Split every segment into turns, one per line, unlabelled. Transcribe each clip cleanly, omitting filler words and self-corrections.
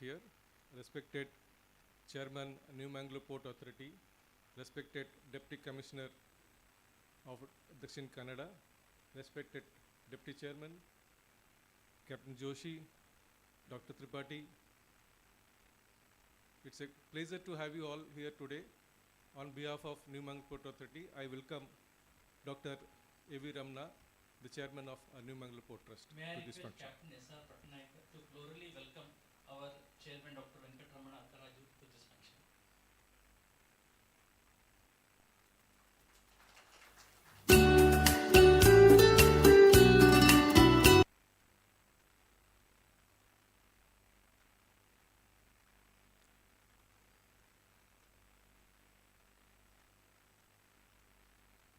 here, respected Chairman, New Mangalore Port Authority, respected Deputy Commissioner of Dakshin Kannada, respected Deputy Chairman, Captain Joshi, Dr. Tripathi. It's a pleasure to have you all here today. On behalf of New Mangalore Port Authority, I welcome Dr. A.V. Ramna, the Chairman of New Mangalore Port Trust, to this function.
Captain S.R. Patnaik to plurally welcome our Chairman Dr. Venkatramana Akkaraju to this function.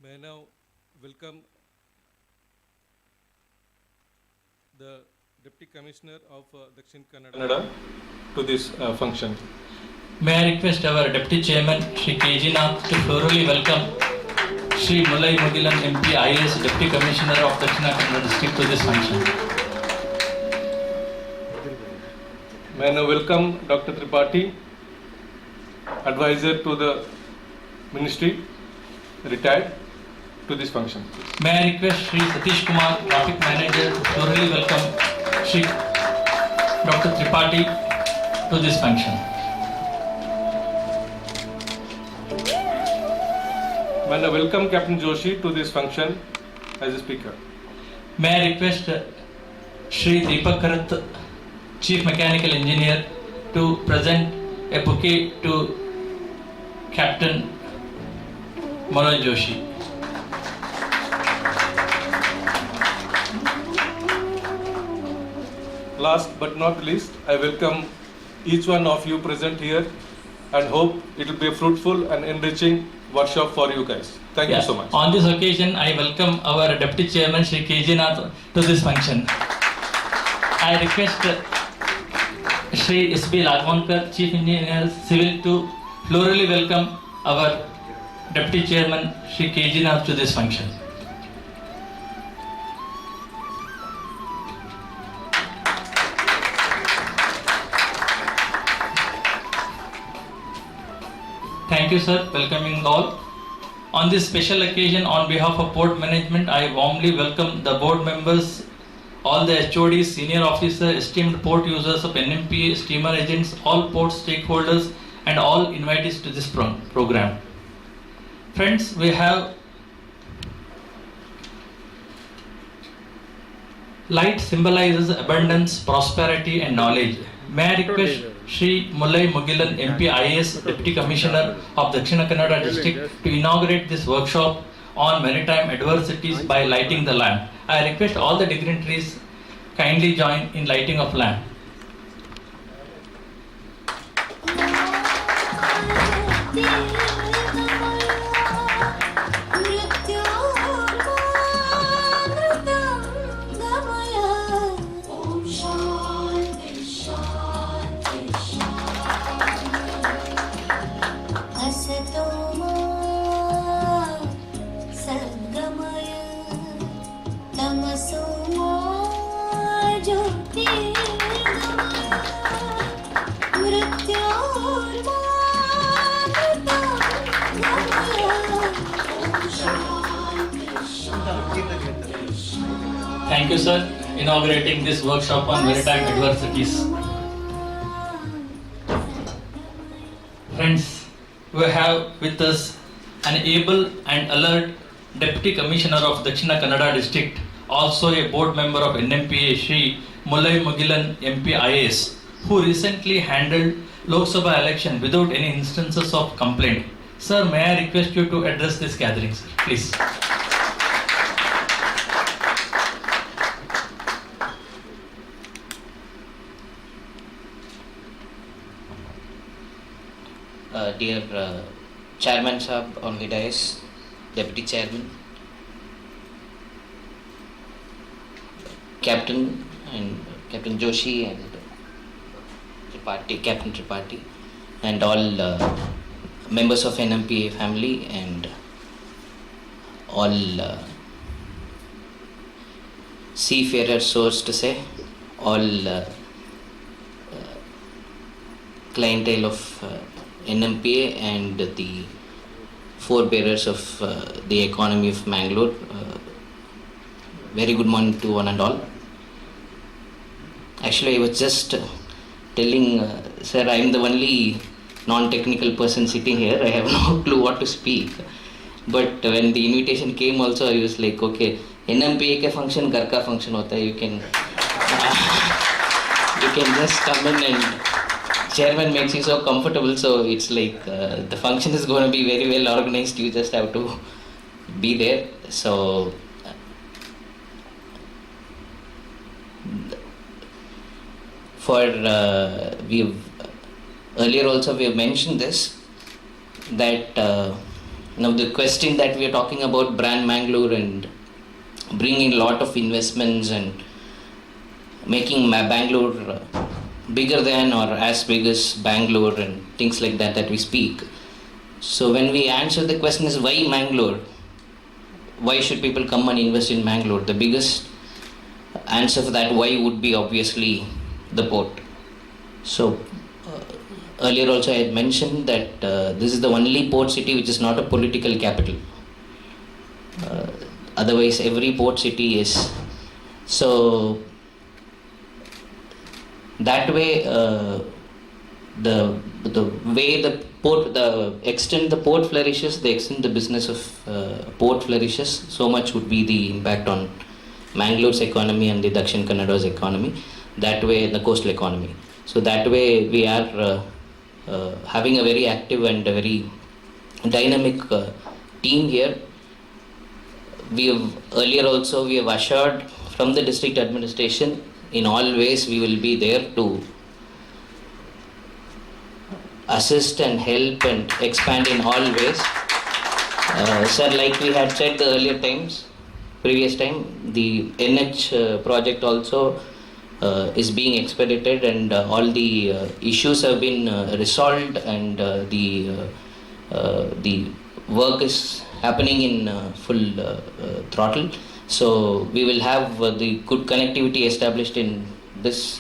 May I now welcome the Deputy Commissioner of Dakshin Kannada to this function.
May I request our Deputy Chairman Shri K.G. Nath to thoroughly welcome Shri Mulai Mugilan MP IAS Deputy Commissioner of Dakshina Kannada District to this function.
May I now welcome Dr. Tripathi, Advisor to the Ministry, retired, to this function.
May I request Shri Satish Kumar, Traffic Manager, to thoroughly welcome Shri Dr. Tripathi to this function.
May I now welcome Captain Joshi to this function as a speaker.
May I request Shri Deepak Karat, Chief Mechanical Engineer, to present a bouquet to Captain Manoj Joshi.
Last but not least, I welcome each one of you present here and hope it will be a fruitful and enriching workshop for you guys. Thank you so much.
On this occasion, I welcome our Deputy Chairman Shri K.G. Nath to this function. I request Shri S.B. Lagwankar, Chief Engineer Civil, to plurally welcome our Deputy Chairman Shri K.G. Nath to this function. Thank you, sir. Welcoming all. On this special occasion, on behalf of Port Management, I warmly welcome the board members, all the HODs, senior officers, esteemed port users of NMPA, steamer agents, all port stakeholders, and all invitees to this program. Friends, we have light symbolizes abundance, prosperity, and knowledge. May I request Shri Mulai Mugilan MP IAS Deputy Commissioner of Dakshina Kannada District to inaugurate this workshop on maritime adversities by lighting the lamp. I request all the dignitaries kindly join in lighting of lamp. Thank you, sir, inaugurating this workshop on maritime adversities. Friends, we have with us an able and alert Deputy Commissioner of Dakshina Kannada District, also a board member of NMPA, Shri Mulai Mugilan MP IAS, who recently handled Lok Sabha election without any instances of complaint. Sir, may I request you to address this gathering, sir, please.
Dear Chairman Sahab on the dais, Deputy Chairman, Captain Joshi and Captain Tripathi, and all members of NMPA family and all seafarers, so to say, all clientele of NMPA and the forebearers of the economy of Mangalore. Very good morning to one and all. Actually, I was just telling sir, I am the only non-technical person sitting here. I have no clue what to speak. But when the invitation came also, I was like, okay, NMPA ka function, Ghar ka function hota hai. You can just come in and chairman makes you so comfortable. So it's like the function is going to be very well organized. You just have to be there. So earlier also we have mentioned this, that now the question that we are talking about brand Mangalore and bringing a lot of investments and making Bangalore bigger than or as big as Bangalore and things like that we speak. So when we answer the question is why Mangalore? Why should people come and invest in Mangalore? The biggest answer for that why would be obviously the port. So earlier also I had mentioned that this is the only port city which is not a political capital. Otherwise every port city is. So that way the way the extent the port flourishes, the extent the business of port flourishes, so much would be the impact on Mangalore's economy and the Dakshin Kannada's economy. That way the coastal economy. So that way we are having a very active and a very dynamic team here. We have earlier also we have assured from the district administration in all ways we will be there to assist and help and expand in all ways. Sir, like we had said the earlier times, previous time, the NH project also is being expedited and all the issues have been resolved and the work is happening in full throttle. So we will have the good connectivity established in this,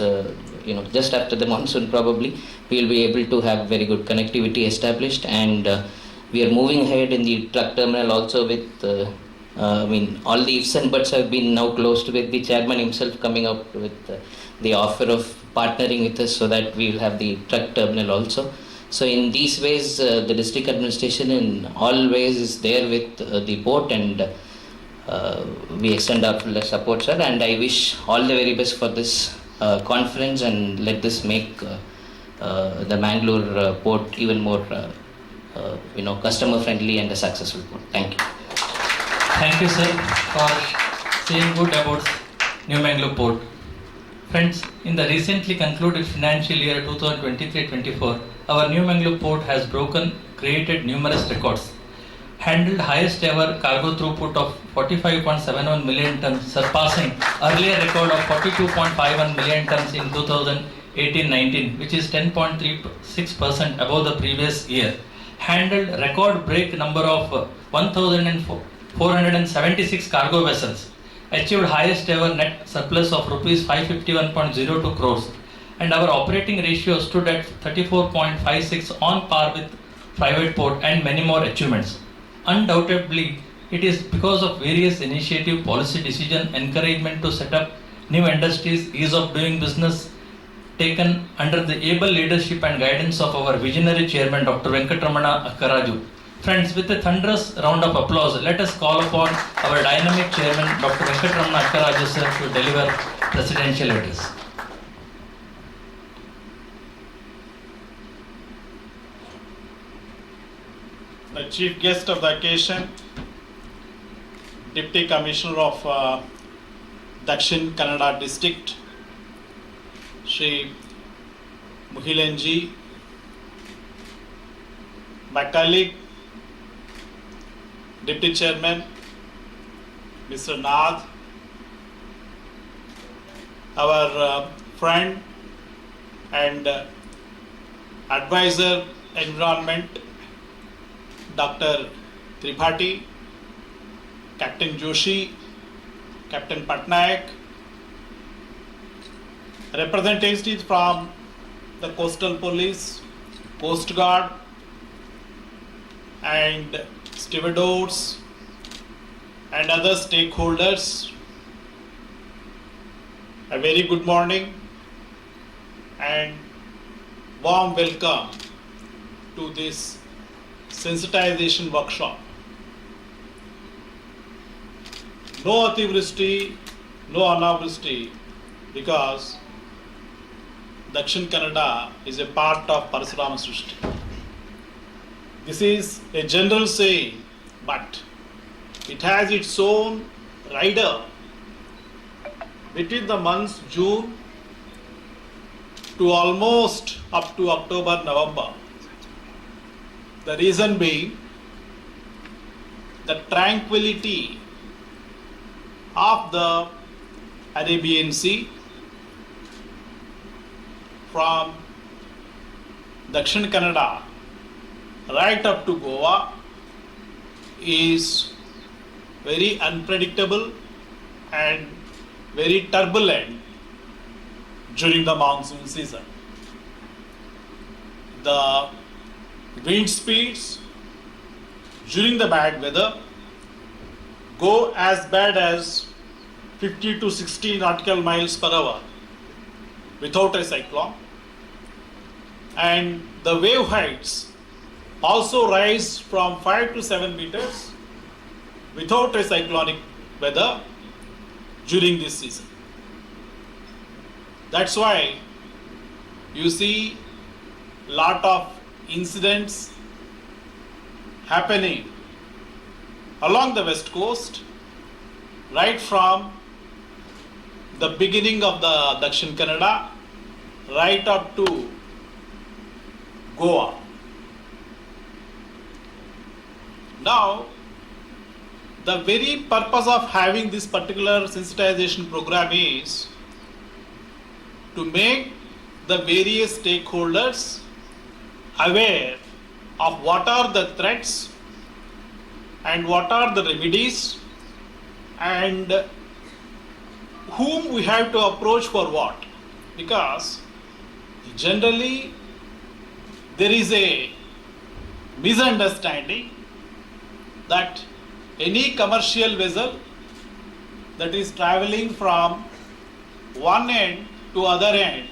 just after the monsoon probably, we will be able to have very good connectivity established, and we are moving ahead in the truck terminal also with all the ifs and buts have been now closed with the chairman himself coming up with the offer of partnering with us so that we will have the truck terminal also. So in these ways, the district administration in all ways is there with the port, and we extend our full support, sir. And I wish all the very best for this conference, and let this make the Mangalore port even more, customer friendly and a successful port. Thank you.
Thank you, sir, for saying good about New Mangalore Port. Friends, in the recently concluded financial year 2023-24, our New Mangalore Port has created numerous records, handled highest ever cargo throughput of 45.71 million tons, surpassing earlier record of 42.51 million tons in 2018-19, which is 10.36% above the previous year. Handled record break number of 1,476 cargo vessels, achieved highest ever net surplus of rupees 551.02 crores, and our operating ratio stood at 34.56 on par with private port, and many more achievements. Undoubtedly, it is because of various initiative, policy decision, encouragement to set up new industries, ease of doing business taken under the able leadership and guidance of our visionary chairman Dr. Venkatramana Akkaraju. Friends, with a thunderous round of applause, let us call upon our dynamic chairman Dr. Venkatramana Akkaraju sir to deliver presidential address.
The chief guest of the occasion, Deputy Commissioner of Dakshin Kannada District, Shri Muhilanji, my colleague, Deputy Chairman, Mr. Nath, our friend and advisor environment, Dr. Tripathi, Captain Joshi, Captain Patnaik, representatives from the Coastal Police, Coast Guard, and stevedores and other stakeholders, a very good morning and warm welcome to this sensitization workshop. No Ativristi, no Anavristi, because Dakshin Kannada is a part of Parashurama Srishti. This is a general saying, but it has its own rider between the months June to almost up to October, November. The reason being the tranquility of the Arabian Sea from Dakshin Kannada right up to Goa is very unpredictable and very turbulent during the monsoon season. The wind speeds during the bad weather go as bad as 50 to 60 nautical miles per hour without a cyclone, and the wave heights also rise from 5 to 7 meters without a cyclonic weather during this season. That's why you see lot of incidents happening along the west coast right from the beginning of the Dakshin Kannada right up to Goa. Now, the very purpose of having this particular sensitization program is to make the various stakeholders aware of what are the threats and what are the remedies and whom we have to approach for what. Because generally there is a misunderstanding that any commercial vessel that is traveling from one end to other end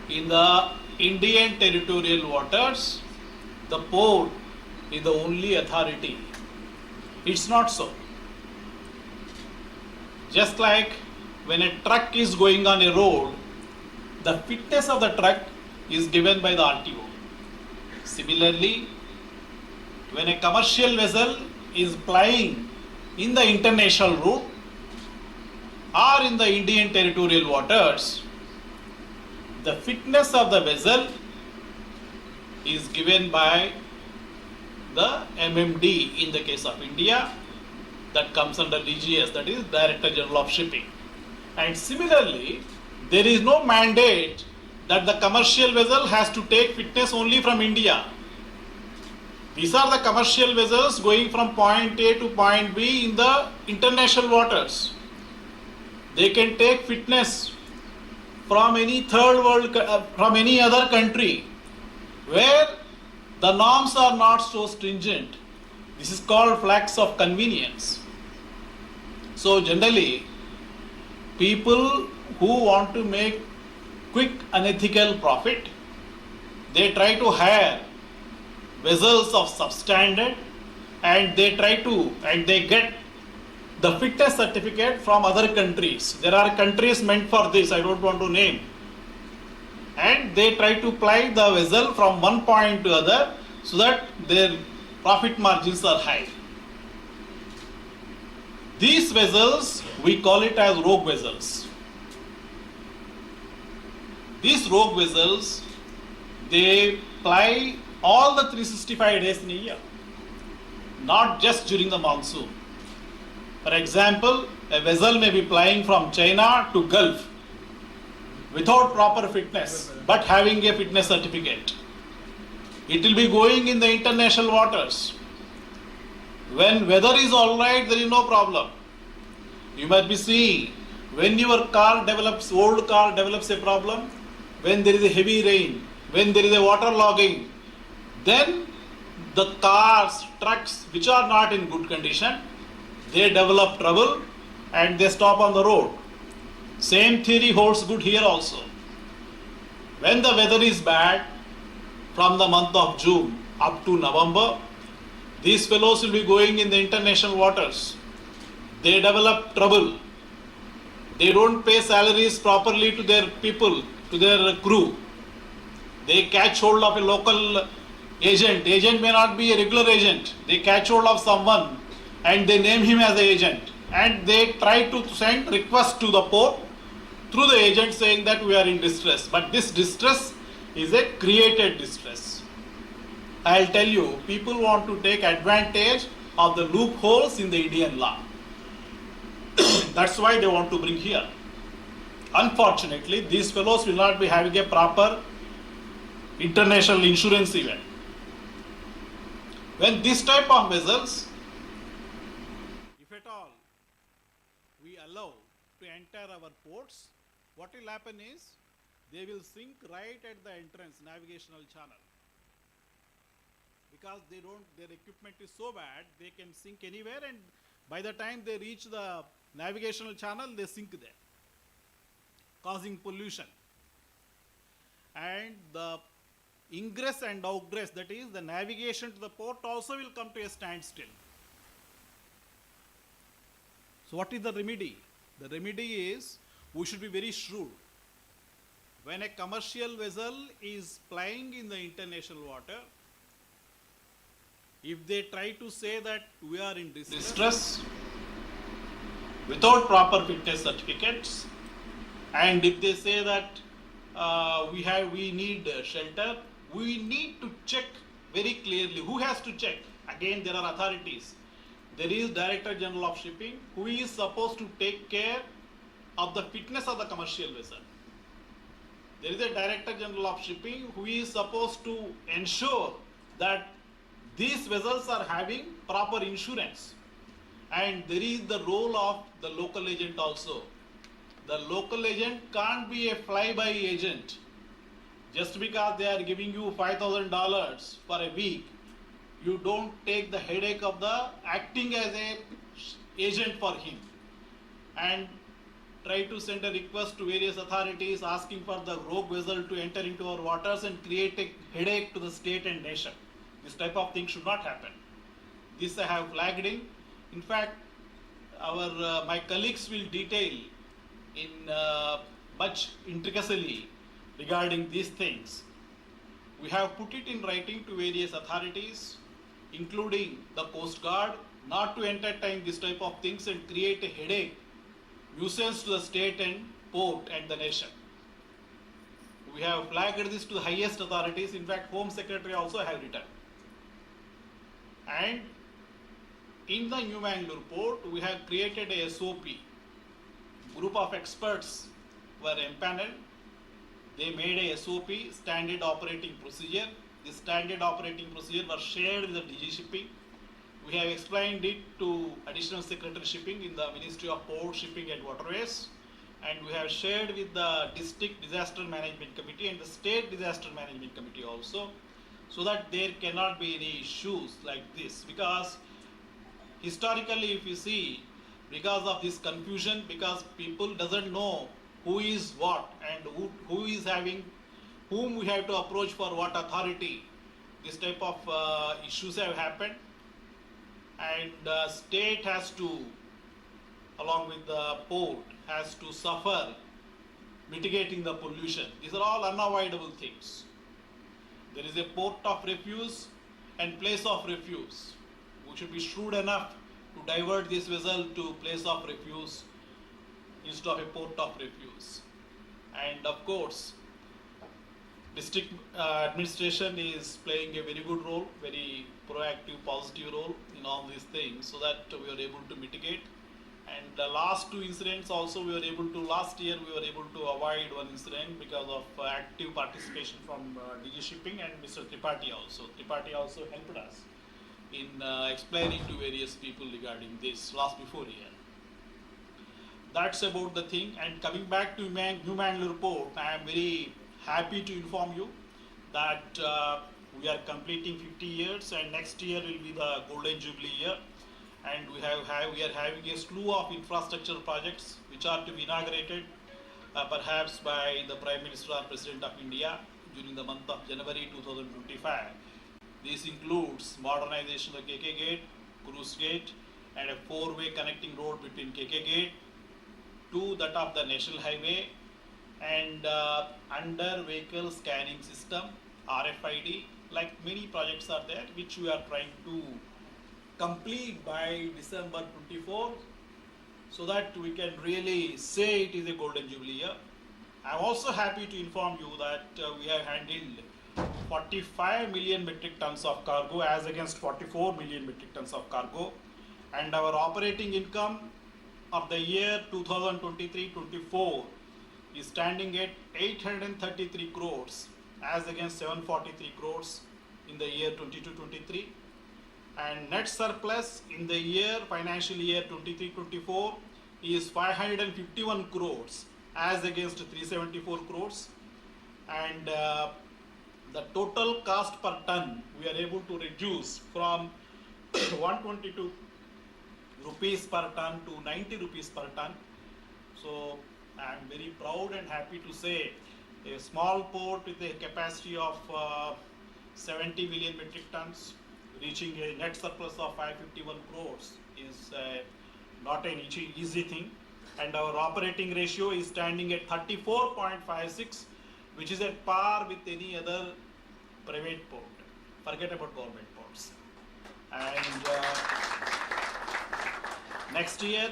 in the Indian territorial waters, the port is the only authority. It's not so. Just like when a truck is going on a road, the fitness of the truck is given by the RTO. Similarly, when a commercial vessel is plying in the international route or in the Indian territorial waters, the fitness of the vessel is given by the MMD in the case of India, that comes under DGS, that is Director General of Shipping. And similarly, there is no mandate that the commercial vessel has to take fitness only from India. These are the commercial vessels going from point A to point B in the international waters. They can take fitness from any third world, from any other country where the norms are not so stringent. This is called flags of convenience. So generally, people who want to make quick unethical profit, they try to hire vessels of substandard and they get the fitness certificate from other countries. There are countries meant for this, I don't want to name. And they try to ply the vessel from one point to other so that their profit margins are high. These vessels, we call it as rogue vessels. These rogue vessels, they ply all the 365 days in a year, not just during the monsoon. For example, a vessel may be plying from China to Gulf without proper fitness, but having a fitness certificate. It will be going in the international waters. When weather is all right, there is no problem. You might be seeing, when your car develops, old car develops a problem, when there is a heavy rain, when there is a water logging, then the cars, trucks which are not in good condition, they develop trouble and they stop on the road. Same theory holds good here also. When the weather is bad, from the month of June up to November, these fellows will be going in the international waters. They develop trouble. They don't pay salaries properly to their people, to their crew. They catch hold of a local agent. Agent may not be a regular agent. They catch hold of someone and they name him as the agent. And they try to send request to the port through the agent saying that we are in distress. But this distress is a created distress. I'll tell you, people want to take advantage of the loopholes in the Indian law. That's why they want to bring here. Unfortunately, these fellows will not be having a proper international insurance event. When this type of vessels, if at all we allow to enter our ports, what will happen is they will sink right at the entrance navigational channel. Because their equipment is so bad, they can sink anywhere, and by the time they reach the navigational channel, they sink there, causing pollution. And the ingress and outgress, that is the navigation to the port, also will come to a standstill. So what is the remedy? The remedy is we should be very shrewd. When a commercial vessel is plying in the international water, if they try to say that we are in distress without proper fitness certificates, and if they say that we need shelter, we need to check very clearly. Who has to check? Again, there are authorities. There is Director General of Shipping who is supposed to take care of the fitness of the commercial vessel. There is a Director General of Shipping who is supposed to ensure that these vessels are having proper insurance. And there is the role of the local agent also. The local agent can't be a fly-by agent. Just because they are giving you $5,000 for a week, you don't take the headache of the acting as a agent for him and try to send a request to various authorities asking for the rogue vessel to enter into our waters and create a headache to the state and nation. This type of thing should not happen. This I have flagged in. In fact, my colleagues will detail in much intricacy regarding these things. We have put it in writing to various authorities, including the Coast Guard, not to entertain this type of things and create a headache, nuisance to the state and port and the nation. We have flagged this to the highest authorities. In fact, Home Secretary also have written. And in the New Mangalore port, we have created a SOP. Group of experts were empaneled. They made a SOP, Standard Operating Procedure. This Standard Operating Procedure was shared with the DG Shipping. We have explained it to Additional Secretary Shipping in the Ministry of Port, Shipping and Waterways. And we have shared with the District Disaster Management Committee and the State Disaster Management Committee also, so that there cannot be any issues like this. Because historically, if you see, because of this confusion, because people doesn't know who is what and who is having, whom we have to approach for what authority, this type of issues have happened. And the state has to, along with the port, has to suffer mitigating the pollution. These are all unavoidable things. There is a port of refuse and place of refuse. We should be shrewd enough to divert this vessel to place of refuse instead of a port of refuse. And of course, district administration is playing a very good role, very proactive, positive role in all these things, so that we are able to mitigate. And the last two incidents also last year we were able to avoid one incident because of active participation from DG Shipping and Mr. Tripathi also. Tripathi also helped us in explaining to various people regarding this before here. That's about the thing. And coming back to New Mangalore Port, I am very happy to inform you that we are completing 50 years, and next year will be the golden jubilee year, and we are having a slew of infrastructure projects which are to be inaugurated perhaps by the Prime Minister or President of India during the month of January 2025. This includes modernization of KK Gate, Cruise Gate, and a four-way connecting road between KK Gate to that of the National Highway, and under vehicle scanning system, RFID, like many projects are there which we are trying to complete by December 24, so that we can really say it is a golden jubilee year. I am also happy to inform you that we have handled 45 million metric tons of cargo as against 44 million metric tons of cargo, and our operating income of the year 2023-24 is standing at 833 crores as against 743 crores in the year 22-23, and net surplus in the year financial year 23-24 is 551 crores as against 374 crores, and the total cost per ton we are able to reduce from 122 rupees per ton to 90 rupees per ton. So I am very proud and happy to say a small port with a capacity of 70 million metric tons reaching a net surplus of 551 crores is not an easy thing, and our operating ratio is standing at 34.56, which is at par with any other private port. Forget about government ports. And next year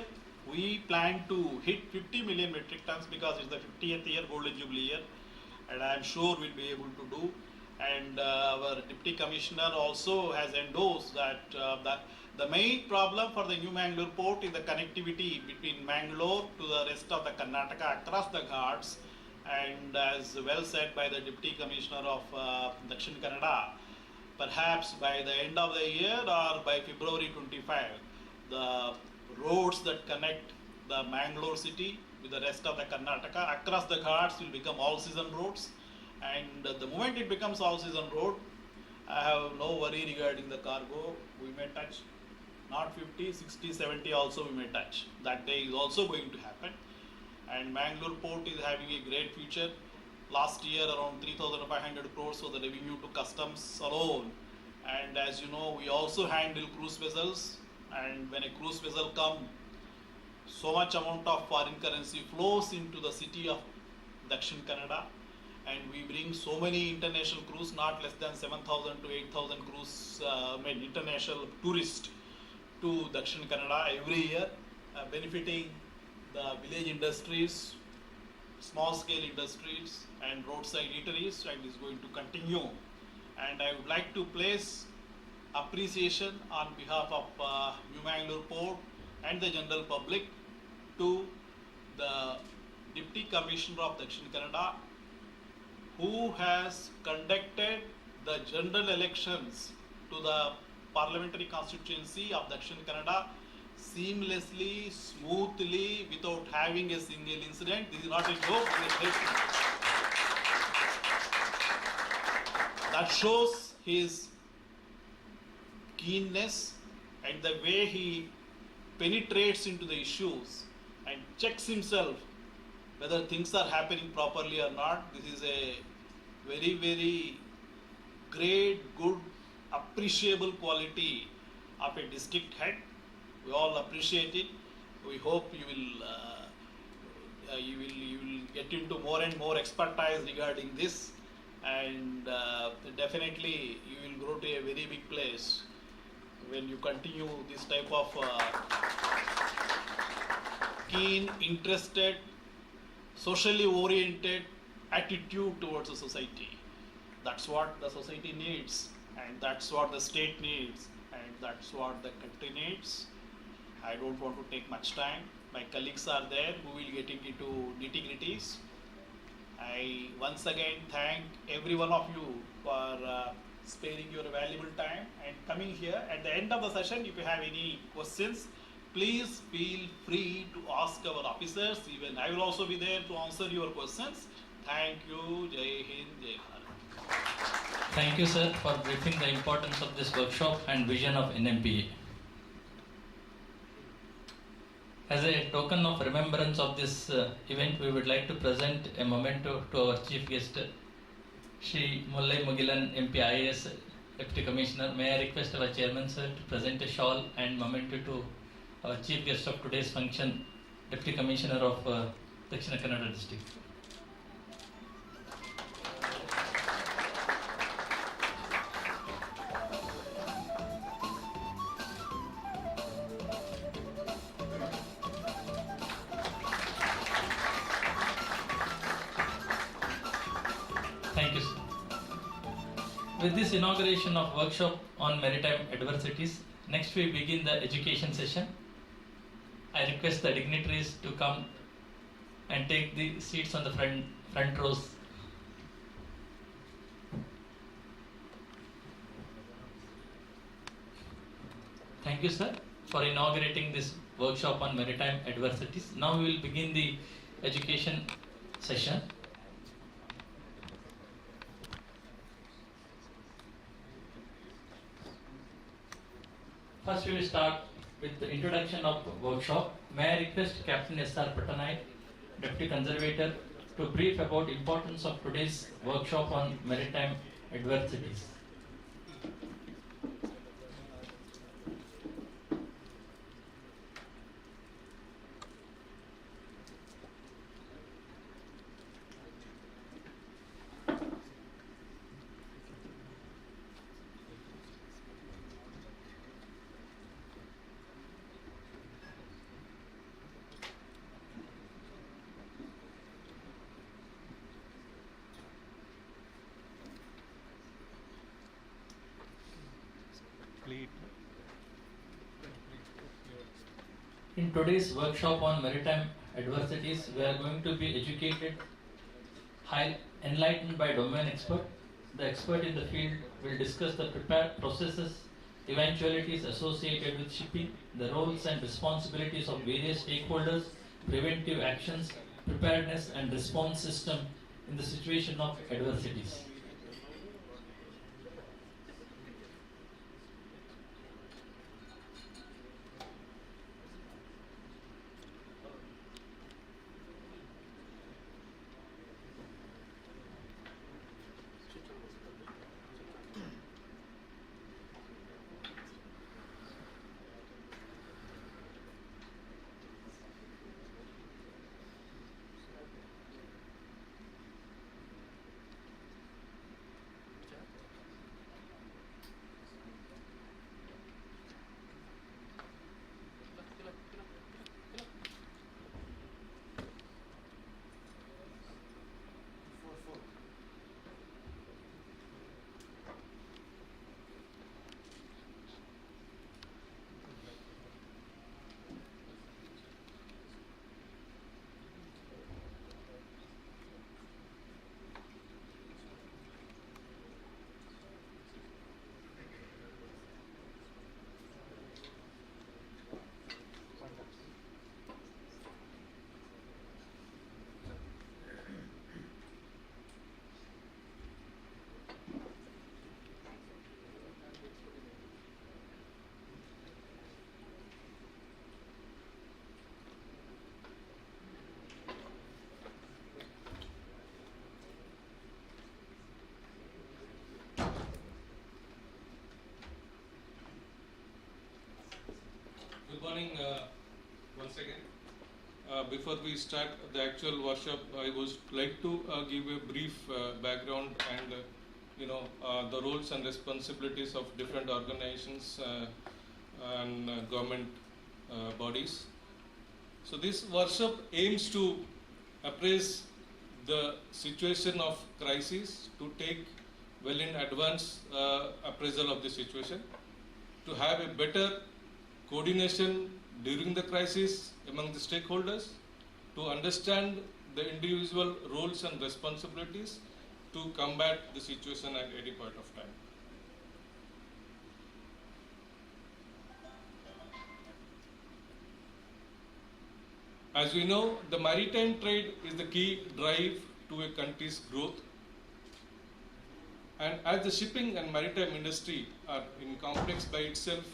we plan to hit 50 million metric tons because it's the 50th year, golden jubilee year, and I am sure we'll be able to do. And our Deputy Commissioner also has endorsed that the main problem for the New Mangalore port is the connectivity between Mangalore to the rest of the Karnataka across the Ghats, and as well said by the Deputy Commissioner of Dakshin Kannada, perhaps by the end of the year or by February 25, the roads that connect the Mangalore city with the rest of the Karnataka across the Ghats will become all-season roads, and the moment it becomes all-season road, I have no worry regarding the cargo. We may touch not 50, 60, 70 also we may touch. That day is also going to happen, and Mangalore port is having a great future. Last year around 3,500 crores for the revenue to customs alone, and as you know we also handle cruise vessels, and when a cruise vessel comes, so much amount of foreign currency flows into the city of Dakshin Kannada, and we bring so many international cruise, not less than 7,000 to 8,000 cruise international tourists to Dakshin Kannada every year, benefiting the village industries, small scale industries and roadside eateries, and is going to continue. And I would like to place appreciation on behalf of New Mangalore Port and the general public to the Deputy Commissioner of Dakshin Kannada, who has conducted the general elections to the parliamentary constituency of Dakshin Kannada seamlessly, smoothly, without having a single incident. This is not a joke, it is a great thing. That shows his keenness and the way he penetrates into the issues and checks himself whether things are happening properly or not. This is a very, very great, good, appreciable quality of a district head. We all appreciate it. We hope you will get into more and more expertise regarding this, and definitely you will grow to a very big place when you continue this type of keen, interested, socially oriented attitude towards the society. That's what the society needs, and that's what the state needs, and that's what the country needs. I don't want to take much time. My colleagues are there who will get into nitty-gritties. I once again thank every one of you for sparing your valuable time and coming here. At the end of the session, if you have any questions, please feel free to ask our officers. Even I will also be there to answer your questions. Thank you. Jai Hind, Jai Bharat.
Thank you, sir, for briefing the importance of this workshop and vision of NMPA. As a token of remembrance of this event, we would like to present a memento to our chief guest, Shri Mullai Mugilan MP IAS Deputy Commissioner. May I request our chairman, sir, to present a shawl and memento to our chief guest of today's function, Deputy Commissioner of Dakshina Kannada District. Thank you, sir. With this inauguration of workshop on maritime adversities, next we begin the education session. I request the dignitaries to come and take the seats on the front rows. Thank you, sir, for inaugurating this workshop on maritime adversities. Now we will begin the education session. First, we will start with the introduction of workshop. May I request Captain S.R. Patanaik, Deputy Conservator, to brief about importance of today's workshop on maritime adversities. In today's workshop on maritime adversities, we are going to be educated, enlightened by domain expert. The expert in the field will discuss the prepared processes, eventualities associated with shipping, the roles and responsibilities of various stakeholders, preventive actions, preparedness and response system in the situation of adversities.
Good morning once again. Before we start the actual workshop, I would like to give a brief background and the roles and responsibilities of different organizations and government bodies. So this workshop aims to appraise the situation of crisis, to take well in advance appraisal of the situation, to have a better coordination during the crisis among the stakeholders, to understand the individual roles and responsibilities to combat the situation at any point of time. As we know, the maritime trade is the key drive to a country's growth. And as the shipping and maritime industry are in complex by itself,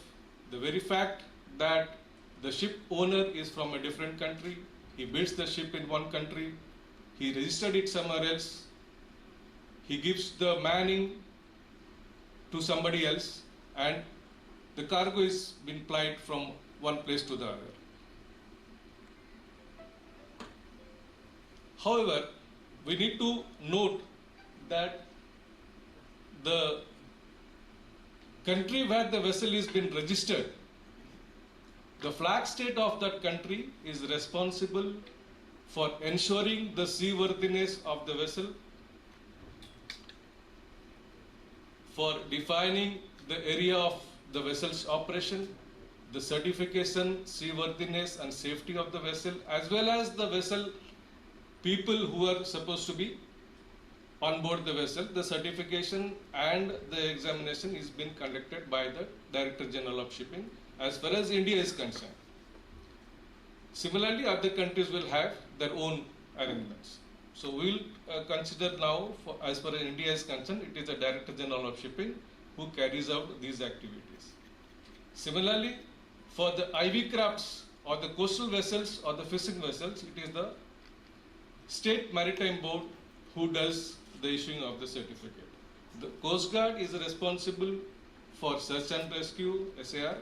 the very fact that the ship owner is from a different country, he builds the ship in one country, he registered it somewhere else, he gives the manning to somebody else, and the cargo is being plied from one place to the other. However, we need to note that the country where the vessel is being registered, the flag state of that country is responsible for ensuring the seaworthiness of the vessel, for defining the area of the vessel's operation, the certification, seaworthiness and safety of the vessel, as well as the vessel people who are supposed to be on board the vessel. The certification and the examination is being conducted by the Director General of Shipping as far as India is concerned. Similarly, other countries will have their own arrangements. So we will consider now, as far as India is concerned, it is the Director General of Shipping who carries out these activities. Similarly, for the IV crafts or the coastal vessels or the fishing vessels, it is the State Maritime Board who does the issuing of the certificate. The Coast Guard is responsible for search and rescue, SAR,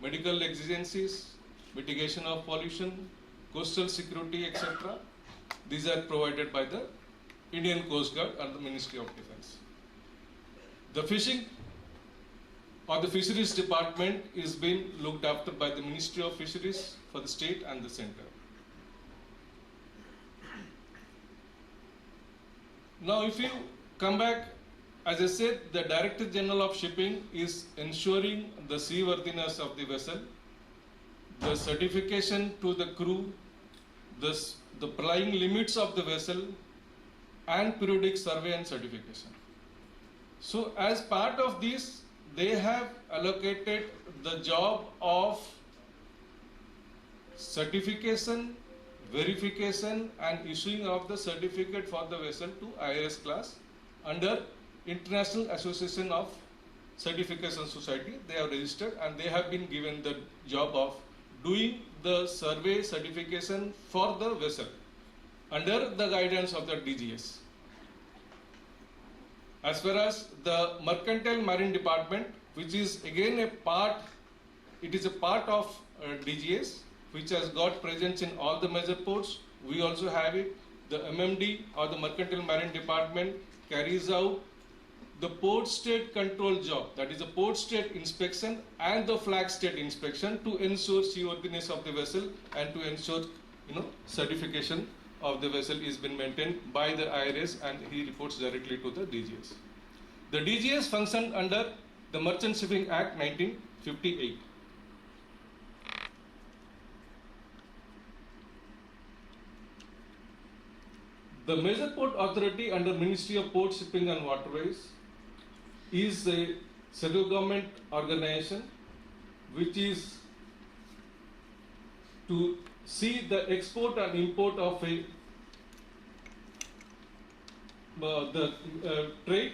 medical exigencies, mitigation of pollution, coastal security, etc. These are provided by the Indian Coast Guard and the Ministry of Defence. The fishing or the Fisheries Department is being looked after by the Ministry of Fisheries for the state and the center. Now, if you come back, as I said, the Director General of Shipping is ensuring the seaworthiness of the vessel, the certification to the crew, the plying limits of the vessel, and periodic survey and certification. So, as part of this, they have allocated the job of certification, verification and issuing of the certificate for the vessel to IRS class under International Association of Certification Society. They are registered and they have been given the job of doing the survey certification for the vessel under the guidance of the DGS. As far as the Mercantile Marine Department, which is again a part, it is a part of DGS, which has got presence in all the major ports. We also have it. The MMD or the Mercantile Marine Department carries out the port state control job, that is the port state inspection and the flag state inspection to ensure seaworthiness of the vessel and to ensure certification of the vessel is been maintained by the IRS, and he reports directly to the DGS. The DGS functioned under the Merchant Shipping Act 1958. The Major Port Authority under Ministry of Port, Shipping and Waterways is a central government organization which is to see the export and import of the trade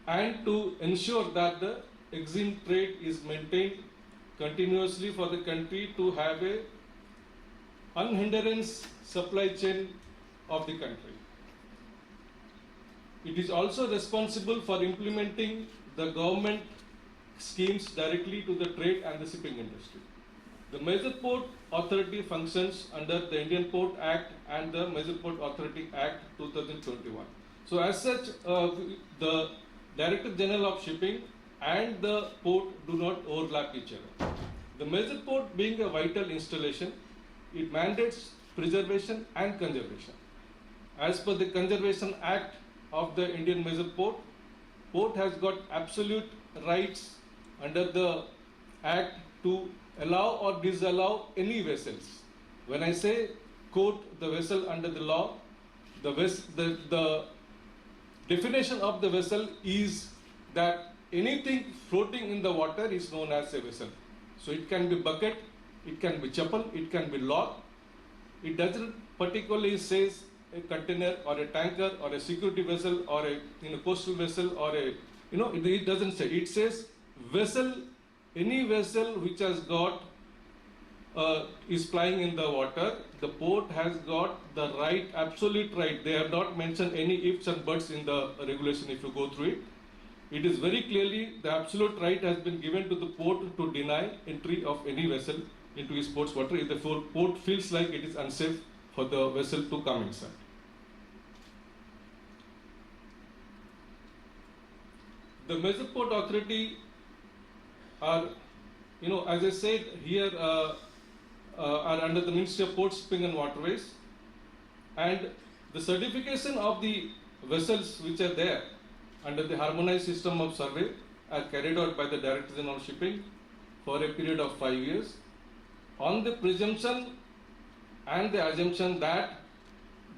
and to ensure that the exim trade is maintained continuously for the country to have a unhindered supply chain of the country. It is also responsible for implementing the government schemes directly to the trade and the shipping industry. The Major Port Authority functions under the Indian Port Act and the Major Port Authority Act 2021. So as such, the Director General of Shipping and the port do not overlap each other. The Major Port being a vital installation, it mandates preservation and conservation. As per the Conservation Act of the Indian Major Port, port has got absolute rights under the Act to allow or disallow any vessels. When I say quote the vessel under the law, the definition of the vessel is that anything floating in the water is known as a vessel. So it can be bucket, it can be chapel, it can be log. It doesn't particularly says a container or a tanker or a security vessel or a coastal vessel or a it doesn't say. It says vessel, any vessel which has got is flying in the water. The port has got the right, absolute right. They have not mentioned any ifs and buts in the regulation. If you go through it, it is very clearly the absolute right has been given to the port to deny entry of any vessel into his port's water if the port feels like it is unsafe for the vessel to come inside. The major port authority are, as I said here, are under the Ministry of Ports, Shipping and Waterways, and the certification of the vessels which are there under the harmonized system of survey are carried out by the Director General of Shipping for a period of 5 years on the presumption and the assumption that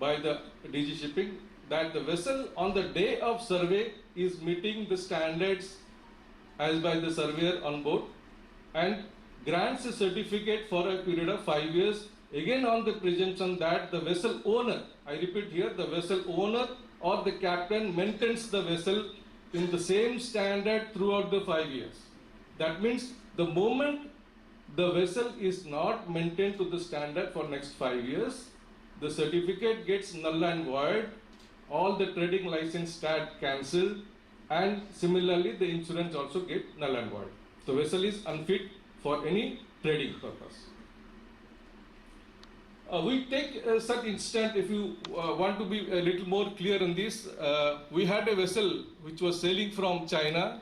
by the DG Shipping that the vessel on the day of survey is meeting the standards as by the surveyor on board and grants a certificate for a period of 5 years, again on the presumption that the vessel owner, I repeat here, the vessel owner or the captain maintains the vessel in the same standard throughout the 5 years. That means the moment the vessel is not maintained to the standard for next 5 years, the certificate gets null and void, all the trading license start cancelled, and similarly the insurance also get null and void. The vessel is unfit for any trading purpose. We take such instant, if you want to be a little more clear on this, we had a vessel which was sailing from China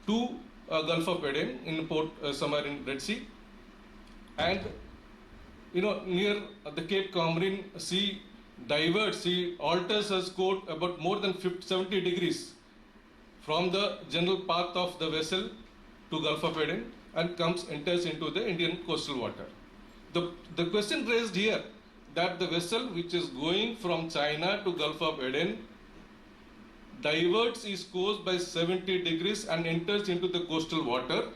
to Gulf of Aden in port somewhere in Red Sea, and near the Cape Comorin sea diverts, he alters her course about more than 70 degrees from the general path of the vessel to Gulf of Aden and enters into the Indian coastal water. The question raised here that the vessel which is going from China to Gulf of Aden diverts its course by 70 degrees and enters into the coastal water,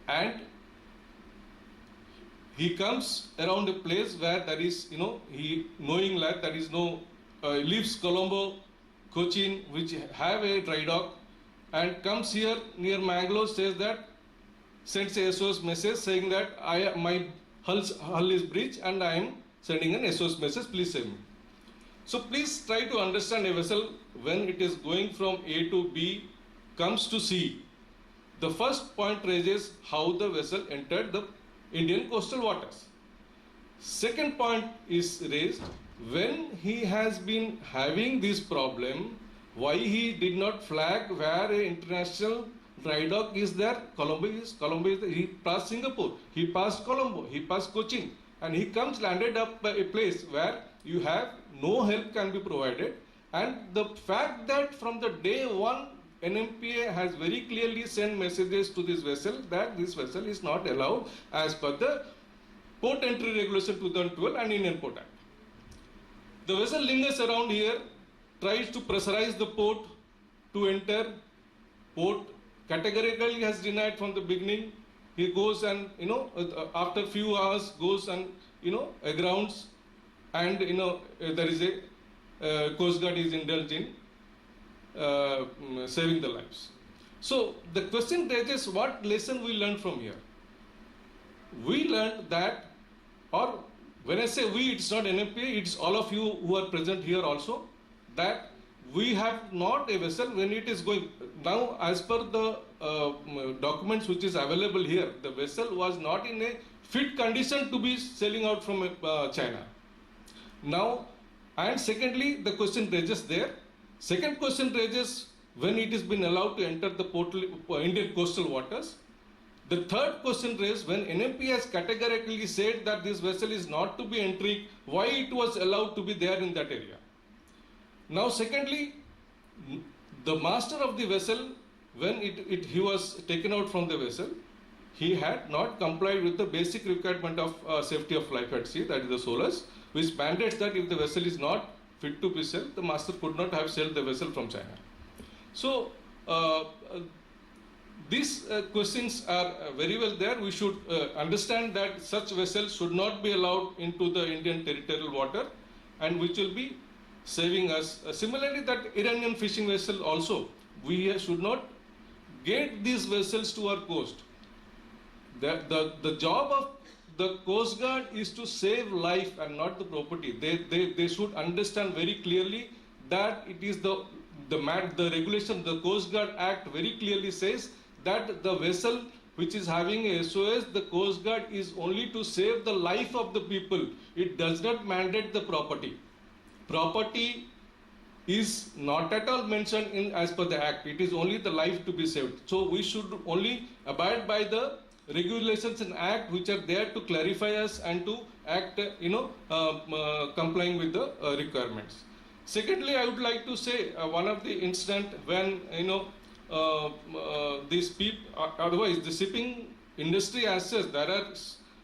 and he comes around a place where there is, he knowing that there is no, leaves Colombo, Cochin, which have a dry dock, and comes here near Mangalore, says that, sends a SOS message saying that my hull is breached and I am sending an SOS message, please save me. So please try to understand a vessel when it is going from A to B, comes to C. The first point raises how the vessel entered the Indian coastal waters. Second point is raised when he has been having this problem, why he did not flag where a international dry dock is there. Colombo is there. He passed Singapore, he passed Colombo, he passed Cochin, and he landed up a place where you have no help can be provided. And the fact that from the day one NMPA has very clearly sent messages to this vessel that this vessel is not allowed as per the Port Entry Regulation 2012 and Indian Port Act. The vessel lingers around here, tries to pressurize the port to enter. Port categorically has denied from the beginning. He goes and, after few hours goes and, grounds, and, there is a Coast Guard is indulged in saving the lives. So the question raises what lesson we learned from here. We learned that, or when I say we, it's not NMPA, it's all of you who are present here also, that we have not a vessel when it is going. Now, as per the documents which is available here, the vessel was not in a fit condition to be sailing out from China. Now, and secondly, the question raises there. Second question raises when it has been allowed to enter the Indian coastal waters. The third question raised when NMP has categorically said that this vessel is not to be entering, why it was allowed to be there in that area. Now secondly, the master of the vessel, when he was taken out from the vessel, he had not complied with the basic requirement of safety of life at sea, that is the SOLAS, which mandates that if the vessel is not fit to be sailed, the master could not have sailed the vessel from China. So these questions are very well there. We should understand that such vessels should not be allowed into the Indian territorial water, and which will be saving us. Similarly, that Iranian fishing vessel also, we should not get these vessels to our coast. The job of the Coast Guard is to save life and not the property. They should understand very clearly that it is the regulation, the Coast Guard Act very clearly says that the vessel which is having a SOS, the Coast Guard is only to save the life of the people. It does not mandate the property. Property is not at all mentioned in as per the Act. It is only the life to be saved. So we should only abide by the regulations and Act which are there to clarify us and to act, complying with the requirements. Secondly, I would like to say one of the incident when these people, otherwise the shipping industry as such, there are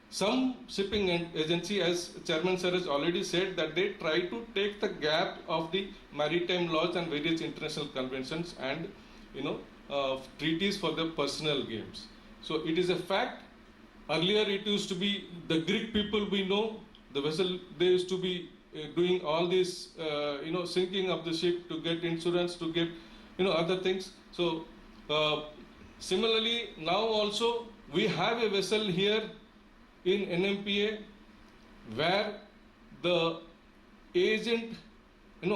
some shipping agency, as Chairman Sir has already said, that they try to take the gap of the maritime laws and various international conventions and treaties for the personal gains. So it is a fact. Earlier it used to be the Greek people we know, the vessel, they used to be doing all this, sinking of the ship to get insurance, to get, other things. So similarly, now also we have a vessel here in NMPA where the agent,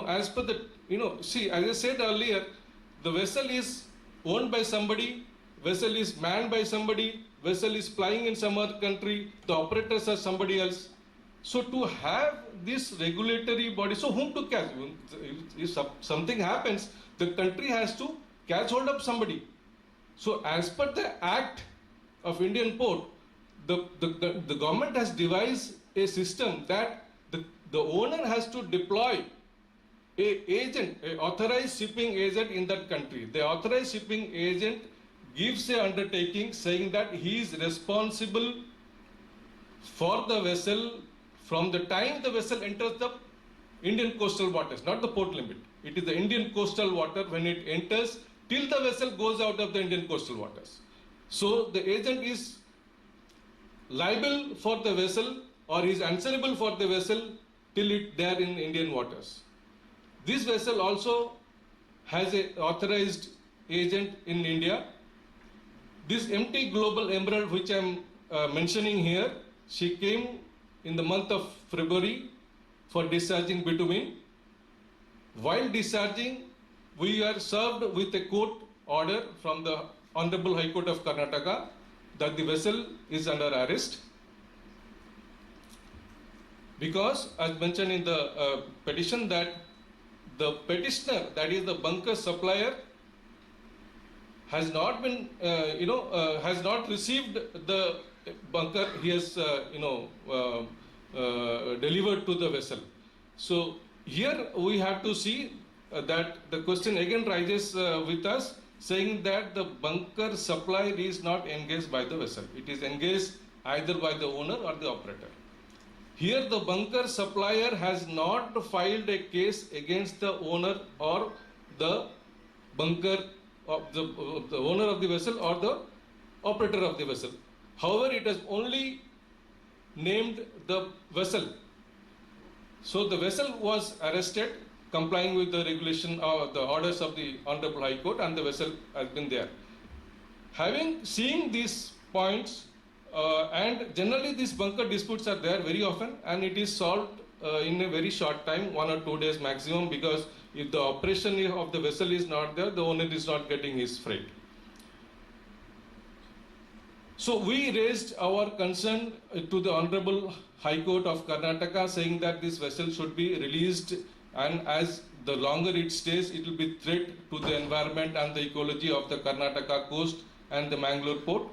as per the, see, as I said earlier, the vessel is owned by somebody, vessel is manned by somebody, vessel is flying in some other country, the operators are somebody else. So to have this regulatory body, so whom to catch? If something happens, the country has to catch hold of somebody. So as per the Act of Indian Port, the government has devised a system that the owner has to deploy an authorized shipping agent in that country. The authorized shipping agent gives a undertaking saying that he is responsible for the vessel from the time the vessel enters the Indian coastal waters, not the port limit. It is the Indian coastal water when it enters till the vessel goes out of the Indian coastal waters. So the agent is liable for the vessel or is answerable for the vessel till it there in Indian waters. This vessel also has an authorized agent in India. This MT Global Emerald, which I am mentioning here, she came in the month of February for discharging bitumen. While discharging, we are served with a court order from the Honorable High Court of Karnataka that the vessel is under arrest because, as mentioned in the petition, that the petitioner, that is the bunker supplier, has not been, has not received the bunker he has, delivered to the vessel. So here we have to see that the question again rises with us, saying that the bunker supplier is not engaged by the vessel. It is engaged either by the owner or the operator. Here the bunker supplier has not filed a case against the owner or the bunker of the owner of the vessel or the operator of the vessel. However, it has only named the vessel. So the vessel was arrested, complying with the regulation or the orders of the Honorable High Court, and the vessel has been there. Seeing these points, and generally these bunker disputes are there very often, and it is solved in a very short time, 1 or 2 days maximum, because if the operation of the vessel is not there, the owner is not getting his freight. So we raised our concern to the Honorable High Court of Karnataka, saying that this vessel should be released, and as the longer it stays, it will be threat to the environment and the ecology of the Karnataka coast and the Mangalore port,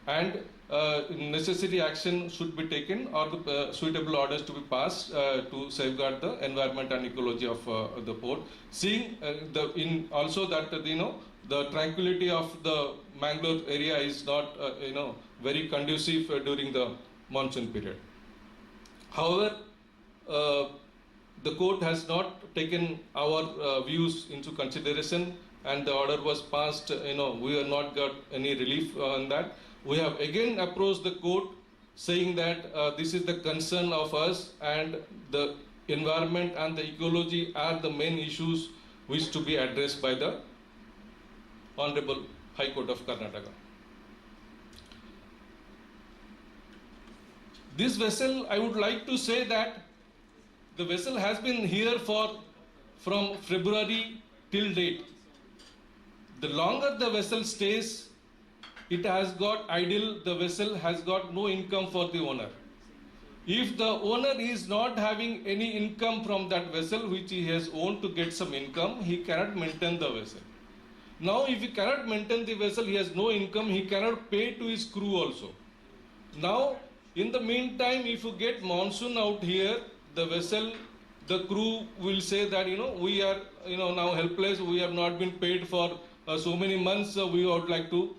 and necessary action should be taken or the suitable orders to be passed to safeguard the environment and ecology of the port. Seeing also that the tranquility of the Mangalore area is not very conducive during the monsoon period. However, the court has not taken our views into consideration. and the order was passed, we have not got any relief on that. We have again approached the court saying that this is the concern of us, and the environment and the ecology are the main issues which to be addressed by the Honorable High Court of Karnataka. This vessel, I would like to say that the vessel has been here from February till date. The longer the vessel stays, it has got idle, the vessel has got no income for the owner. If the owner is not having any income from that vessel which he has owned to get some income, he cannot maintain the vessel. Now if he cannot maintain the vessel, he has no income, he cannot pay to his crew also. Now in the meantime, if you get monsoon out here, the vessel, the crew will say that we are now helpless, we have not been paid for so many months, we would like to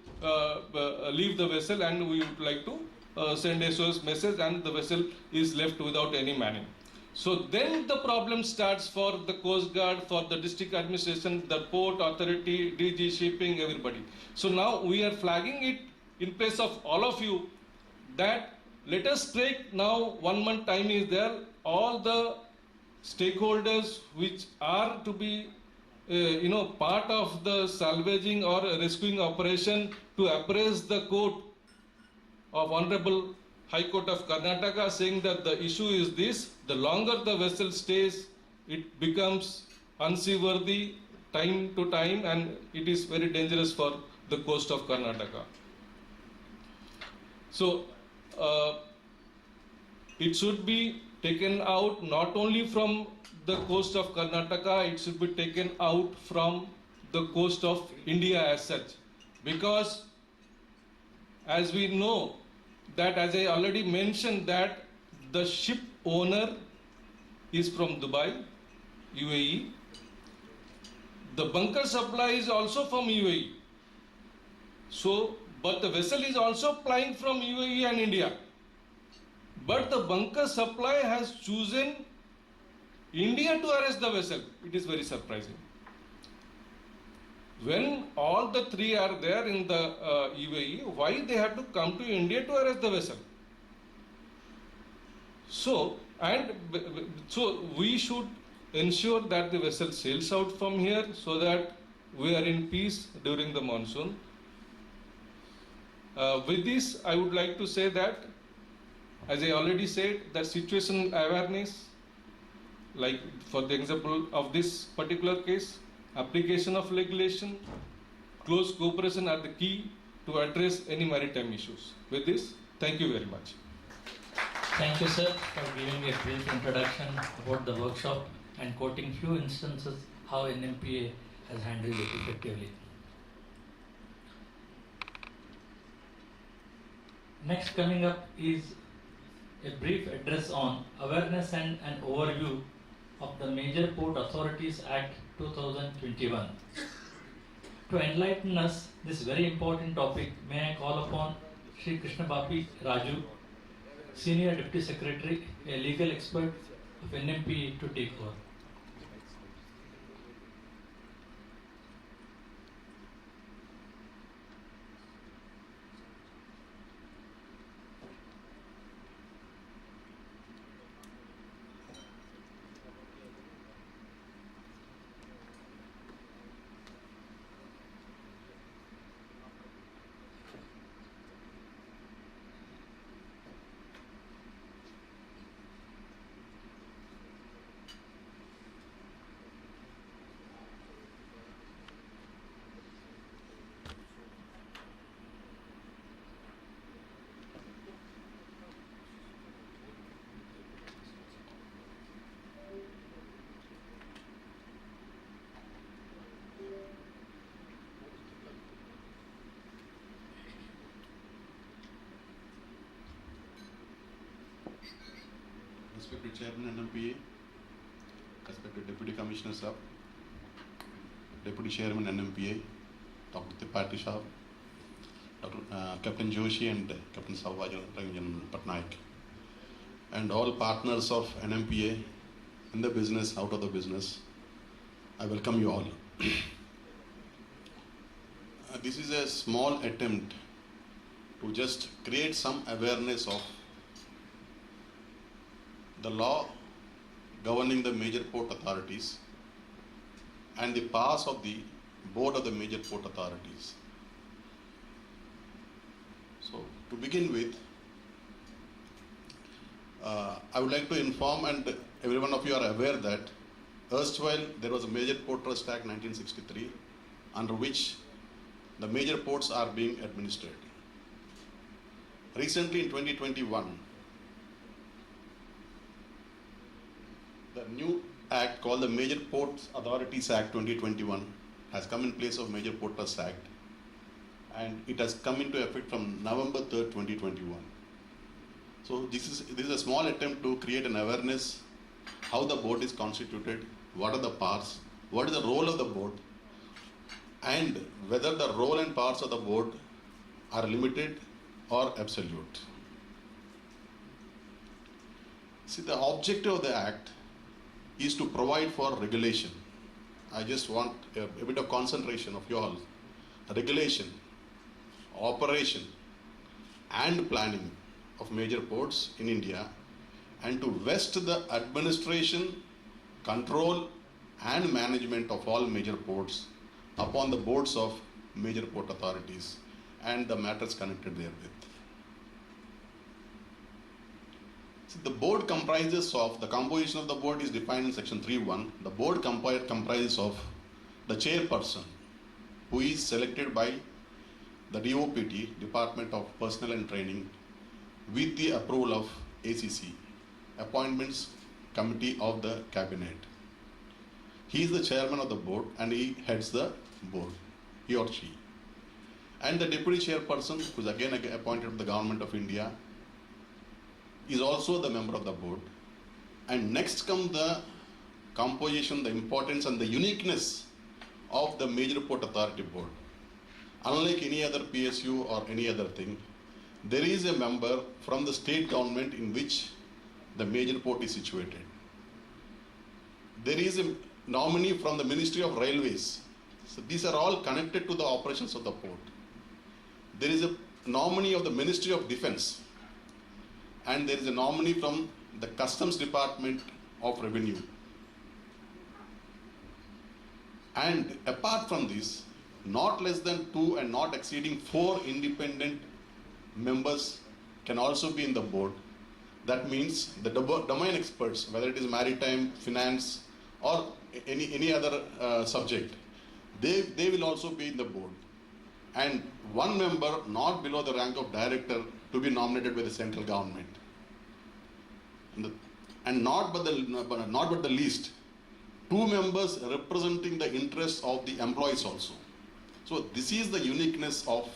leave the vessel, and we would like to send SOS message, and the vessel is left without any manning. So then the problem starts for the Coast Guard, for the district administration, the port authority, DG shipping, everybody. So now we are flagging it in place of all of you that let us take now 1 month time is there, all the stakeholders which are to be part of the salvaging or rescuing operation to appraise the court of Honorable High Court of Karnataka, saying that the issue is this: the longer the vessel stays, it becomes unseaworthy time to time, and it is very dangerous for the coast of Karnataka. So it should be taken out not only from the coast of Karnataka, it should be taken out from the coast of India as such, because as we know that, as I already mentioned, that the ship owner is from Dubai, UAE. The bunker supply is also from UAE. So, but the vessel is also plying from UAE and India. But the bunker supply has chosen India to arrest the vessel. It is very surprising. When all the three are there in the UAE, why they have to come to India to arrest the vessel? So we should ensure that the vessel sails out from here so that we are in peace during the monsoon. With this, I would like to say that, as I already said, that situation awareness, like for the example of this particular case, application of regulation, close cooperation are the key to address any maritime issues. With this, thank you very much.
Thank you, sir, for giving a brief introduction about the workshop and quoting few instances how NMPA has handled it effectively. Next coming up is a brief address on awareness and an overview of the Major Port Authorities Act 2021. To enlighten us this very important topic, may I call upon Sri Krishna Bapi Raju, Senior Deputy Secretary, a legal expert of NMPA, to take over.
Respected Chairman NMPA, respected Deputy Commissioner Sir, Deputy Chairman NMPA, Dr. Tripathi Shah, Captain Joshi and Captain Salvajan Ranjan Patnaik, and all partners of NMPA in the business, out of the business, I welcome you all. this is a small attempt to just create some awareness of the law governing the major port authorities and the powers of the board of the major port authorities. So to begin with, I would like to inform, and every one of you are aware that erstwhile there was a Major Port Trust Act 1963 under which the major ports are being administered. Recently in 2021, the new act called the Major Ports Authorities Act 2021 has come in place of Major Port Trust Act, and it has come into effect from November 3rd, 2021. So this is a small attempt to create an awareness how the board is constituted, what are the powers, what is the role of the board, and whether the role and powers of the board are limited or absolute. See, the objective of the act is to provide for regulation. I just want a bit of concentration of you all. Regulation, operation, and planning of major ports in India, and to vest the administration, control, and management of all major ports upon the boards of major port authorities and the matters connected therewith. See, the board comprises of, the composition of the board is defined in section 3.1. The board comprises of the chairperson, who is selected by the DOPT, Department of Personnel and Training, with the approval of ACC, Appointments Committee of the Cabinet. He is the chairman of the board and he heads the board, he or she. And the deputy chairperson, who is again appointed by the Government of India, is also the member of the board. And next comes the composition, the importance and the uniqueness of the Major Port Authority Board. Unlike any other PSU or any other thing, there is a member from the state government in which the major port is situated. There is a nominee from the Ministry of Railways. So these are all connected to the operations of the port. There is a nominee of the Ministry of Defense, and there is a nominee from the Customs Department of Revenue. And apart from this, not less than 2 and not exceeding 4 independent members can also be in the board. That means the domain experts, whether it is maritime, finance, or any other subject, they will also be in the board. And one member not below the rank of director to be nominated by the central government. And not but the least, 2 members representing the interests of the employees also. So this is the uniqueness of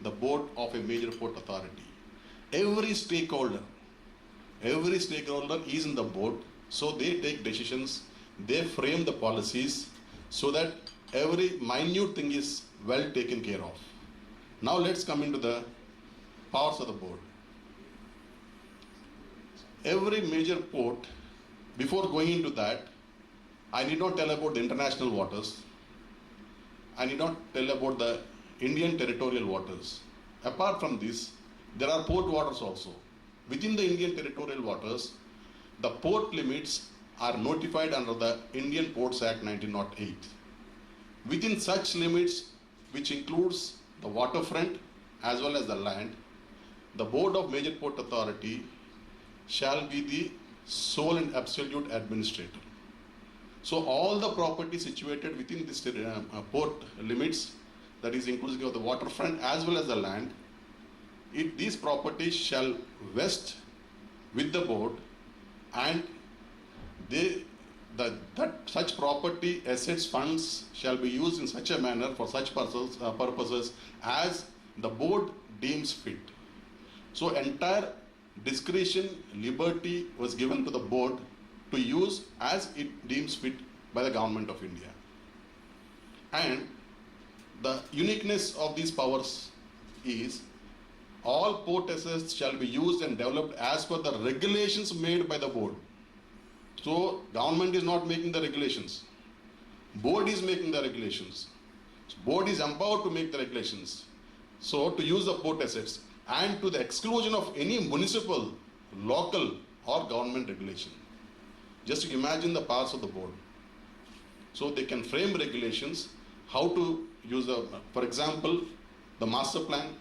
the board of a major port authority. Every stakeholder is in the board, so they take decisions, they frame the policies so that every minute thing is well taken care of. Now let's come into the powers of the board. Every major port, before going into that, I need not tell about the international waters. I need not tell about the Indian territorial waters. Apart from this, there are port waters also. Within the Indian territorial waters, the port limits are notified under the Indian Ports Act 1908. Within such limits, which includes the waterfront as well as the land, the Board of Major Port Authority shall be the sole and absolute administrator. So all the property situated within this port limits, that is inclusive of the waterfront as well as the land, these properties shall vest with the board, and such property, assets, funds shall be used in such a manner for such purposes as the board deems fit. So entire discretion, liberty was given to the board to use as it deems fit by the Government of India. And the uniqueness of these powers is all port assets shall be used and developed as per the regulations made by the board. So government is not making the regulations, board is making the regulations. Board is empowered to make the regulations. So to use the port assets and to the exclusion of any municipal, local or government regulation. Just imagine the powers of the board. So they can frame regulations, how to use for example, the master plan,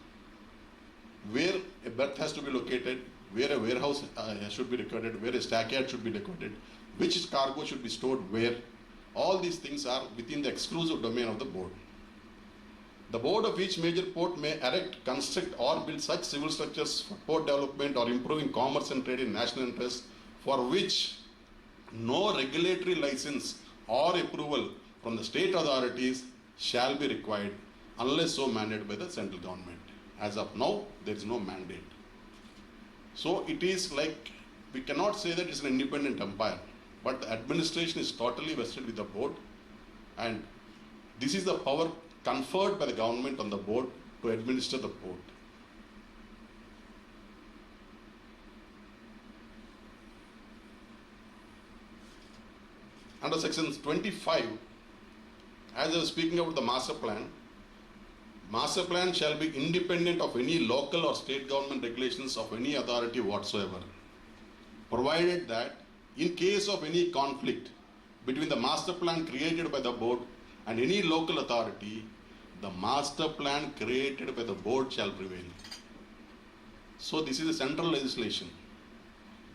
where a berth has to be located, where a warehouse should be located, where a stackyard should be located, which cargo should be stored where. All these things are within the exclusive domain of the board. The board of each major port may erect, construct or build such civil structures for port development or improving commerce and trade in national interest for which no regulatory license or approval from the state authorities shall be required unless so mandated by the central government. As of now, there is no mandate. So it is like, we cannot say that it's an independent empire, but the administration is totally vested with the board, and this is the power conferred by the government on the board to administer the port. Under section 25, as I was speaking about the master plan shall be independent of any local or state government regulations of any authority whatsoever, provided that in case of any conflict between the master plan created by the board and any local authority, the master plan created by the board shall prevail. So this is a central legislation.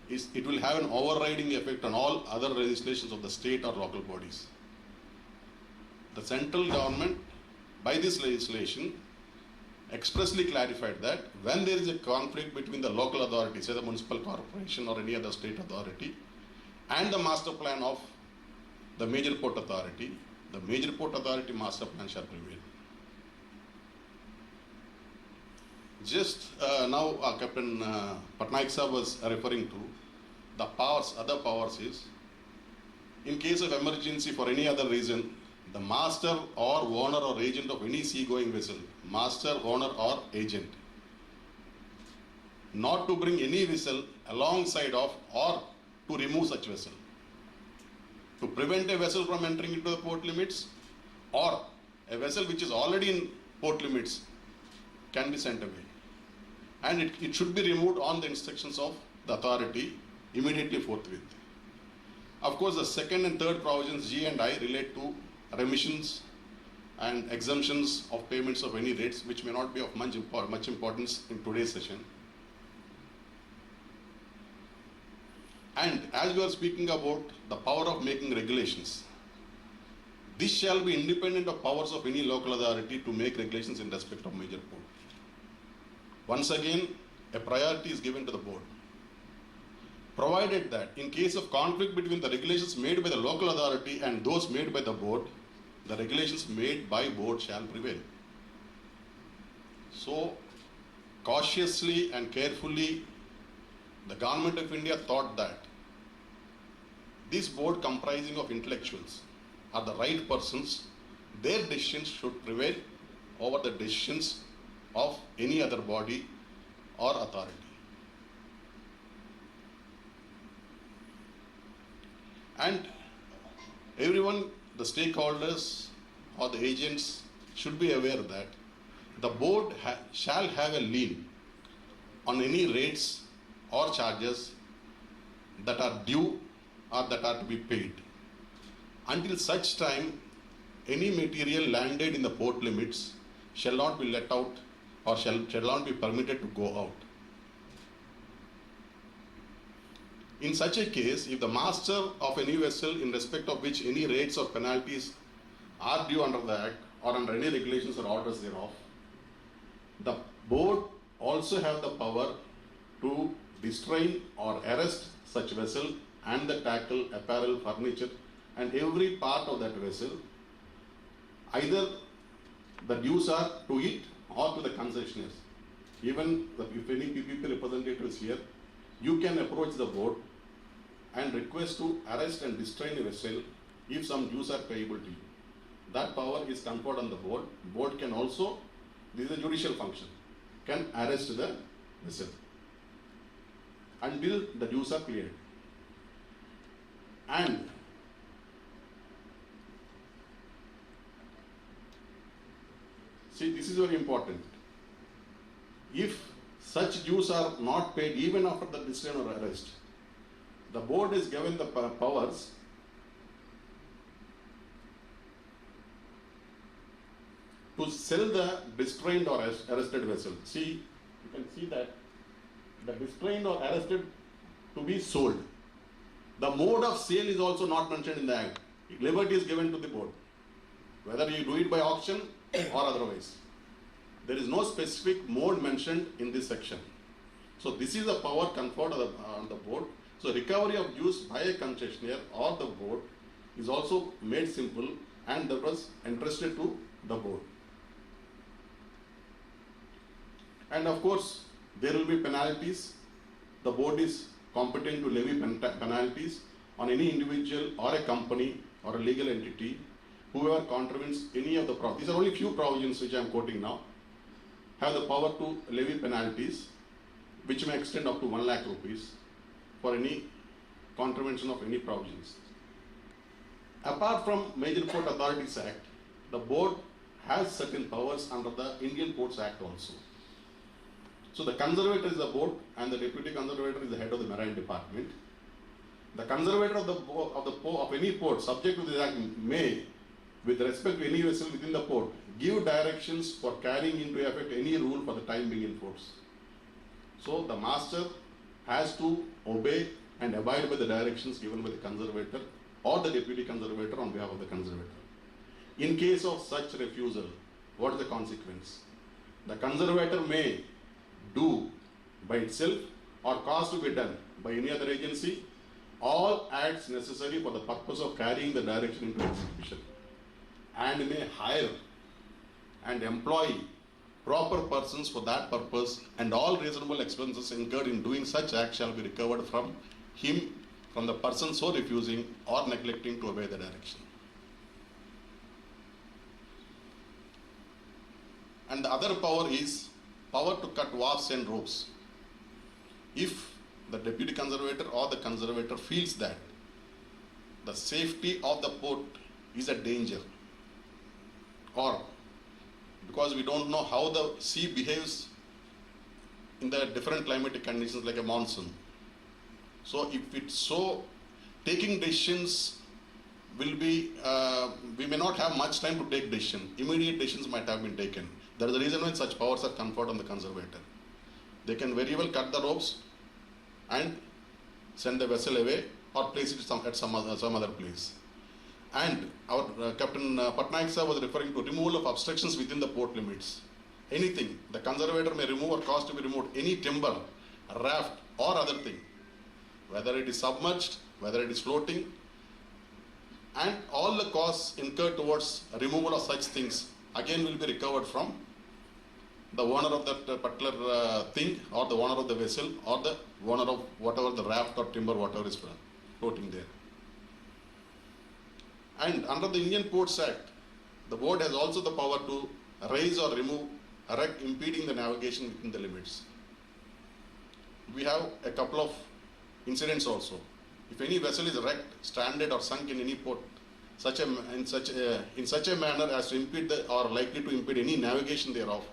It will have an overriding effect on all other legislations of the state or local bodies. The central government, by this legislation, expressly clarified that when there is a conflict between the local authority, say the municipal corporation or any other state authority, and the master plan of the major port authority, the major port authority master plan shall prevail. Just now Captain Patnaik sir was referring to the powers, other powers is, in case of emergency for any other reason, the master or owner or agent of any sea-going vessel, master, owner or agent, not to bring any vessel alongside of or to remove such vessel, to prevent a vessel from entering into the port limits, or a vessel which is already in port limits can be sent away, and it should be removed on the instructions of the authority immediately forthwith. Of course, the second and third provisions G and I relate to remissions and exemptions of payments of any rates, which may not be of much importance in today's session. And as we are speaking about the power of making regulations, this shall be independent of powers of any local authority to make regulations in respect of major port. Once again, a priority is given to the board, provided that in case of conflict between the regulations made by the local authority and those made by the board, the regulations made by board shall prevail. So, cautiously and carefully, the government of India thought that this board comprising of intellectuals are the right persons, their decisions should prevail over the decisions of any other body or authority. And everyone, the stakeholders or the agents should be aware that the board shall have a lien on any rates or charges that are due or that are to be paid until such time any material landed in the port limits shall not be let out or shall not be permitted to go out. In such a case, if the master of any vessel in respect of which any rates or penalties are due under the Act or under any regulations or orders thereof, the board also have the power to distrain or arrest such vessel and the tackle, apparel, furniture and every part of that vessel. Either the dues are to it or to the concessionaires. Even if any PPP representative is here, you can approach the board and request to arrest and distrain a vessel if some dues are payable to you. That power is conferred on the board. Board can also, this is a judicial function, can arrest the vessel until the dues are cleared. And See, this is very important. If such dues are not paid even after the restraint or arrest, the board is given the powers to sell the restrained or arrested vessel. See, you can see that the restrained or arrested to be sold. The mode of sale is also not mentioned in the Act. Liberty is given to the board, whether you do it by auction or otherwise. There is no specific mode mentioned in this section. So this is a power conferred on the board. So recovery of dues by a concessionaire or the board is also made simple, and that was entrusted to the board. And of course, there will be penalties. The board is competent to levy penalties on any individual or a company or a legal entity whoever contravenes any of the provisions. These are only few provisions which I am quoting now. Have the power to levy penalties which may extend up to 1 lakh rupees for any contravention of any provisions. Apart from Major Port Authorities Act, the board has certain powers under the Indian Ports Act also. So the conservator is the board and the deputy conservator is the head of the Marine Department. The conservator of any port subject to this act may, with respect to any vessel within the port, give directions for carrying into effect any rule for the time being in force. So the master has to obey and abide by the directions given by the conservator or the deputy conservator on behalf of the conservator. In case of such refusal, what is the consequence? The conservator may do by itself or cause to be done by any other agency all acts necessary for the purpose of carrying the direction into execution, and may hire and employ proper persons for that purpose, and all reasonable expenses incurred in doing such act shall be recovered from him, from the person so refusing or neglecting to obey the direction. And the other power is power to cut warps and ropes. If the deputy conservator or the conservator feels that the safety of the port is a danger, or because we don't know how the sea behaves in the different climatic conditions like a monsoon. So if it's so, taking decisions will be, we may not have much time to take decision. Immediate decisions might have been taken. That is the reason why such powers are conferred on the conservator. They can very well cut the ropes and send the vessel away or place it at some other place. And our Captain Patnaik sir was referring to removal of obstructions within the port limits. Anything, the conservator may remove or cause to be removed any timber, raft or other thing, whether it is submerged, whether it is floating, and all the costs incurred towards removal of such things again will be recovered from the owner of that particular thing, or the owner of the vessel, or the owner of whatever the raft or timber, whatever is floating there. And under the Indian Ports Act, the board has also the power to raise or remove a wreck impeding the navigation within the limits. We have a couple of incidents also. If any vessel is wrecked, stranded or sunk in any port, in such a manner as to impede or likely to impede any navigation thereof,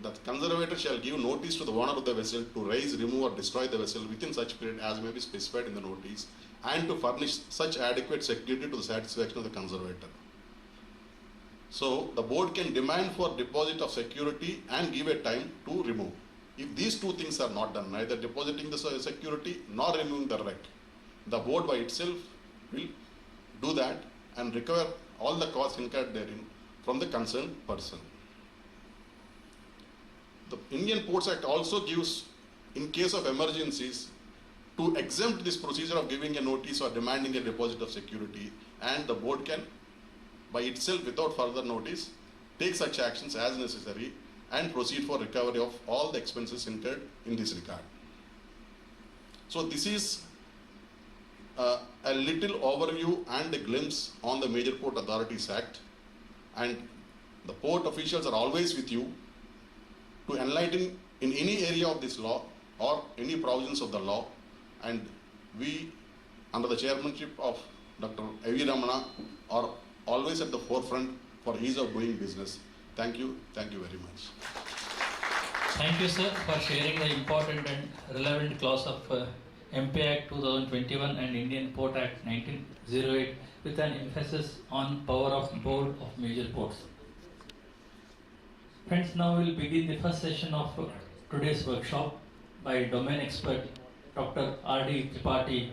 the conservator shall give notice to the owner of the vessel to raise, remove or destroy the vessel within such period as may be specified in the notice, and to furnish such adequate security to the satisfaction of the conservator. So the board can demand for deposit of security and give a time to remove. If these two things are not done, neither depositing the security nor removing the wreck, the board by itself will do that and recover all the costs incurred therein from the concerned person. The Indian Ports Act also gives, in case of emergencies, to exempt this procedure of giving a notice or demanding a deposit of security, and the board can, by itself without further notice, take such actions as necessary and proceed for recovery of all the expenses incurred in this regard. So this is a little overview and a glimpse on the Major Port Authorities Act, and the port officials are always with you to enlighten in any area of this law or any provisions of the law, and we, under the chairmanship of Dr. A.V. Ramana, are always at the forefront for ease of doing business. Thank Thank you very much.
Thank you, sir, for sharing the important and relevant clause of MP Act 2021 and Indian Port Act 1908 with an emphasis on power of board of major ports. Friends, now we will begin the first session of today's workshop by domain expert Dr. R.D. Tripathi,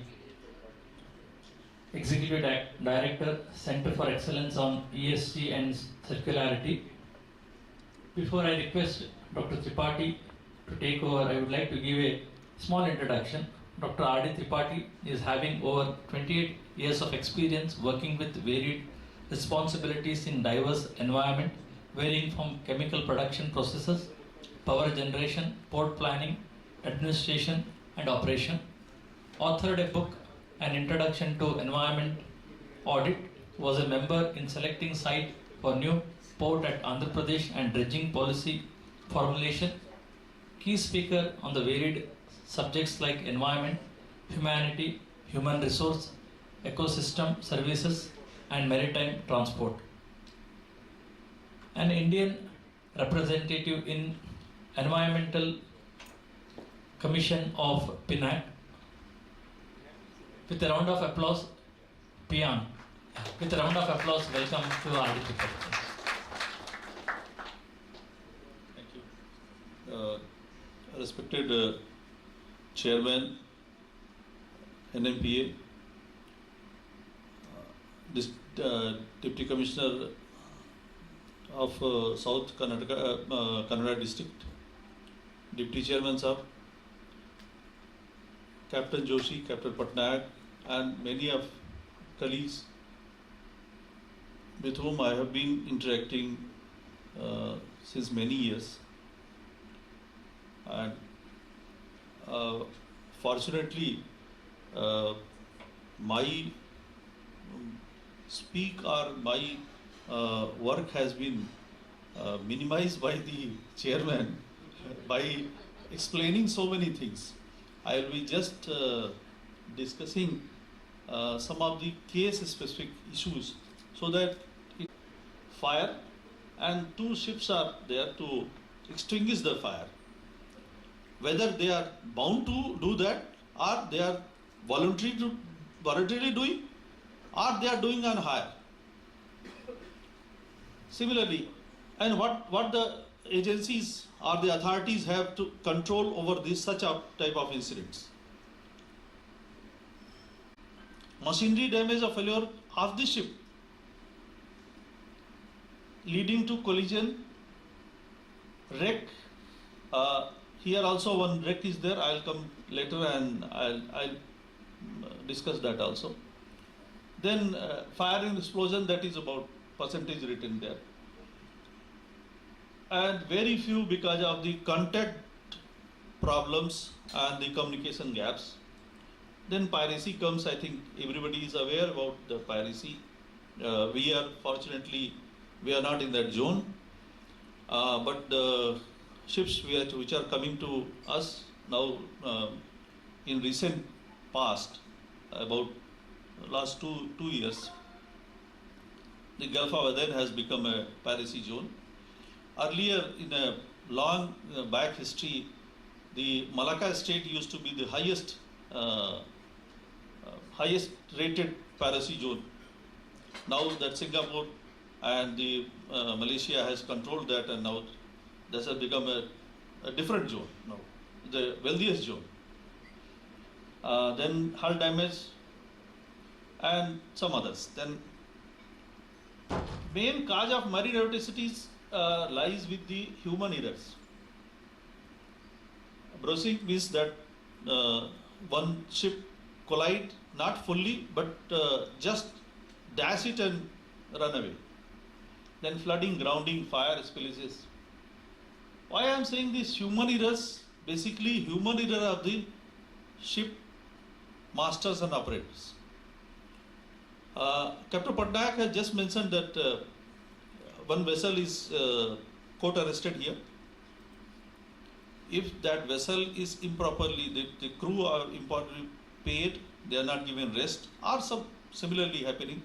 Executive Director, Center for Excellence on ESG and Circularity. Before I request Dr. Tripathi to take over, I would like to give a small introduction. Dr. R.D. Tripathi is having over 28 years of experience working with varied responsibilities in diverse environment, varying from chemical production processes, power generation, port planning, administration and operation. Authored a book, An Introduction to Environment Audit, was a member in selecting site for new port at Andhra Pradesh and dredging policy formulation, key speaker on the varied subjects like environment, humanity, human resource, ecosystem services and maritime transport. An Indian representative in Environmental Commission of PNAC. With a round of applause, PIAN. With a round of applause, welcome to R.D. Tripathi.
Thank you. Respected Chairman, NMPA, Deputy Commissioner of South Kannada District, Deputy Chairman Sahab, Captain Joshi, Captain Patnaik, and many of colleagues with whom I have been interacting since many years. And fortunately, my work has been minimized by the chairman by explaining so many things. I will be just discussing some of the case-specific issues so that fire and 2 ships are there to extinguish the fire. Whether they are bound to do that or they are voluntarily doing or they are doing on hire. Similarly, and what the agencies or the authorities have to control over this such a type of incidents. Machinery damage or failure of the ship leading to collision, wreck. Here also one wreck is there. I'll come later and I'll discuss that also. Then fire and explosion, that is about percentage written there. And very few because of the contact problems and the communication gaps. Then piracy comes. I think everybody is aware about the piracy. We are fortunately not in that zone, but the ships which are coming to us now in recent past, about last two years, the Gulf of Aden has become a piracy zone. Earlier, in a long back history, the Malacca state used to be the highest rated piracy zone. Now that Singapore and the Malaysia has controlled that, and now this has become a different zone now, the wealthiest zone. Then hull damage and some others. Then main cause of marine adversities lies with the human errors. Bruising means that one ship collide, not fully, but just dash it and run away. Then flooding, grounding, fire, spillages. Why I am saying this human errors? Basically human error of the ship masters and operators. Captain Patnaik has just mentioned that one vessel is court arrested here. If that vessel is improperly, the crew are improperly paid, they are not given rest, or some similarly happening.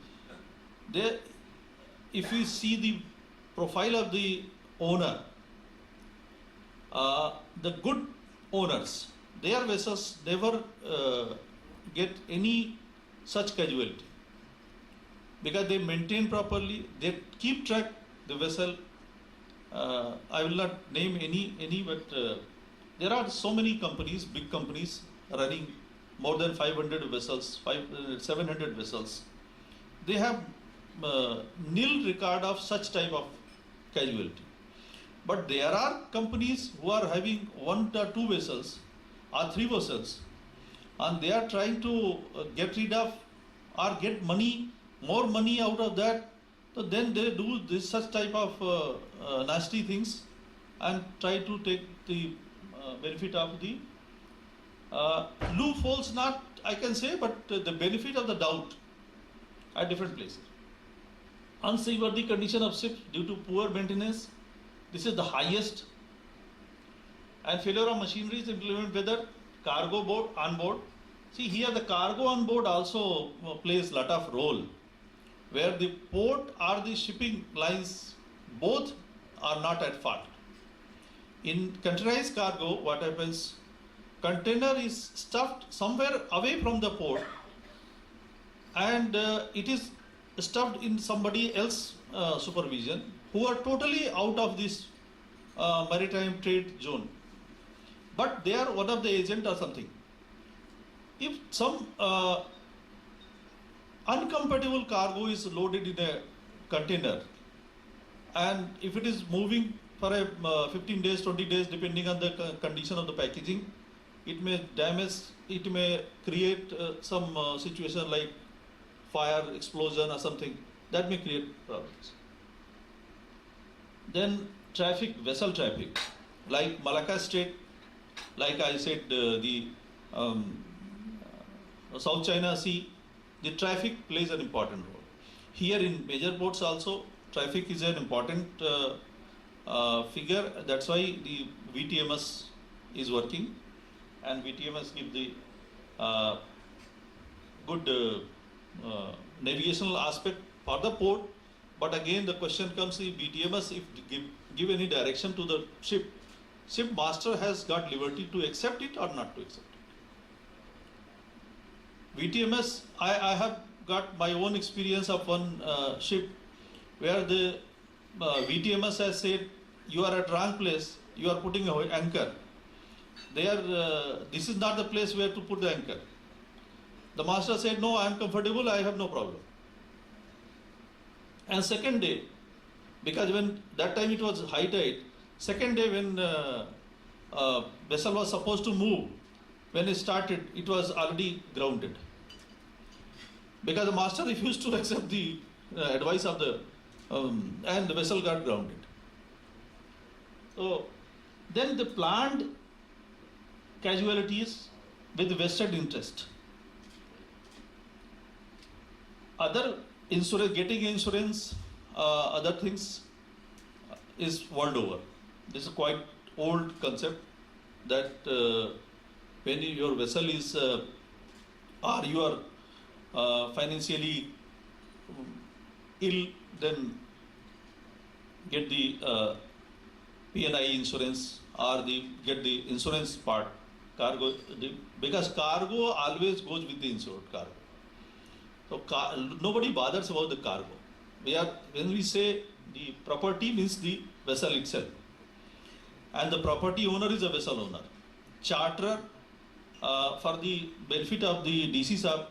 There, if we see the profile of the owner, the good owners, their vessels never get any such casualty because they maintain properly, they keep track the vessel. I will not name any, but there are so many companies, big companies running more than 500 vessels, 700 vessels. They have nil record of such type of casualty. But there are companies who are having 1 or 2 vessels or 3 vessels, and they are trying to get rid of or get money, more money out of that. So then they do this such type of nasty things and try to take the benefit of the loopholes, not I can say, but the benefit of the doubt at different places. Unseaworthy condition of ships due to poor maintenance, this is the highest. And failure of machinery is implemented whether cargo board on board. See here the cargo on board also plays lot of role, where the port or the shipping lines both are not at fault. In containerized cargo, what happens? Container is stuffed somewhere away from the port, and it is stuffed in somebody else supervision who are totally out of this maritime trade zone, but they are one of the agent or something. If some uncompatible cargo is loaded in a container, and if it is moving for a 15 days, 20 days, depending on the condition of the packaging, it may damage, it may create some situation like fire, explosion or something, that may create problems. Then traffic, vessel traffic, like Malacca Strait, like I said, the South China Sea, the traffic plays an important role. Here in major ports also, traffic is an important figure. That's why the VTMS is working, and VTMS give the good navigational aspect for the port. But again, the question comes: if VTMS, if give any direction to the ship, ship master has got liberty to accept it or not to accept it. VTMS, I have got my own experience of one ship where the VTMS has said, you are at wrong place, you are putting an anchor. This is not the place where to put the anchor. The master said, no, I am comfortable, I have no problem. And second day, because when that time it was high tide, second day when vessel was supposed to move, when it started, it was already grounded. Because the master refused to accept the advice of the, and the vessel got grounded. So then the planned casualties with vested interest. Other insurance, getting insurance, other things is world over. This is quite old concept that when your vessel is or you are financially ill, then get the P&I insurance or get the insurance part, cargo, because cargo always goes with the insured cargo. So nobody bothers about the cargo. When we say the property means the vessel itself, and the property owner is a vessel owner. Charterer, for the benefit of the DC sub,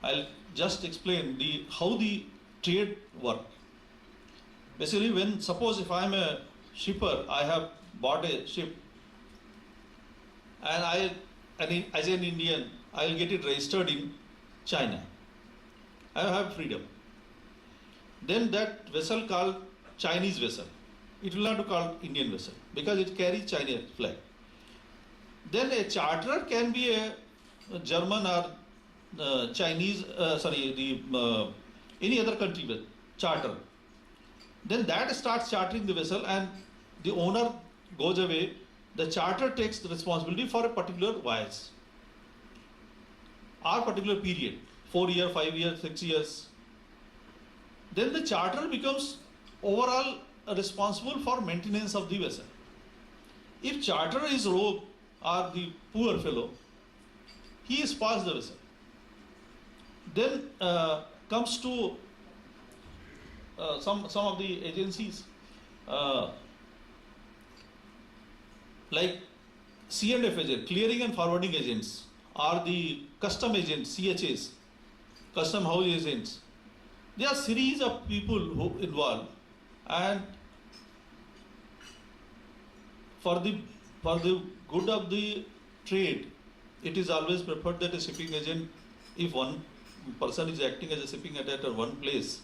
I'll just explain how the trade work. Basically, when suppose if I am a shipper, I have bought a ship, and as an Indian, I will get it registered in China. I have freedom. Then that vessel called Chinese vessel. It will not be called Indian vessel because it carries Chinese flag. Then a charterer can be a German or Chinese, any other country with charter. Then that starts chartering the vessel, and the owner goes away. The charter takes the responsibility for a particular voyage or particular period, 4 years, 5 years, 6 years. Then the charter becomes overall responsible for maintenance of the vessel. If charterer is rogue or the poor fellow, he is past the vessel. Then comes to some of the agencies like C&F agent, clearing and forwarding agents, or the custom agents, CHAs, custom house agents. There are series of people who involved, and for the good of the trade, it is always preferred that a shipping agent, if one person is acting as a shipping agent at one place,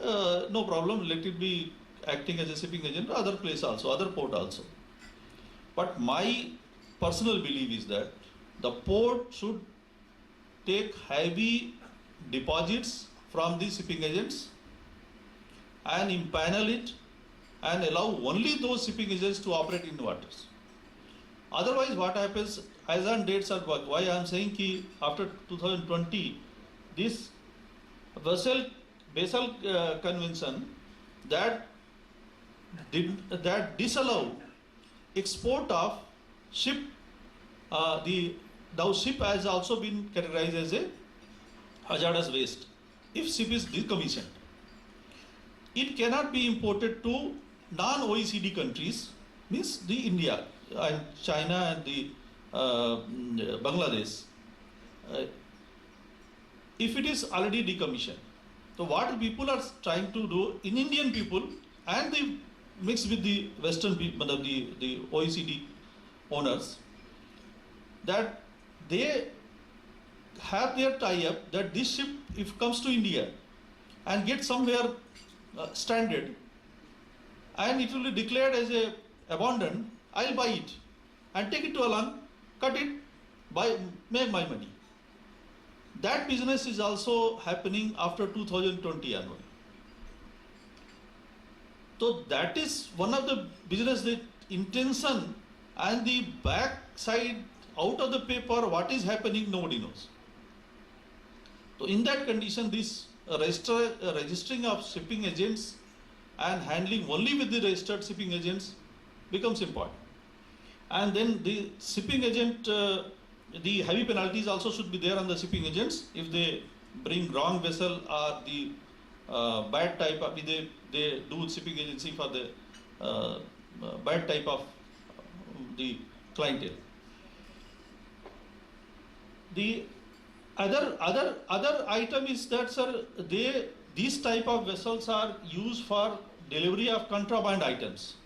no problem, let it be acting as a shipping agent other place also, other port also. But my personal belief is that the port should take heavy deposits from the shipping agents and impanel it and allow only those shipping agents to operate in waters. Otherwise, what happens, as on dates are why I am saying ki after 2020, this Basel Convention that disallow export of ship, the ship has also been categorized as a hazardous waste. If ship is decommissioned, it cannot be imported to non-OECD countries, means the India and China and the Bangladesh, if it is already decommissioned. So what people are trying to do in Indian people and the mixed with the Western people, the OECD owners, that they have their tie-up that this ship, if comes to India and get somewhere stranded, and it will be declared as a abandoned, I'll buy it and take it to along, cut it, make my money. That business is also happening after 2020 annual. So that is one of the business, the intention and the back side out of the paper, what is happening, nobody knows. So in that condition, this registering of shipping agents and handling only with the registered shipping agents becomes important. And then the shipping agent, the heavy penalties also should be there on the shipping agents if they bring wrong vessel or the bad type of, they do shipping agency for the bad type of the clientele. The other item is that, sir, these type of vessels are used for delivery of contraband items.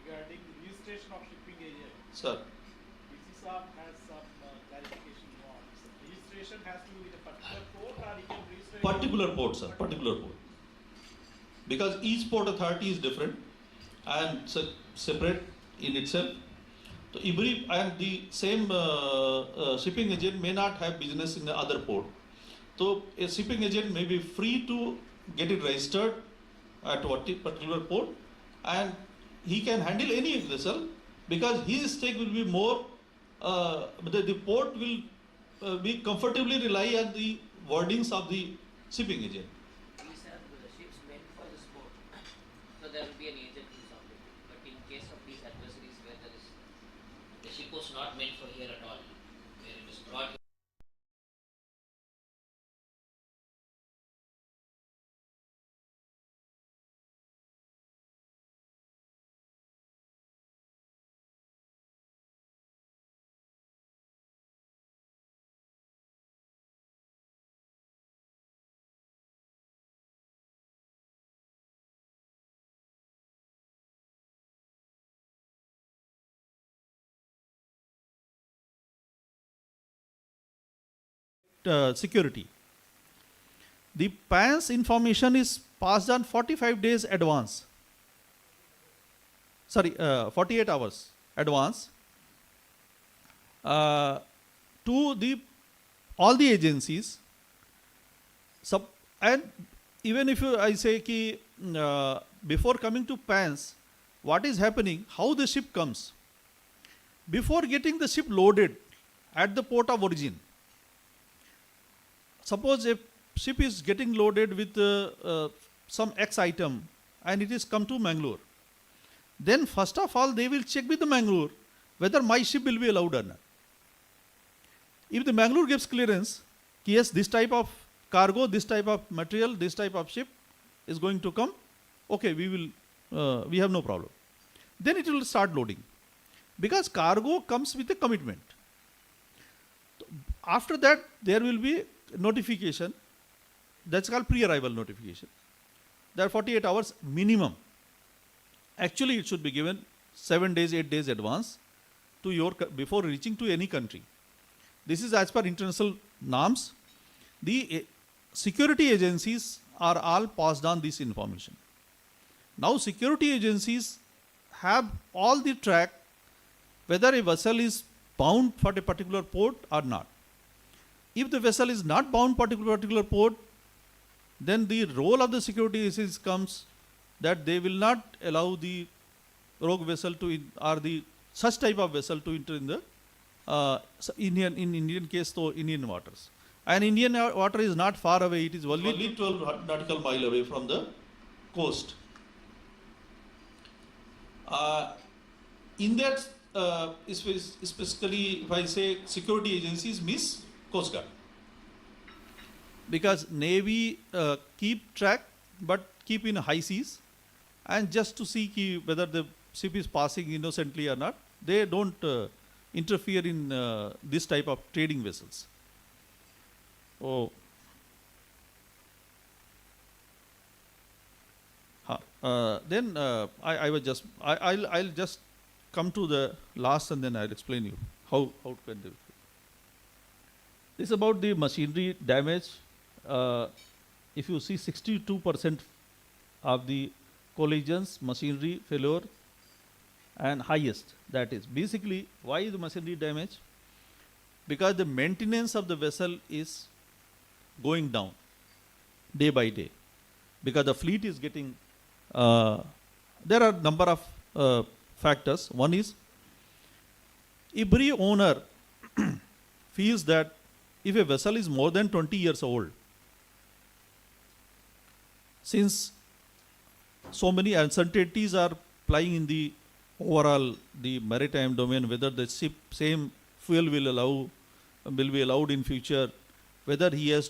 Regarding registration of shipping agent,
Sir,
DC Saab has some clarification wants. Registration has to be with a particular port, or you can register
particular port, sir, particular port. Because each port authority is different and separate in itself. So every and the same shipping agent may not have business in the other port. So a shipping agent may be free to get it registered at what particular port, and he can handle any vessel because his stake will be more. The port will be comfortably rely on the wordings of the shipping agent.
These are the ships meant for the sport, so there will be an agent who is operating. But in case of these adversities where there is, the ship was not meant for here at all, where it is brought.
Security. The PAN's information is passed on 45 days advance. 48 hours advance to all the agencies. And even if I say ki before coming to PANs, what is happening? How the ship comes? Before getting the ship loaded at the port of origin, suppose ship is getting loaded with some X item and it is come to Mangalore, then first of all they will check with the Mangalore whether my ship will be allowed or not. If the Mangalore gives clearance, yes, this type of cargo, this type of material, this type of ship is going to come, okay, we have no problem. Then it will start loading. Because cargo comes with a commitment. After that, there will be notification. That's called pre-arrival notification. There are 48 hours minimum. Actually, it should be given 7 days, 8 days advance to your before reaching to any country. This is as per international norms. The security agencies are all passed on this information. Now, security agencies have all the track whether a vessel is bound for a particular port or not. If the vessel is not bound for a particular port, then the role of the security agencies comes that they will not allow the rogue vessel to or the such type of vessel to enter in the Indian case, so Indian waters. And Indian water is not far away; it is only 12 nautical mile away from the coast. In that, specifically, if I say security agencies, means Coast Guard. Because Navy keep track, but keep in high seas, and just to see whether the ship is passing innocently or not, they don't interfere in this type of trading vessels. Oh. Then I'll just come to the last and then I'll explain you how can they. This is about the machinery damage. If you see 62% of the collisions, machinery failure, and highest, that is basically why the machinery damage? Because the maintenance of the vessel is going down day by day, because the fleet is getting there are number of factors. One is every owner feels that if a vessel is more than 20 years old, since so many uncertainties are playing in the overall the maritime domain, whether the ship same fuel will be allowed in future, whether he has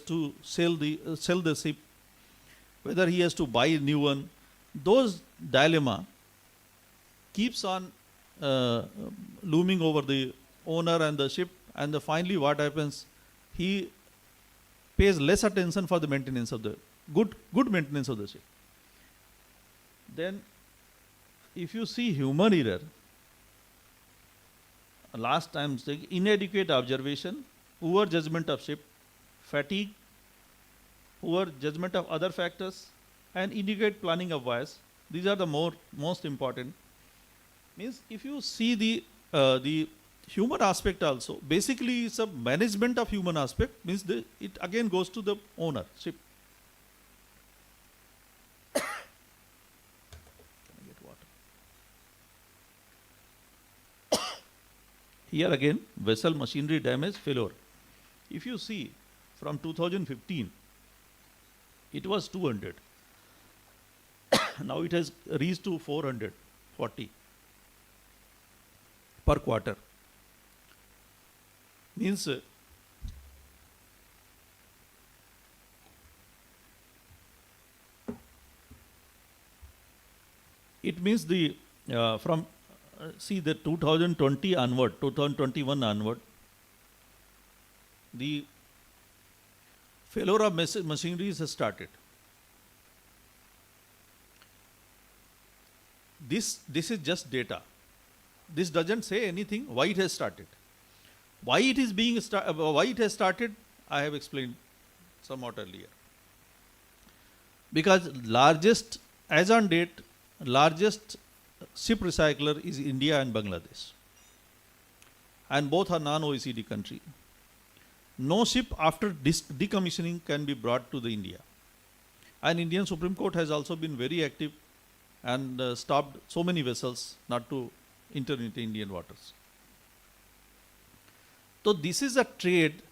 to sell the ship, whether he has to buy a new one, those dilemma keeps on looming over the owner and the ship, and finally what happens, he pays less attention for the maintenance of the good maintenance of the ship. Then if you see human error, last time saying inadequate observation, poor judgment of ship, fatigue, poor judgment of other factors, and inadequate planning of voyage. These are the most important. Means if you see the human aspect also, basically it's a management of human aspect, means it again goes to the owner, ship. Can I get water? Here again, vessel machinery damage failure. If you see from 2015, it was 200. Now it has reached to 440 per quarter. Means it means the from see the 2020 onward, 2021 onward, the failure of machineries has started. This is just data. This doesn't say anything why it has started. Why it has started, I have explained somewhat earlier. Because as on date, largest ship recycler is India and Bangladesh, and both are non-OECD country. No ship after decommissioning can be brought to the India, and Indian Supreme Court has also been very active and stopped so many vessels not to enter into Indian waters. So this is a trade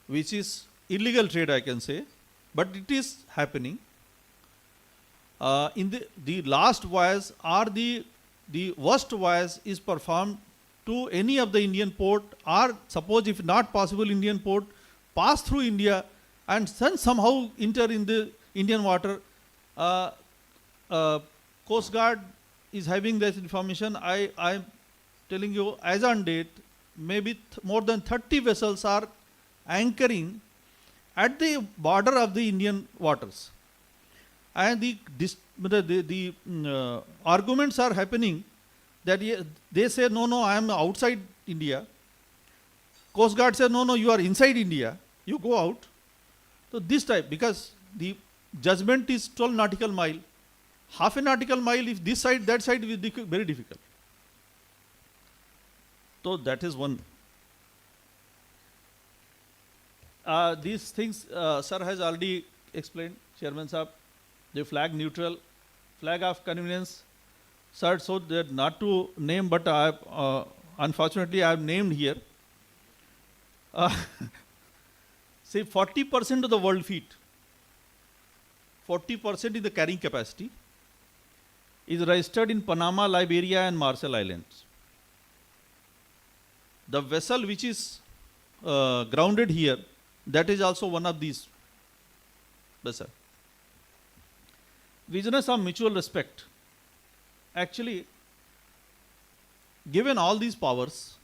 which is illegal trade, I can say, but it is happening. In the last voyage or the worst voyage is performed to any of the Indian port, or suppose if not possible Indian port, pass through India and then somehow enter in the Indian water. Coast Guard is having this information. I am telling you, as on date, maybe more than 30 vessels are anchoring at the border of the Indian waters. And the arguments are happening that they say, no, I am outside India. Coast Guard says, no, you are inside India. You go out. So this type, because the judgment is 12 nautical mile. Half a nautical mile, if this side, that side, will be very difficult. So that is one. These things, sir has already explained, Chairman Sahab. The flag neutral, flag of convenience. Sir, so that not to name, but unfortunately I have named here. Say 40% of the world fleet, 40% is the carrying capacity, is registered in Panama, Liberia and Marshall Islands. The vessel which is grounded here, that is also one of these vessels. Business of mutual respect. Actually, given all these powers,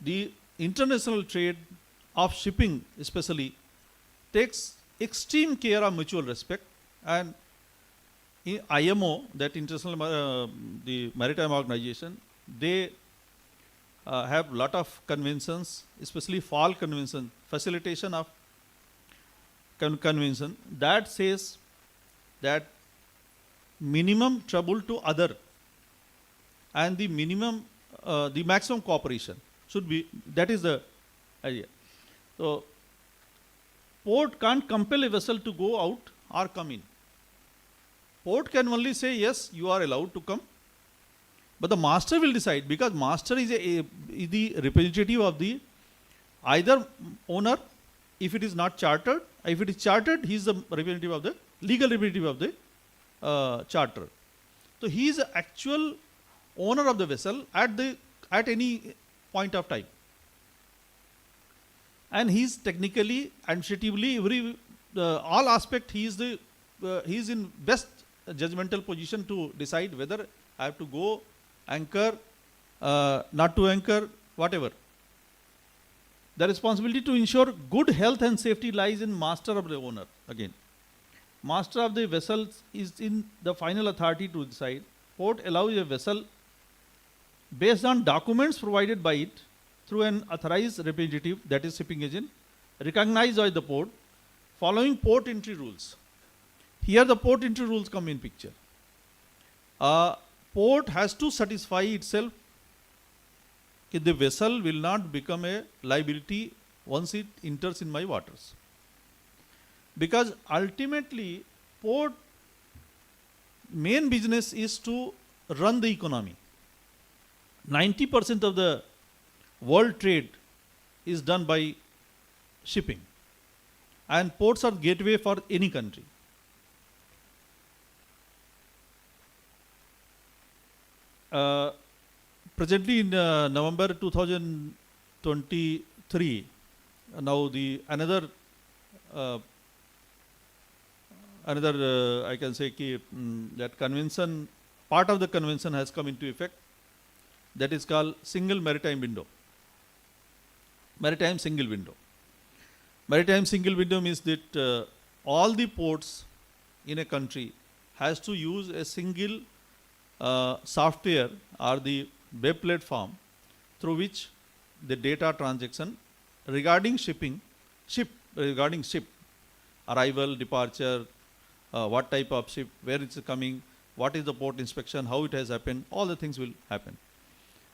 the international trade of shipping especially takes extreme care of mutual respect, and in IMO, that international the Maritime Organization, they have lot of conventions, especially fall convention, facilitation of convention, that says that minimum trouble to other and the minimum, the maximum cooperation should be, that is the idea. So, port can't compel a vessel to go out or come in. Port can only say, yes, you are allowed to come, but the master will decide, because master is the representative of the either owner, if it is not chartered. If it is chartered, he is the representative of the legal representative of the charter. So he is the actual owner of the vessel at any point of time, and he is technically, administratively, all aspect he is in best judgmental position to decide whether I have to go anchor, not to anchor, whatever. The responsibility to ensure good health and safety lies in master of the owner. Again, master of the vessel is in the final authority to decide. Port allows a vessel based on documents provided by it through an authorized representative, that is shipping agent, recognized by the port, following port entry rules. Here the port entry rules come in picture. Port has to satisfy itself that the vessel will not become a liability once it enters in my waters. Because ultimately, port main business is to run the economy. 90% of the world trade is done by shipping, and ports are gateway for any country. Presently in November 2023, now the another I can say that convention, part of the convention has come into effect, that is called single maritime window. Maritime single window. Maritime single window means that all the ports in a country has to use a single software or the web platform through which the data transaction regarding regarding ship, arrival, departure, what type of ship, where it's coming, what is the port inspection, how it has happened, all the things will happen.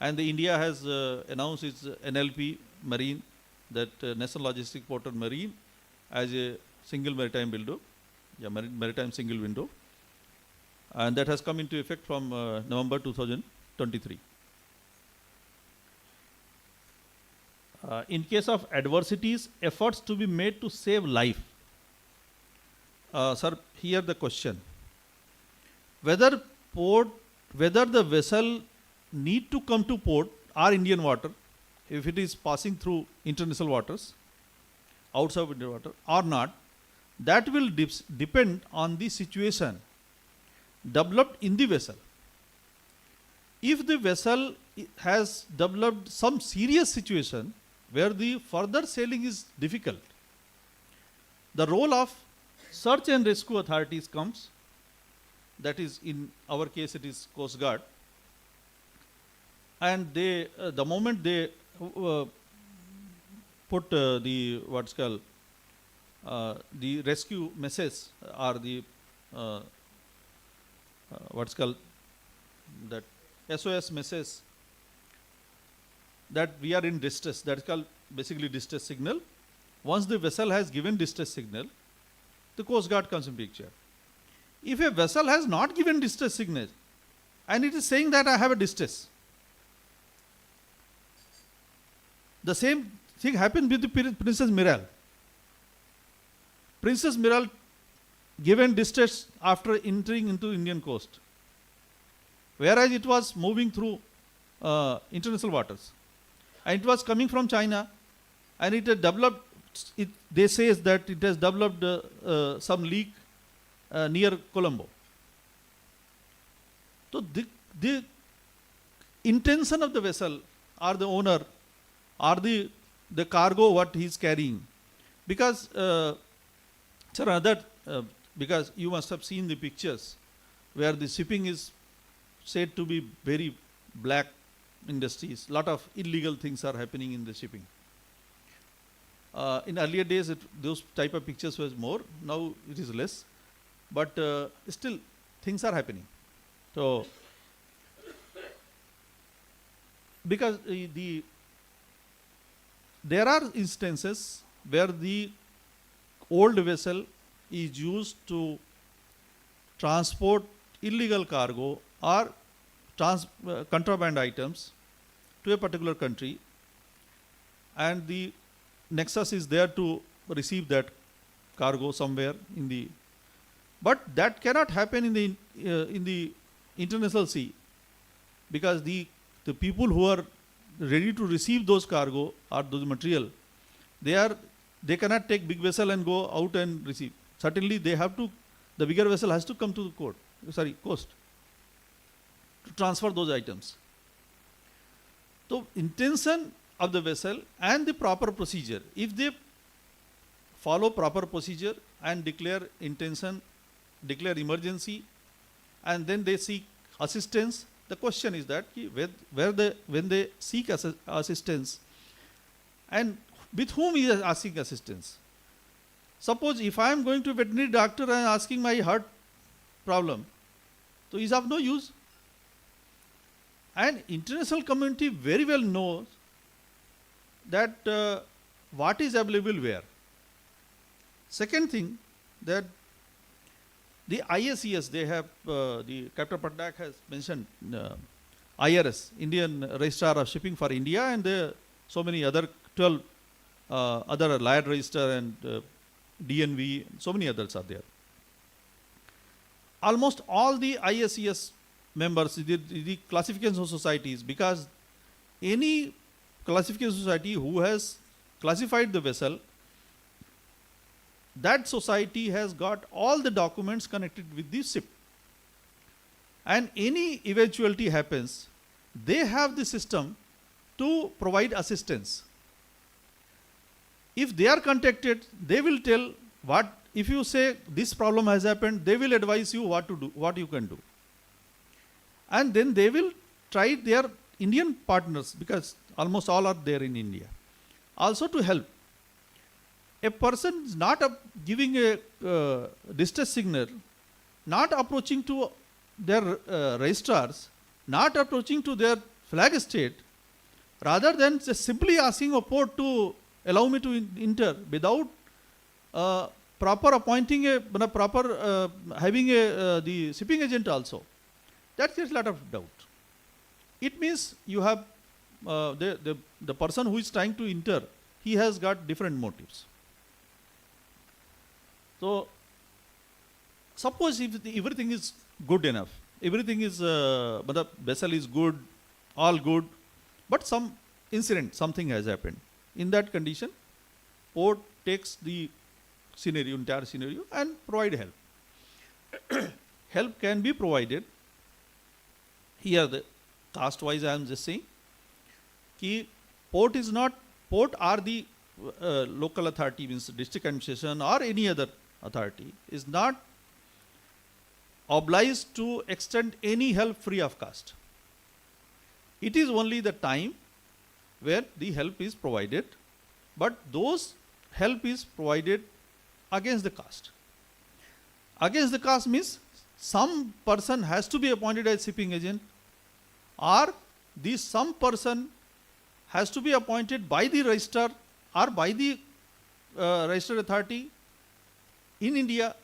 And the India has announced its NLP Marine, that National Logistic Portal Marine, as a single maritime window, maritime single window, and that has come into effect from November 2023. In case of adversities, efforts to be made to save life. Sir, here the question. Whether the vessel need to come to port or Indian water, if it is passing through international waters, outside Indian water or not, that will depend on the situation developed in the vessel. If the vessel has developed some serious situation where the further sailing is difficult, the role of search and rescue authorities comes. That is, in our case, it is Coast Guard. And they, the moment they put the what's called the rescue message or the what's called that SOS message that we are in distress, that is called basically distress signal. Once the vessel has given distress signal, the Coast Guard comes in picture. If a vessel has not given distress signal and it is saying that I have a distress, the same thing happened with the Princess Miral. Princess Miral given distress after entering into Indian coast, whereas it was moving through international waters, and it was coming from China, and it had developed. They say that it has developed some leak near Colombo. So the intention of the vessel or the owner or the cargo what he is carrying, because because you must have seen the pictures where the shipping is said to be very black industries, lot of illegal things are happening in the shipping. In earlier days, those type of pictures was more. Now it is less, but still things are happening. So, because there are instances where the old vessel is used to transport illegal cargo or contraband items to a particular country, and the nexus is there to receive that cargo somewhere in the, but that cannot happen in the international sea, because the people who are ready to receive those cargo or those material, they cannot take big vessel and go out and receive. Certainly they have to, the bigger vessel has to come to the coast to transfer those items. So intention of the vessel and the proper procedure, if they follow proper procedure and declare intention, declare emergency, and then they seek assistance, the question is that when they seek assistance, and with whom he is asking assistance. Suppose if I am going to a veterinary doctor and asking my heart problem, so is of no use. And international community very well knows that what is available where. Second thing, that the ISPS, they have, the Captain Patnaik has mentioned IRS, Indian Registrar of Shipping for India, and so many other 12 other Laird Register and DNV, so many others are there. Almost all the ISPS members, the classification societies, because any classification society who has classified the vessel, that society has got all the documents connected with the ship. And any eventuality happens, they have the system to provide assistance. If they are contacted, they will tell what, if you say this problem has happened, they will advise you what to do, what you can do. And then they will try their Indian partners, because almost all are there in India, also to help. A person is not giving a distress signal, not approaching to their registrars, not approaching to their flag state, rather than just simply asking a port to allow me to enter without proper appointing having the shipping agent also. That creates a lot of doubt. It means you have the person who is trying to enter, he has got different motives. So, suppose if everything is good enough, everything is, but the vessel is good, all good, but some incident, something has happened. In that condition, port takes the scenario, entire scenario, and provide help. Help can be provided. Here, the caste-wise, I am just saying, कि port is not, port or the local authority, means district administration or any other authority, is not obliged to extend any help free of cost. It is only the time where the help is provided, but those help is provided against the cost. Against the cost means some person has to be appointed as shipping agent, or this some person has to be appointed by the registrar or by the registered authority in India.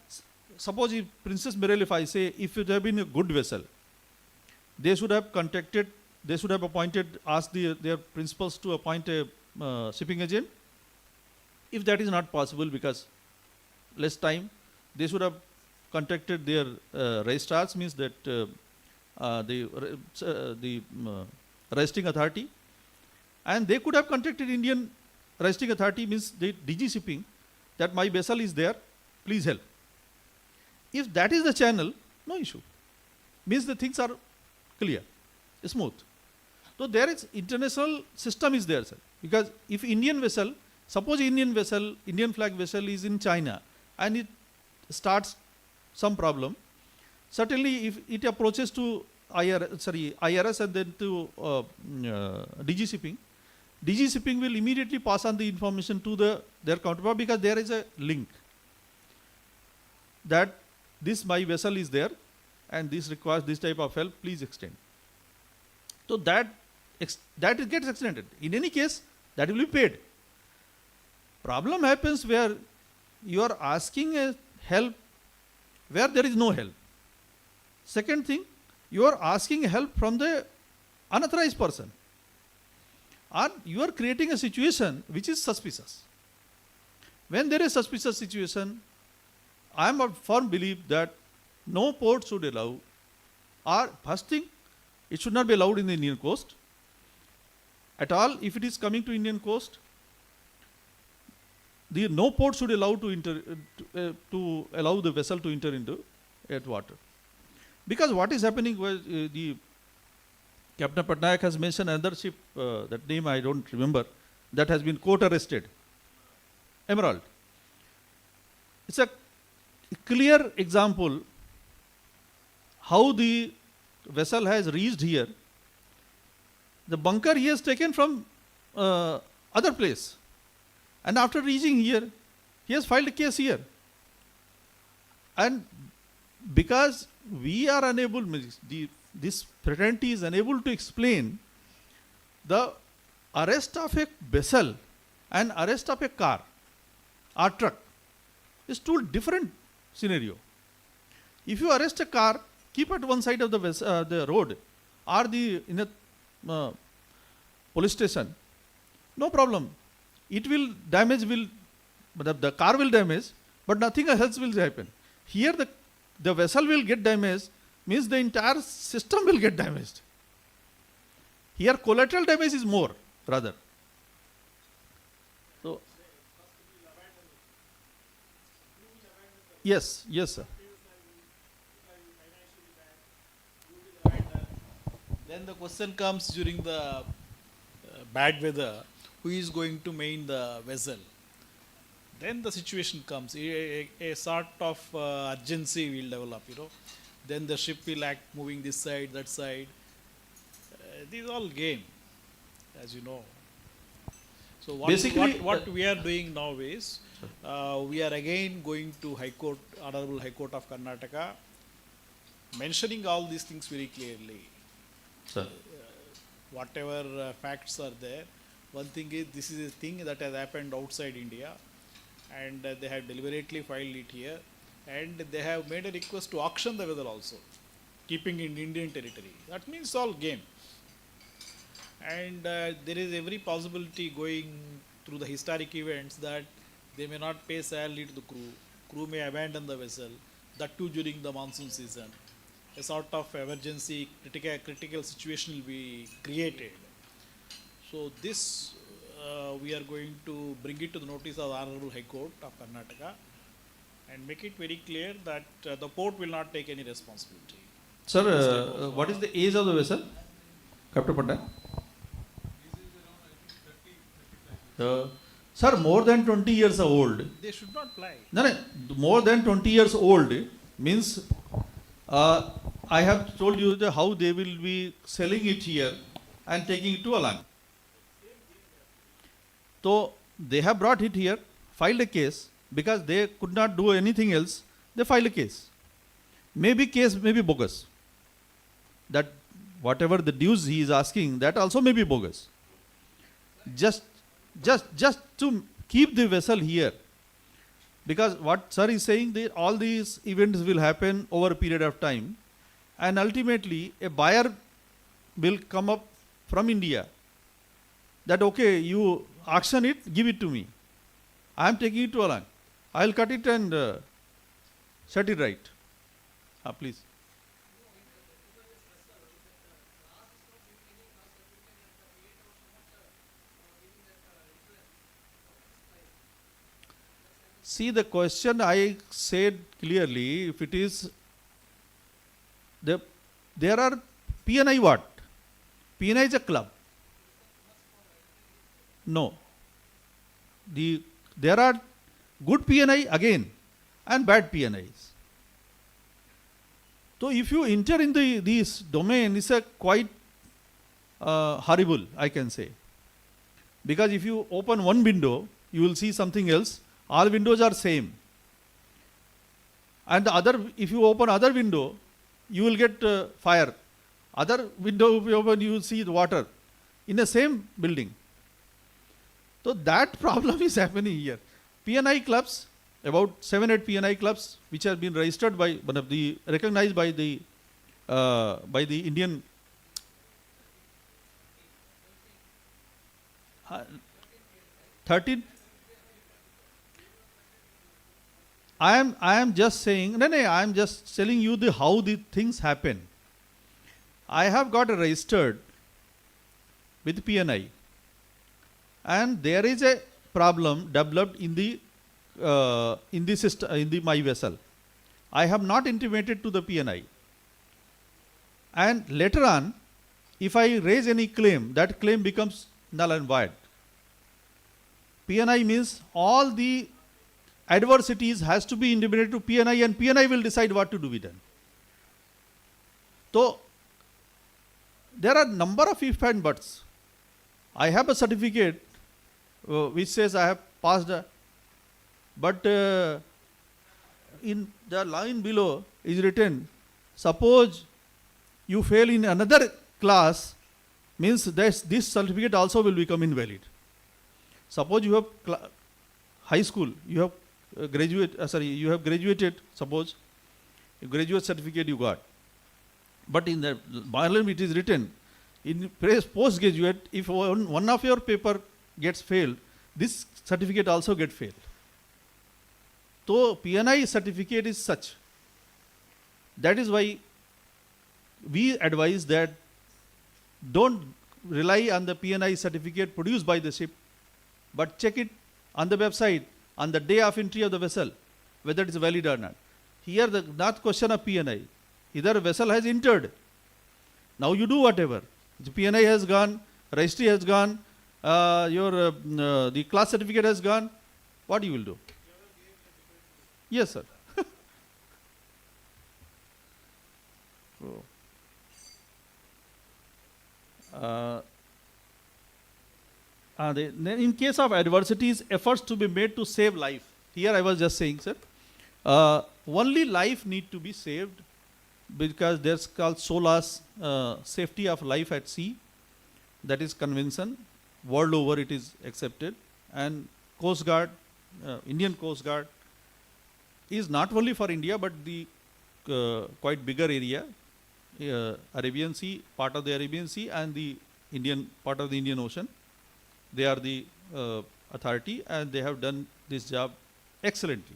Suppose if Princess Mirel, if I say, if it had been a good vessel, they should have contacted, they should have appointed, asked their principals to appoint a shipping agent. If that is not possible because less time, they should have contacted their registrars, means that the registering authority, and they could have contacted Indian registering authority, means the DG shipping, that my vessel is there, please help. If that is the channel, no issue. Means the things are clear, smooth. So there is international system is there, sir. Because if Indian vessel, suppose Indian vessel, Indian flag vessel is in China and it starts some problem, certainly if it approaches to IRS and then to DG shipping will immediately pass on the information to their counterpart, because there is a link that this my vessel is there and this requires this type of help, please extend. So that gets extended. In any case, that will be paid. Problem happens where you are asking a help where there is no help. Second thing, you are asking help from the unauthorized person, or you are creating a situation which is suspicious. When there is suspicious situation, I am of firm belief that no port should allow, or first thing, it should not be allowed in the Indian coast at all. If it is coming to Indian coast, no port should allow to allow the vessel to enter into that water. Because what is happening was the Captain Patnaik has mentioned another ship, that name I don't remember, that has been court arrested. Emerald. It's a clear example how the vessel has reached here. The bunker he has taken from other place, and after reaching here, he has filed a case here. And because we are unable, this fraternity is unable to explain the arrest of a vessel and arrest of a car or truck is two different scenario. If you arrest a car, keep at one side of the road or in a police station, no problem. It will damage, the car will damage, but nothing else will happen. Here the vessel will get damaged, means the entire system will get damaged. Here collateral damage is more, rather. So, yes, sir.
Then the question comes during the bad weather, who is going to main the vessel? Then the situation comes, a sort of urgency will develop, Then the ship will act moving this side, that side. This is all game, as you know. So what we are doing now is, we are again going to High Court, Honorable High Court of Karnataka, mentioning all these things very clearly.
Sir.
Whatever facts are there, one thing is, this is a thing that has happened outside India, and they have deliberately filed it here, and they have made a request to auction the vessel also, keeping in Indian territory. That means all game. and there is every possibility going through the historic events that they may not pay salary to the crew. Crew may abandon the vessel, that too during the monsoon season. A sort of emergency critical situation will be created. So this we are going to bring it to the notice of the Honorable High Court of Karnataka and make it very clear that the port will not take any responsibility.
Sir, what is the age of the vessel? Captain Pandey? Sir, more than 20 years old.
They should not fly.
No, more than 20 years old means I have told you how they will be selling it here and taking it to Alang. So they have brought it here, filed a case because they could not do anything else. They filed a case. Case may be bogus. That whatever the dues he is asking, that also may be bogus. Just to keep the vessel here, because what sir is saying, all these events will happen over a period of time, and ultimately a buyer will come up from India that okay, you auction it, give it to me, I am taking it to Alang, I will cut it and set it right. Please. See, the question I said clearly, if it is, there are PNI what? PNI is a club. No. There are good PNI again and bad PNIs. So if you enter in this domain, it's a quite horrible, I can say. Because if you open one window, you will see something else. All windows are same. And the other, if you open other window, you will get fire. Other window, if you open, you will see the water in the same building. So that problem is happening here. PNI clubs, about 7-8 PNI clubs, which have been registered by one of the, recognized by the Indian 13. I am just saying, I am just telling you how the things happen. I have got registered with PNI, and there is a problem developed in the system, in my vessel. I have not intimated to the PNI, and later on, if I raise any claim, that claim becomes null and void. PNI means all the adversities has to be intimated to PNI, and PNI will decide what to do with them. So there are number of ifs and buts. I have a certificate which says I have passed, but in the line below is written, suppose you fail in another class, means this certificate also will become invalid. Suppose you have high school, you have you have graduated, suppose a graduate certificate you got, but in the bylaw it is written, in postgraduate, if one of your paper gets failed, this certificate also get failed. So PNI certificate is such. That is why we advise that don't rely on the PNI certificate produced by the ship, but check it on the website on the day of entry of the vessel, whether it is valid or not. Here the not question of PNI. Either a vessel has entered. Now you do whatever. The PNI has gone, registry has gone, the class certificate has gone. What you will do? Yes, sir. In case of adversities, efforts to be made to save life. Here I was just saying, sir, only life need to be saved, because there's called SOLAS, safety of life at sea. That is convention. World over it is accepted. And Coast Guard, Indian Coast Guard is not only for India, but the quite bigger area, Arabian Sea, part of the Arabian Sea, and the Indian part of the Indian Ocean. They are the authority, and they have done this job excellently.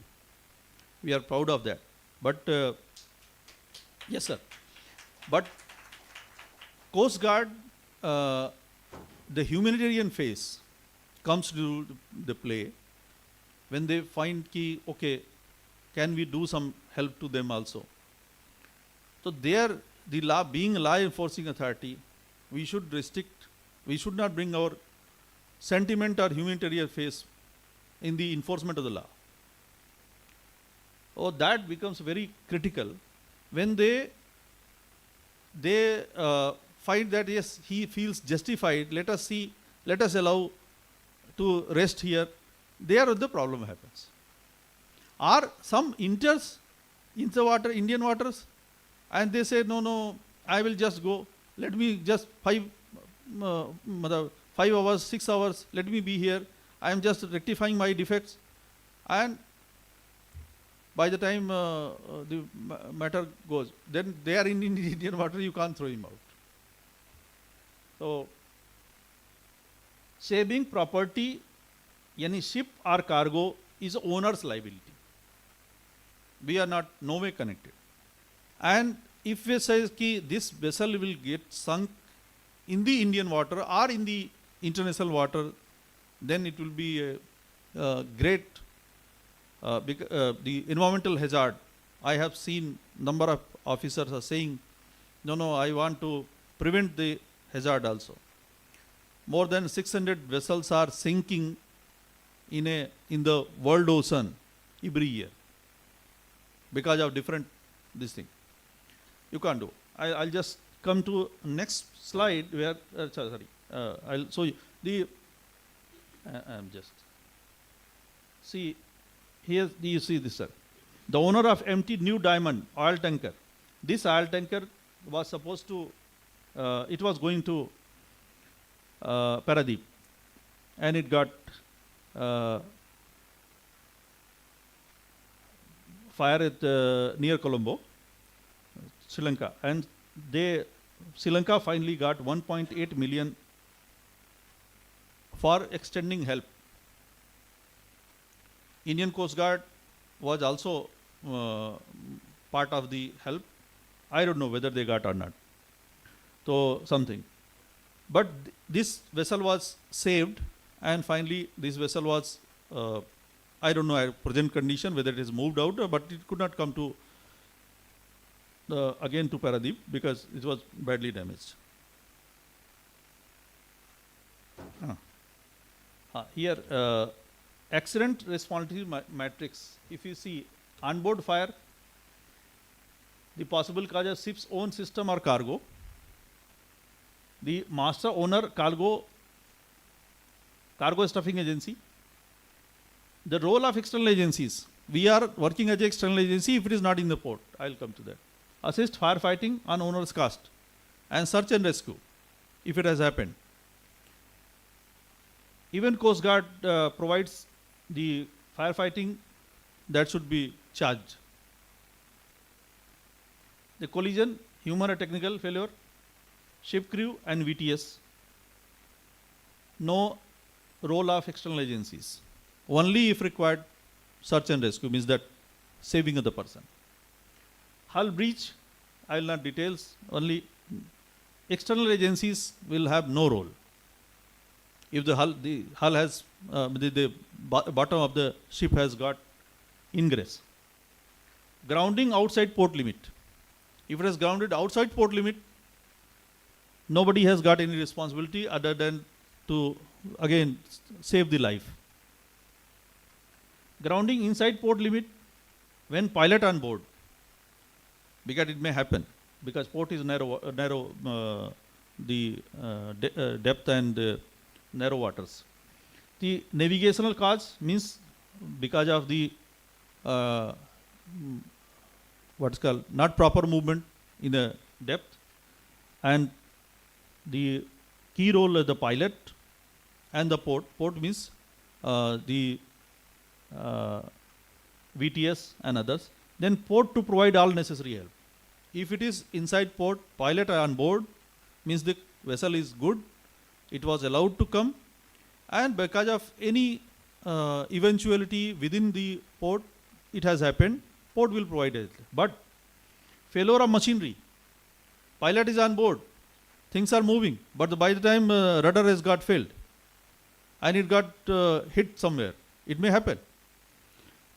We are proud of that. But yes, sir. But Coast Guard, the humanitarian phase comes to the play when they find ki, okay, can we do some help to them also? So there, the law, being a law enforcing authority, we should restrict, we should not bring our sentiment or humanitarian phase in the enforcement of the law. Oh, that becomes very critical when they find that yes, he feels justified, let us see, let us allow to rest here. There the problem happens. Or some enters in the water, Indian waters, and they say, no, I will just go. Let me just 5 hours, 6 hours, let me be here. I am just rectifying my defects. And by the time the matter goes, then they are in Indian water, you can't throw him out. So, saving property, yani ship or cargo, is owner's liability. We are not no way connected. And if we say ki this vessel will get sunk in the Indian water or in the international water, then it will be a great the environmental hazard. I have seen number of officers are saying, no, I want to prevent the hazard also. More than 600 vessels are sinking in the world ocean every year because of different this thing. You can't do. I'll just come to next slide where I'll show you the. I'm just see here. You see this, sir. The owner of empty New Diamond oil tanker. This oil tanker was supposed to. It was going to Paradip, and it got fire at near Colombo, Sri Lanka, and Sri Lanka finally got 1.8 million for extending help. Indian Coast Guard was also part of the help. I don't know whether they got or not. So something. But this vessel was saved, and finally this vessel was, I don't know at present condition whether it is moved out, but it could not come to again to Paradip because it was badly damaged. Here, accident responsibility matrix. If you see onboard fire, the possible cause of ship's own system or cargo, the master owner cargo stuffing agency, the role of external agencies. We are working as an external agency if it is not in the port. I will come to that. Assist firefighting on owner's cost and search and rescue if it has happened. Even Coast Guard provides the firefighting that should be charged. The collision, human or technical failure, ship crew and VTS. No role of external agencies. Only if required, search and rescue, means that saving of the person. Hull breach, I will not details, only external agencies will have no role. If the hull has, the bottom of the ship has got ingress. Grounding outside port limit. If it is grounded outside port limit, nobody has got any responsibility other than to again save the life. Grounding inside port limit when pilot on board, because it may happen because port is narrow, depth and narrow waters. The navigational cause means because of the what's called not proper movement in the depth, and the key role of the pilot and the port. Port means the VTS and others. Then port to provide all necessary help. If it is inside port, pilot on board, means the vessel is good it was allowed to come, and because of any eventuality within the port, it has happened, port will provide it. But failure of machinery, pilot is on board, things are moving, but by the time rudder has got failed and it got hit somewhere, it may happen.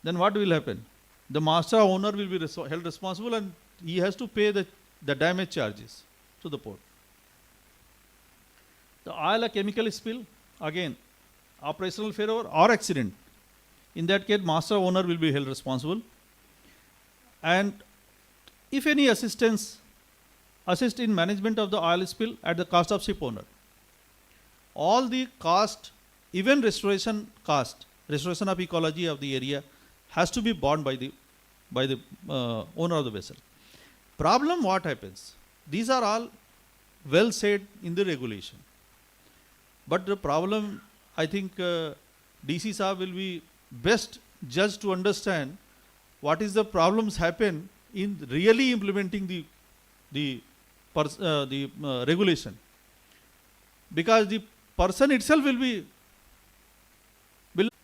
Then what will happen? The master owner will be held responsible, and he has to pay the damage charges to the port. The oil or chemical spill, again, operational failure or accident. In that case, master owner will be held responsible. And if any assist in management of the oil spill at the cost of ship owner. All the cost, even restoration cost, restoration of ecology of the area, has to be borne by the owner of the vessel. Problem what happens? These are all well said in the regulation. But the problem, I think DC Saab will be best judged to understand what is the problems happen in really implementing the regulation. Because the person itself will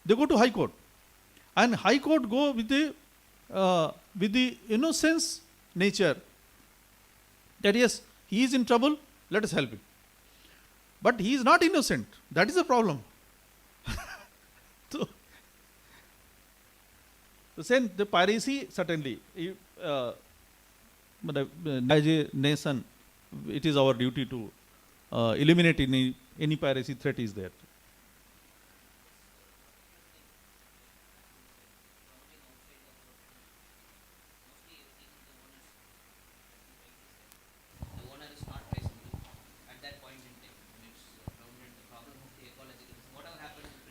they go to High Court, and High Court go with the innocence nature that yes, he is in trouble, let us help him. But he is not innocent. That is the problem. So, the piracy, certainly, as a nation, it is our duty to eliminate any piracy threat is there.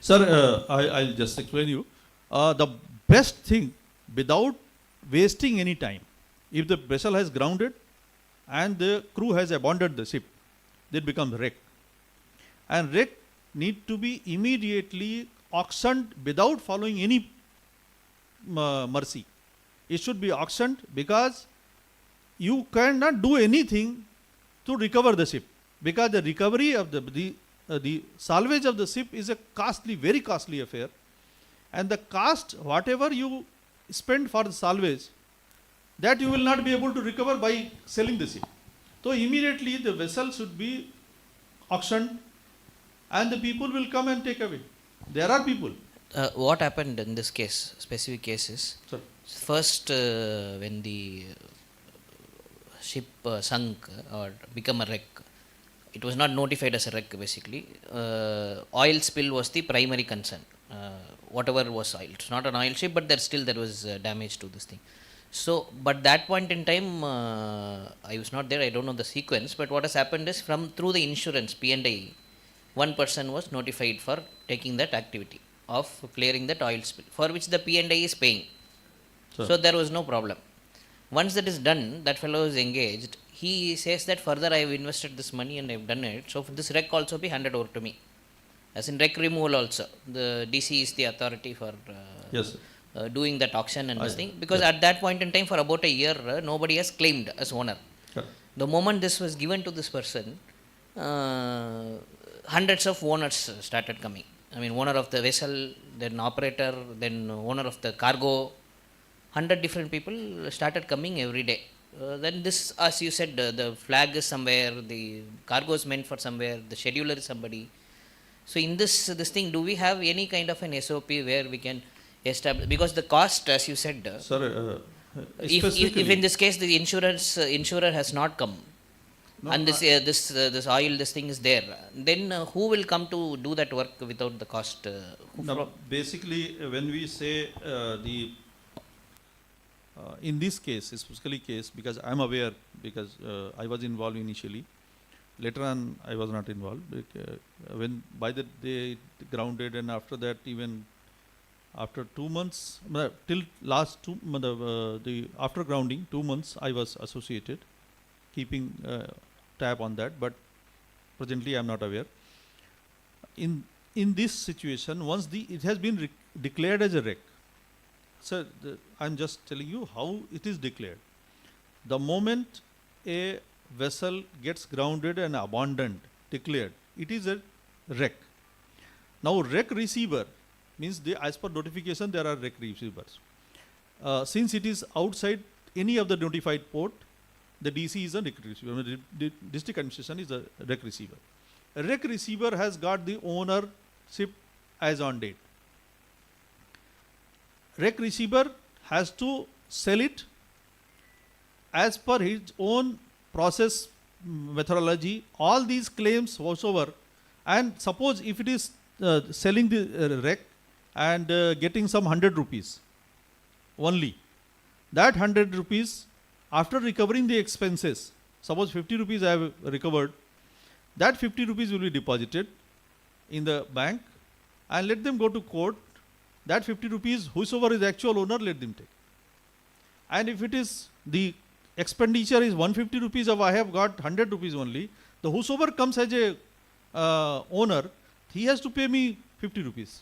Sir, I'll just explain you. The best thing, without wasting any time, if the vessel has grounded and the crew has abandoned the ship, it becomes wreck. And wreck need to be immediately auctioned without following any mercy. It should be auctioned because you cannot do anything to recover the ship, because the recovery of the salvage of the ship is a costly, very costly affair, and the cost, whatever you spend for the salvage, that you will not be able to recover by selling the ship. So immediately the vessel should be auctioned, and the people will come and take away. There are people.
What happened in this case, specific cases?
Sir.
First, when the ship sunk or become a wreck, it was not notified as a wreck basically. Oil spill was the primary concern. Whatever was oil. It's not an oil ship, but there was damage to this thing. So, but that point in time, I was not there, I don't know the sequence, but what has happened is through the insurance, P&I, one person was notified for taking that activity of clearing that oil spill, for which the P&I is paying.
Sir.
So there was no problem. Once that is done, that fellow is engaged, he says that further I have invested this money and I have done it, so this wreck also be handed over to me. As in wreck removal also. The DC is the authority for
Yes,
doing that auction and this thing. Because at that point in time, for about a year, nobody has claimed as owner.
sir.
The moment this was given to this person, hundreds of owners started coming. I mean, owner of the vessel, then operator, then owner of the cargo. 100 different people started coming every day. Then this, as you said, the flag is somewhere, the cargo is meant for somewhere, the scheduler is somebody. So in this thing, do we have any kind of an SOP where we can establish, because the cost, as you said,
Sir,
if in this case the insurer has not come,
No,
and this oil, this thing is there, then who will come to do that work without the cost?
No, basically, when we say in this case, specifically case, because I am aware, because I was involved initially. Later on, I was not involved. When by the day it grounded, and after that, even after 2 months, till last after grounding, 2 months, I was associated, keeping tab on that. But presently, I am not aware. In this situation, once it has been declared as a wreck. So I am just telling you how it is declared. The moment a vessel gets grounded and abandoned, declared, it is a rec. Now rec receiver means as per notification there are rec receivers. Since it is outside any of the notified port, the DC is a rec receiver. The district administration is a rec receiver. A rec receiver has got the ownership as on date. Rec receiver has to sell it as per his own process methodology, all these claims whatsoever, and suppose if it is selling the rec and getting some 100 rupees only, that 100 rupees after recovering the expenses, suppose 50 rupees I have recovered, that 50 rupees will be deposited in the bank and let them go to court. That 50 rupees, whosoever is actual owner, let them take. And if it is the expenditure is 150 rupees, or I have got 100 rupees only, the whosoever comes as a owner, he has to pay me 50 rupees.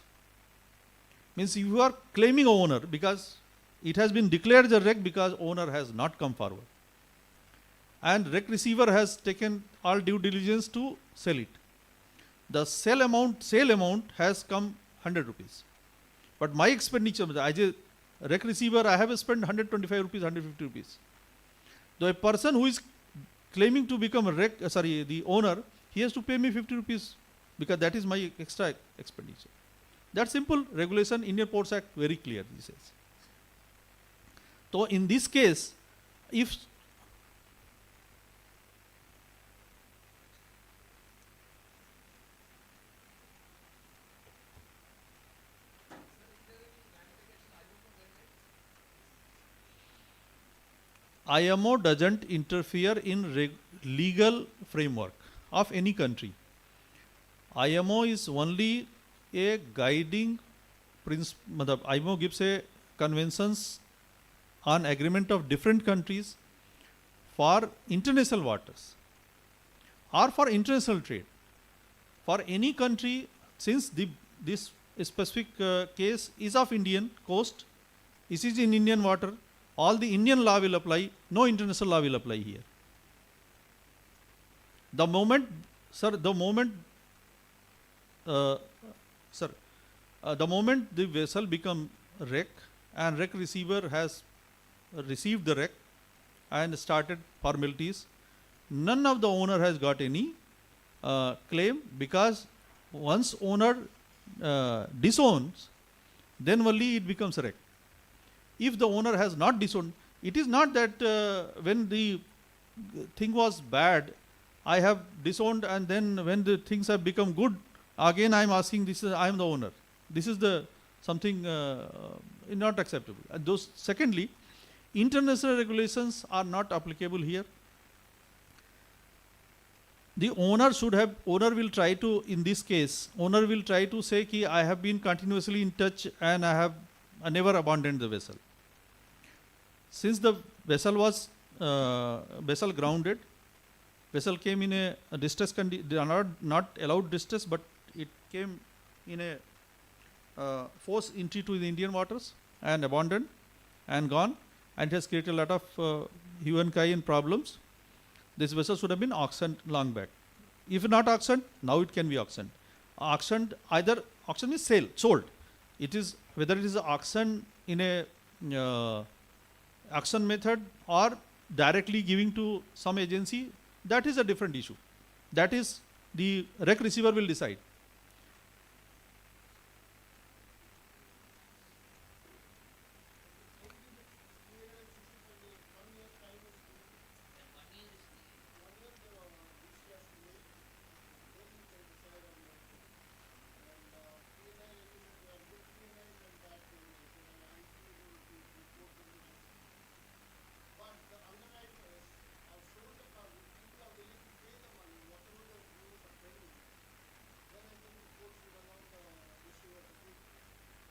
Means you are claiming a owner because it has been declared as a rec because owner has not come forward. And rec receiver has taken all due diligence to sell it. The sale amount has come 100 rupees. But my expenditure, as a rec receiver, I have spent 125 rupees, 150 rupees. The person who is claiming to become a the owner, he has to pay me 50 rupees because that is my extra expenditure. That simple regulation, Indian Ports Act, very clear, he says. So in this case, if IMO doesn't interfere in legal framework of any country. IMO is only a guiding principle. IMO gives a conventions on agreement of different countries for international waters or for international trade. For any country, since this specific case is of Indian coast, it is in Indian water, all the Indian law will apply, no international law will apply here. The moment the vessel become wreck and wreck receiver has received the wreck and started formalities, none of the owner has got any claim, because once owner disowns, then only it becomes a wreck. If the owner has not disowned, it is not that when the thing was bad, I have disowned, and then when the things have become good, again I am asking, I am the owner. This is the something not acceptable. Secondly, international regulations are not applicable here. The owner will try to, in this case, owner will try to say ki I have been continuously in touch and I never abandoned the vessel. Since the vessel was grounded, vessel came in a distress condition. They are not allowed distress, but it came in a forced entry to the Indian waters and abandoned and gone, and it has created a lot of hue and cry and problems. This vessel should have been auctioned long back. If not auctioned, now it can be auctioned. Auctioned, either auction is sold. It is whether it is auction in a auction method or directly giving to some agency, that is a different issue. That is the rec receiver will decide.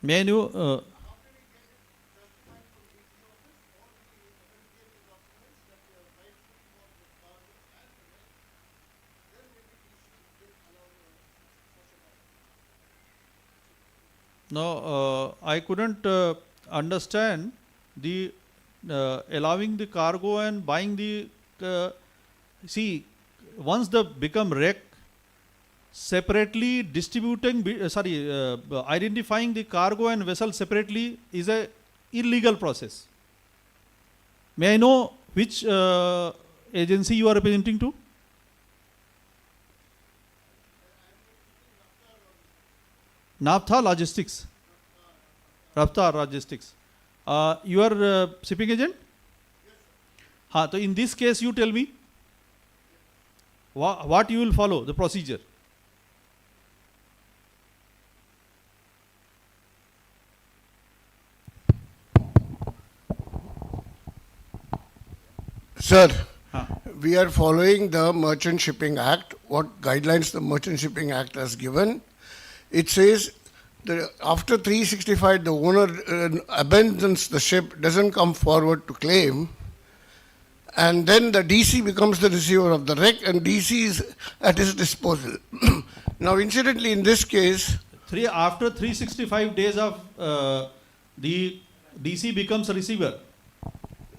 May I know, no, I couldn't understand the allowing the cargo and buying the see, once the become wreck,
separately distributing, identifying the cargo and vessel separately is a illegal process. May I know which agency you are representing to? Naphtha Logistics. Raftar Logistics. You are shipping agent? So in this case, you tell me what you will follow, the procedure.
Sir, we are following the Merchant Shipping Act. What guidelines the Merchant Shipping Act has given? It says that after 365, the owner abandons the ship, doesn't come forward to claim, and then the DC becomes the receiver of the wreck, and DC is at his disposal. Now, incidentally, in this case,
after 365 days of the DC becomes a receiver.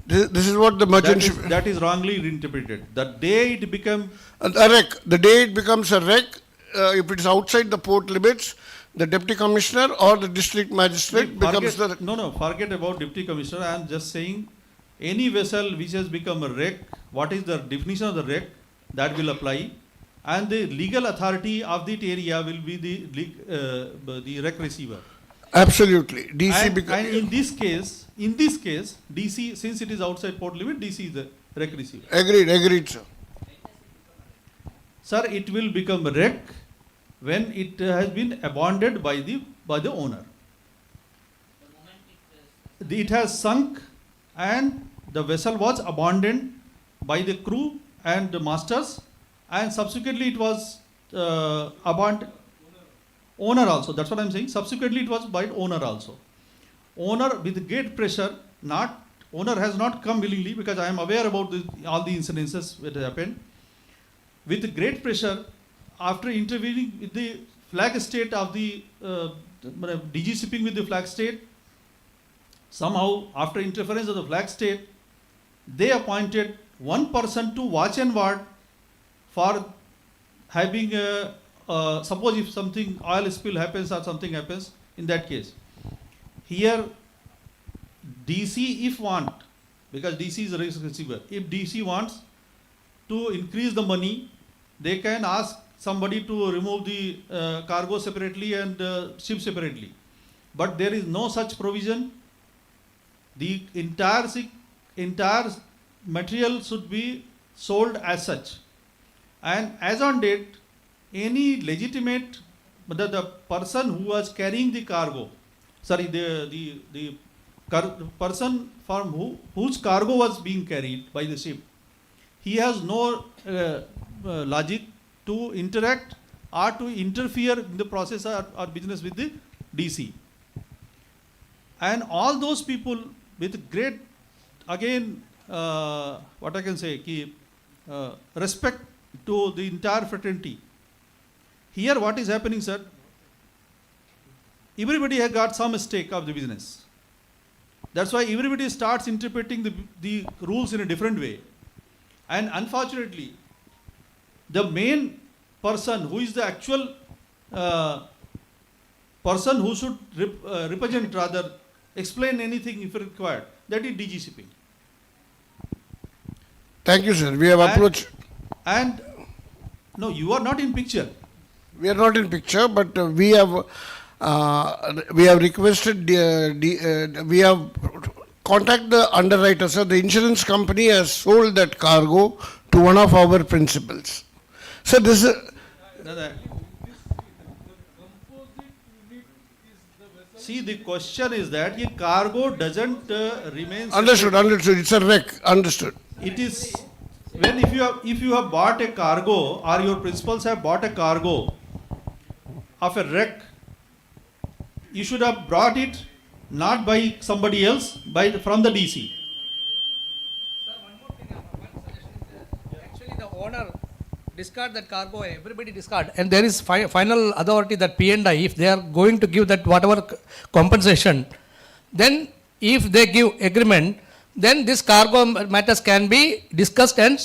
this is what the merchant ship.
That is wrongly interpreted. The day it becomes
A wreck. The day it becomes a wreck, if it is outside the port limits, the deputy commissioner or the district magistrate becomes the.
No, forget about deputy commissioner. I am just saying any vessel which has become a wreck, what is the definition of the wreck, that will apply, and the legal authority of that area will be the wreck receiver.
Absolutely. DC
And in this case, DC, since it is outside port limit, DC is the wreck receiver.
Agreed, sir.
Sir, it will become a wreck when it has been abandoned by the owner. It has sunk and the vessel was abandoned by the crew and the masters, and subsequently it was abandoned. Owner also, that's what I am saying. Subsequently it was by owner also. Owner with great pressure, owner has not come willingly, because I am aware about all the incidences that happened. With great pressure, after intervening with the flag state of the DG shipping with the flag state, somehow after interference of the flag state, they appointed one person to watch and ward for having suppose if something oil spill happens or something happens in that case. Here DC if want, because DC is a risk receiver, if DC wants to increase the money, they can ask somebody to remove the cargo separately and ship separately. But there is no such provision. The entire material should be sold as such. And as on date, any legitimate, the person who was carrying the cargo, the person from whose cargo was being carried by the ship, he has no logic to interact or to interfere in the process or business with the DC. And all those people with great, again, what I can say, respect to the entire fraternity. Here what is happening, sir, everybody has got some stake of the business. That's why everybody starts interpreting the rules in a different way. And unfortunately, the main person who is the actual person who should represent, rather explain anything if required, that is DG shipping.
Thank you, sir. We have approached.
And no, you are not in picture.
We are not in picture, but we have requested, we have contacted the underwriter, sir. The insurance company has sold that cargo to one of our principals. So this is.
See, the question is that the cargo doesn't remain.
Understood. It's a wreck. Understood.
It is when if you have bought a cargo, or your principals have bought a cargo of a wreck, you should have brought it not by somebody else, from the DC.
Sir, one more thing, one suggestion is there. Actually, the owner discard that cargo, everybody discard, and there is final authority, that P&I, if they are going to give that whatever compensation, then if they give agreement, then this cargo matters can be discussed and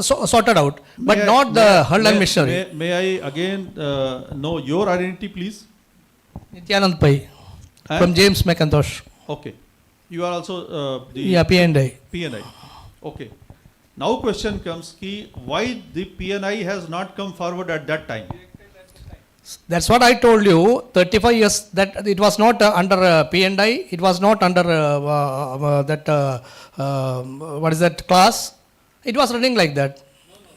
sorted out, but
May I-
not
may
the
I-
hull and
may-
machinery.
May I again know your identity, please?
Nityanand Pai
Huh?
from James McIntosh.
Okay. You are also the
Yeah, P&I.
PNI. Okay. Now question comes, ki why the PNI has not come forward at that time?
That's what I told you. 35 years that it was not under P&I. It was not under what is that class? It was running like that,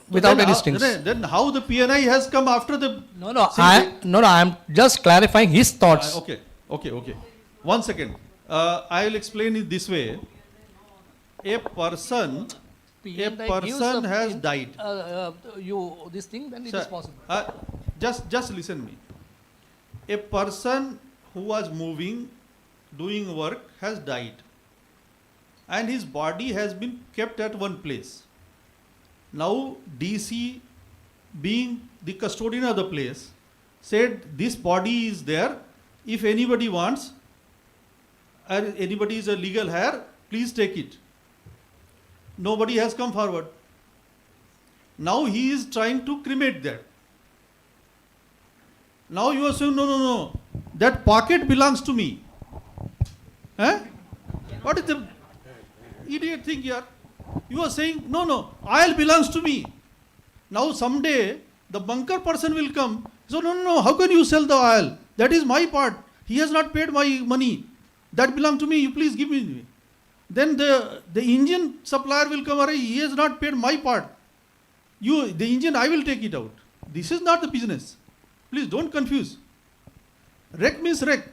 without
Then
any
how-
strings.
Then how the PNI has come after the?
No.
See,
I am just clarifying his thoughts.
Okay. 1 second. I will explain it this way. A person has died.
This thing, then it
Sir,
is possible.
just listen me. A person who was moving, doing work has died. And his body has been kept at one place. Now DC, being the custodian of the place, said this body is there. If anybody wants, or anybody is a legal heir, please take it. Nobody has come forward. Now he is trying to cremate that. Now you are saying, no, that pocket belongs to me. Huh? What is the idiot thing here? You are saying, no, oil belongs to me. Now someday the bunker person will come. So no, how can you sell the oil? That is my part. He has not paid my money. That belongs to me. You please give me. Then the engine supplier will come. He has not paid my part. The engine, I will take it out. This is not the business. Please don't confuse. Rec means rec.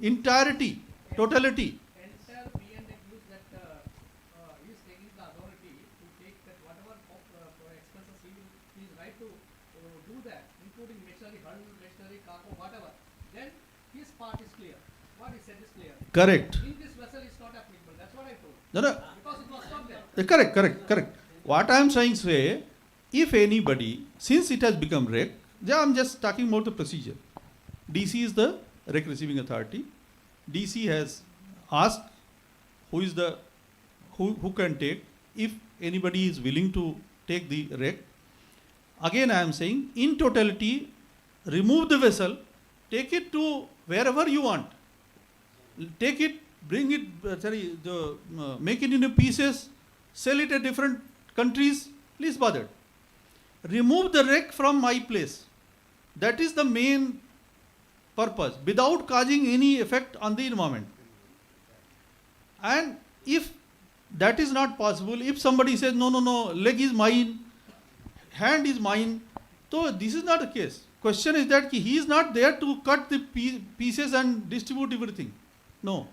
Entirety, totality.
Entire P&I views that he is taking the authority to take that whatever expenses he is right to do that, including machinery, hull, machinery, cargo, whatever. Then his part is clear. What he said is clear.
Correct.
In this vessel is not applicable. That's what I told.
No.
Because it was not there.
Correct. What I am saying is, if anybody, since it has become rec, I am just talking about the procedure. DC is the rec receiving authority. DC has asked who can take, if anybody is willing to take the rec. Again I am saying, in totality, remove the vessel, take it to wherever you want. Take it, bring it, make it into pieces, sell it at different countries, please bother. Remove the wreck from my place. That is the main purpose, without causing any effect on the environment. And if that is not possible, if somebody says, no, leg is mine, hand is mine, so this is not the case. Question is that he is not there to cut the pieces and distribute everything. No.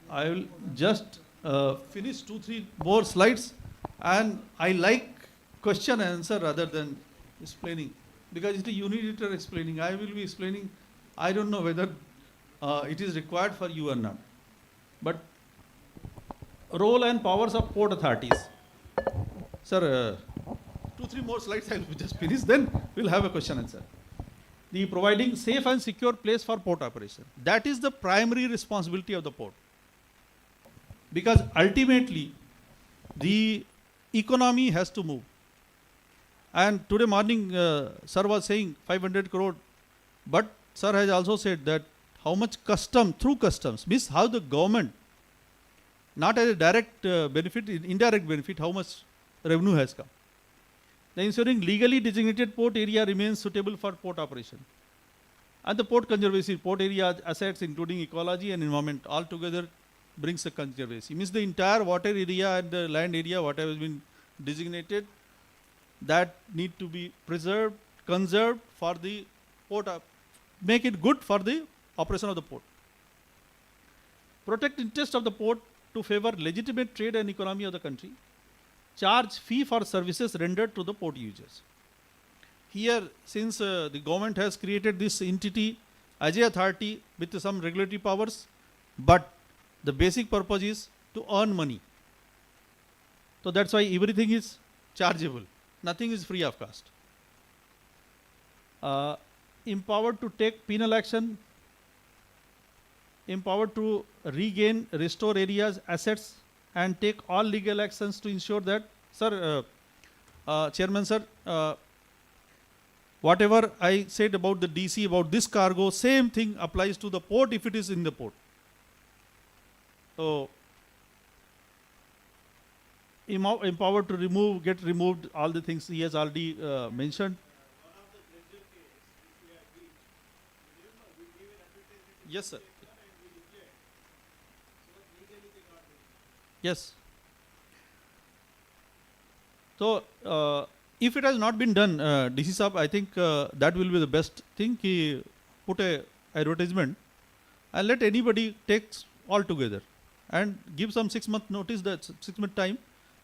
I will just finish 2-3 more slides, and I like question and answer rather than explaining, because it is unitator explaining. I will be explaining. I don't know whether it is required for you or not. But role and powers of port authorities. Sir, 2-3 more slides I will just finish, then we'll have a question and answer. The providing safe and secure place for port operation. That is the primary responsibility of the port. Because ultimately, the economy has to move. And today morning, sir was saying 500 crore, but sir has also said that how much through customs, means how the government, not as a direct benefit, indirect benefit, how much revenue has come. The ensuring legally designated port area remains suitable for port operation. And the port conservancy, port area assets including ecology and environment altogether brings the conservancy. Means the entire water area and the land area, whatever has been designated, that need to be preserved, conserved for the port, make it good for the operation of the port. Protect interest of the port to favor legitimate trade and economy of the country. Charge fee for services rendered to the port users. Here, since the government has created this entity as a authority with some regulatory powers, but the basic purpose is to earn money. So that's why everything is chargeable. Nothing is free of cost. empowered to take penal action, empowered to regain, restore areas, assets, and take all legal actions to ensure that, sir, Chairman, sir, whatever I said about the DC, about this cargo, same thing applies to the port if it is in the port. So, empowered to get removed, all the things he has already mentioned. Yes, sir. Yes. So, if it has not been done, DC Saab, I think that will be the best thing. He put a advertisement and let anybody take all together and give some 6-month notice, that 6-month time.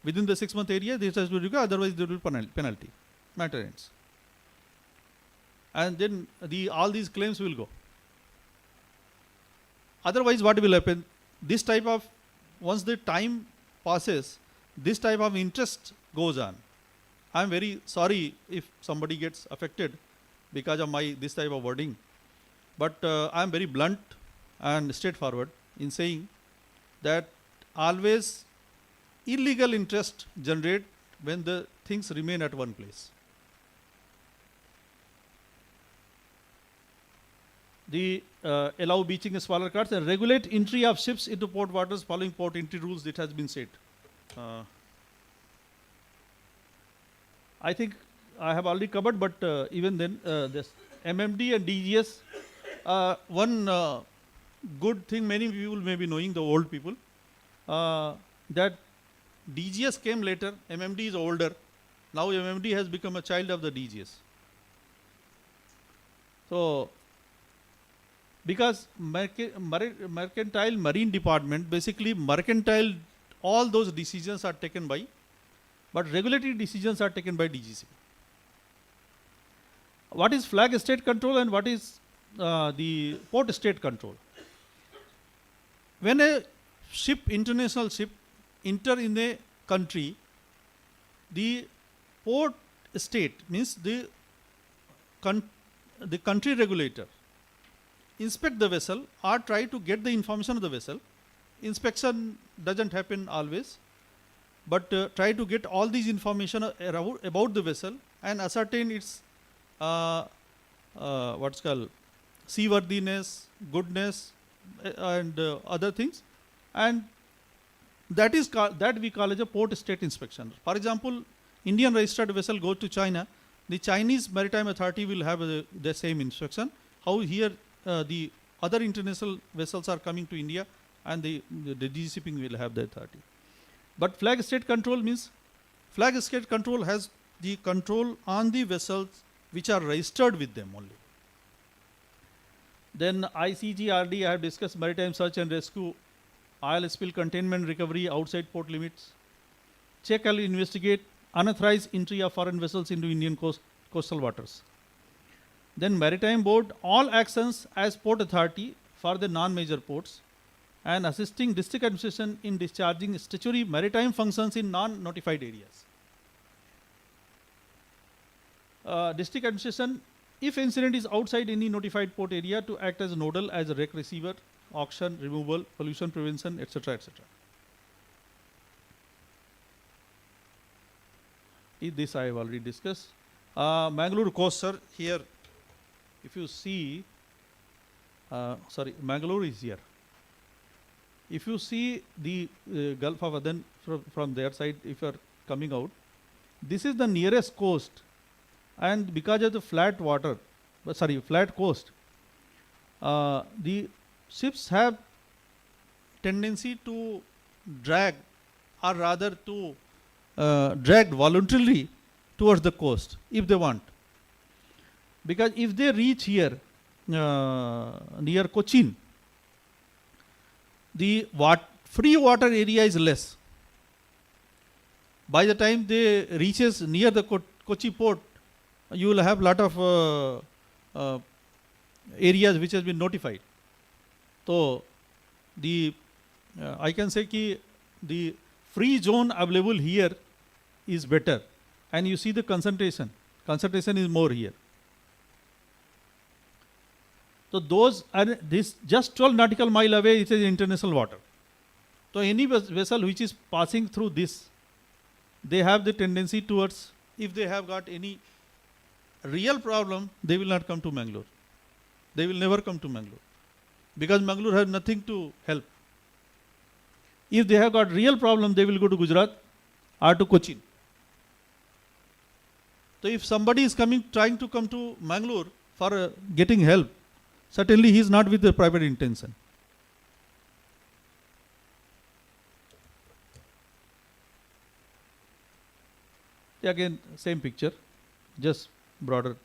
Within the 6-month area, this has to be required, otherwise there will be penalty. Matter ends. And then all these claims will go. Otherwise, what will happen? This type of, once the time passes, this type of interest goes on. I am very sorry if somebody gets affected because of this type of wording. But I am very blunt and straightforward in saying that always illegal interest generate when the things remain at one place. The allow beaching smaller craft and regulate entry of ships into port waters following port entry rules, it has been said. I think I have already covered, but even then, this MMD and DGS, one good thing many people may be knowing, the old people, that DGS came later, MMD is older. Now MMD has become a child of the DGS. So, because mercantile marine department, basically mercantile, all those decisions are taken by, but regulatory decisions are taken by DGCP. What is flag state control and what is the port state control? When a ship, international ship, enter in a country, the port state means the country regulator inspect the vessel or try to get the information of the vessel. Inspection doesn't happen always, but try to get all these information about the vessel and ascertain its what's called seaworthiness, goodness, and other things, and that is that we call as a port state inspection. For example, Indian registered vessel goes to China, the Chinese Maritime Authority will have the same inspection. How here the other international vessels are coming to India, and the DGCP will have the authority. But flag state control means flag state control has the control on the vessels which are registered with them only. Then ICGRD, I have discussed maritime search and rescue, oil spill containment recovery outside port limits, check and investigate unauthorized entry of foreign vessels into Indian coastal waters. Then Maritime Board, all actions as port authority for the non-major ports and assisting district administration in discharging statutory maritime functions in non-notified areas. District administration, if incident is outside any notified port area, to act as nodal, as a wreck receiver, auction, removal, pollution prevention, etc., etc. This I have already discussed. Mangalore coast, sir, here, if you see, Mangalore is here. If you see the Gulf of Aden from their side, if you are coming out, this is the nearest coast, and because of the flat coast, the ships have tendency to drag, or rather to drag voluntarily towards the coast if they want. Because if they reach here near Cochin, the free water area is less. By the time they reaches near the Kochi port, you will have lot of areas which has been notified. So I can say that the free zone available here is better, and you see the concentration is more here. So those are this just 12 nautical mile away, it is international water. So any vessel which is passing through this, they have the tendency towards, if they have got any real problem, they will not come to Mangalore. They will never come to Mangalore, because Mangalore has nothing to help. If they have got real problem, they will go to Gujarat or to Cochin. So if somebody is trying to come to Mangalore for getting help, certainly he is not with the private intention. Again, same picture, just broader.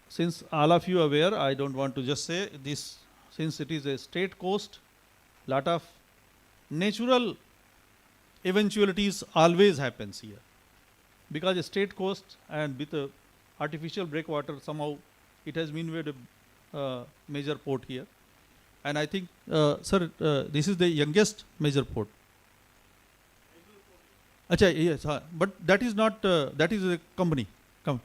Since all of you are aware, I don't want to just say this, since it is a straight coast, lot of natural eventualities always happens here. Because a straight coast and with a artificial breakwater, somehow it has been made a major port here. And I think, sir, this is the youngest major port. Achha, yes, but that is not, that is a company. Come.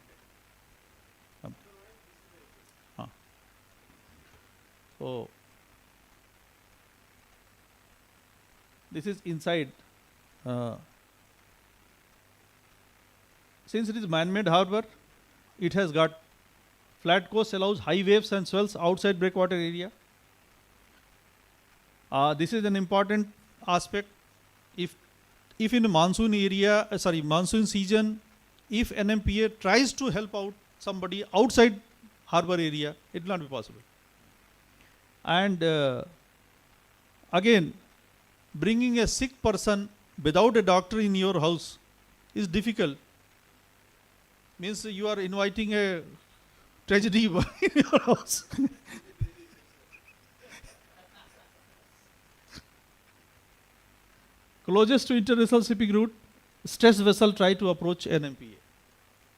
So, this is inside. Since it is man-made harbor, it has got flat coast, allows high waves and swells outside breakwater area. This is an important aspect. If in a monsoon area, monsoon season, if NMPA tries to help out somebody outside harbor area, it will not be possible. And again, bringing a sick person without a doctor in your house is difficult. Means you are inviting a tragedy in your house. Closest to international shipping route, stressed vessel try to approach NMPA.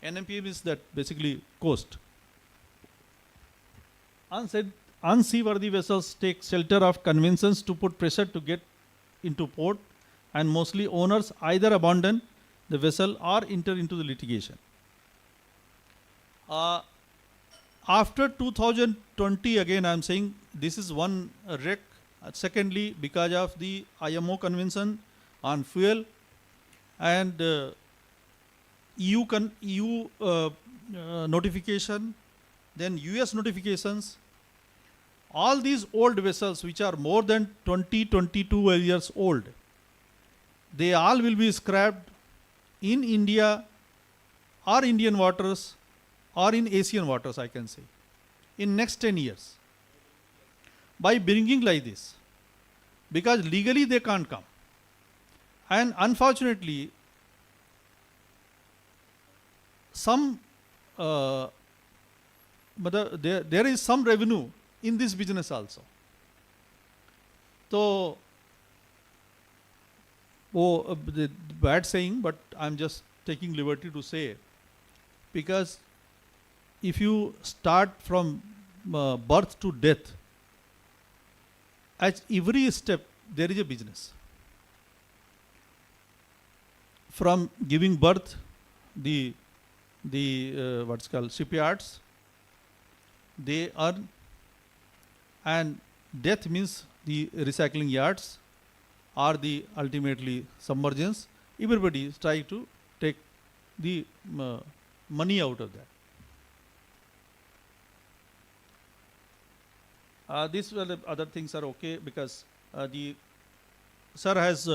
NMPA means that basically coast. Unseaworthy vessels take shelter of conventions to put pressure to get into port, and mostly owners either abandon the vessel or enter into the litigation. After 2020, again I am saying this is one wreck. Secondly, because of the IMO convention on fuel and EU notification, then US notifications, all these old vessels which are more than 22 years old, they all will be scrapped in India or Indian waters or in Asian waters, I can say, in next 10 years. By bringing like this, because legally they can't come. And unfortunately, some there is some revenue in this business also. So, the bad saying, but I'm just taking liberty to say, because if you start from birth to death, at every step there is a business. From giving birth, the what's called shipyards, they earn, and death means the recycling yards or the ultimately submergence. Everybody is trying to take the money out of that. These other things are okay, because the sir has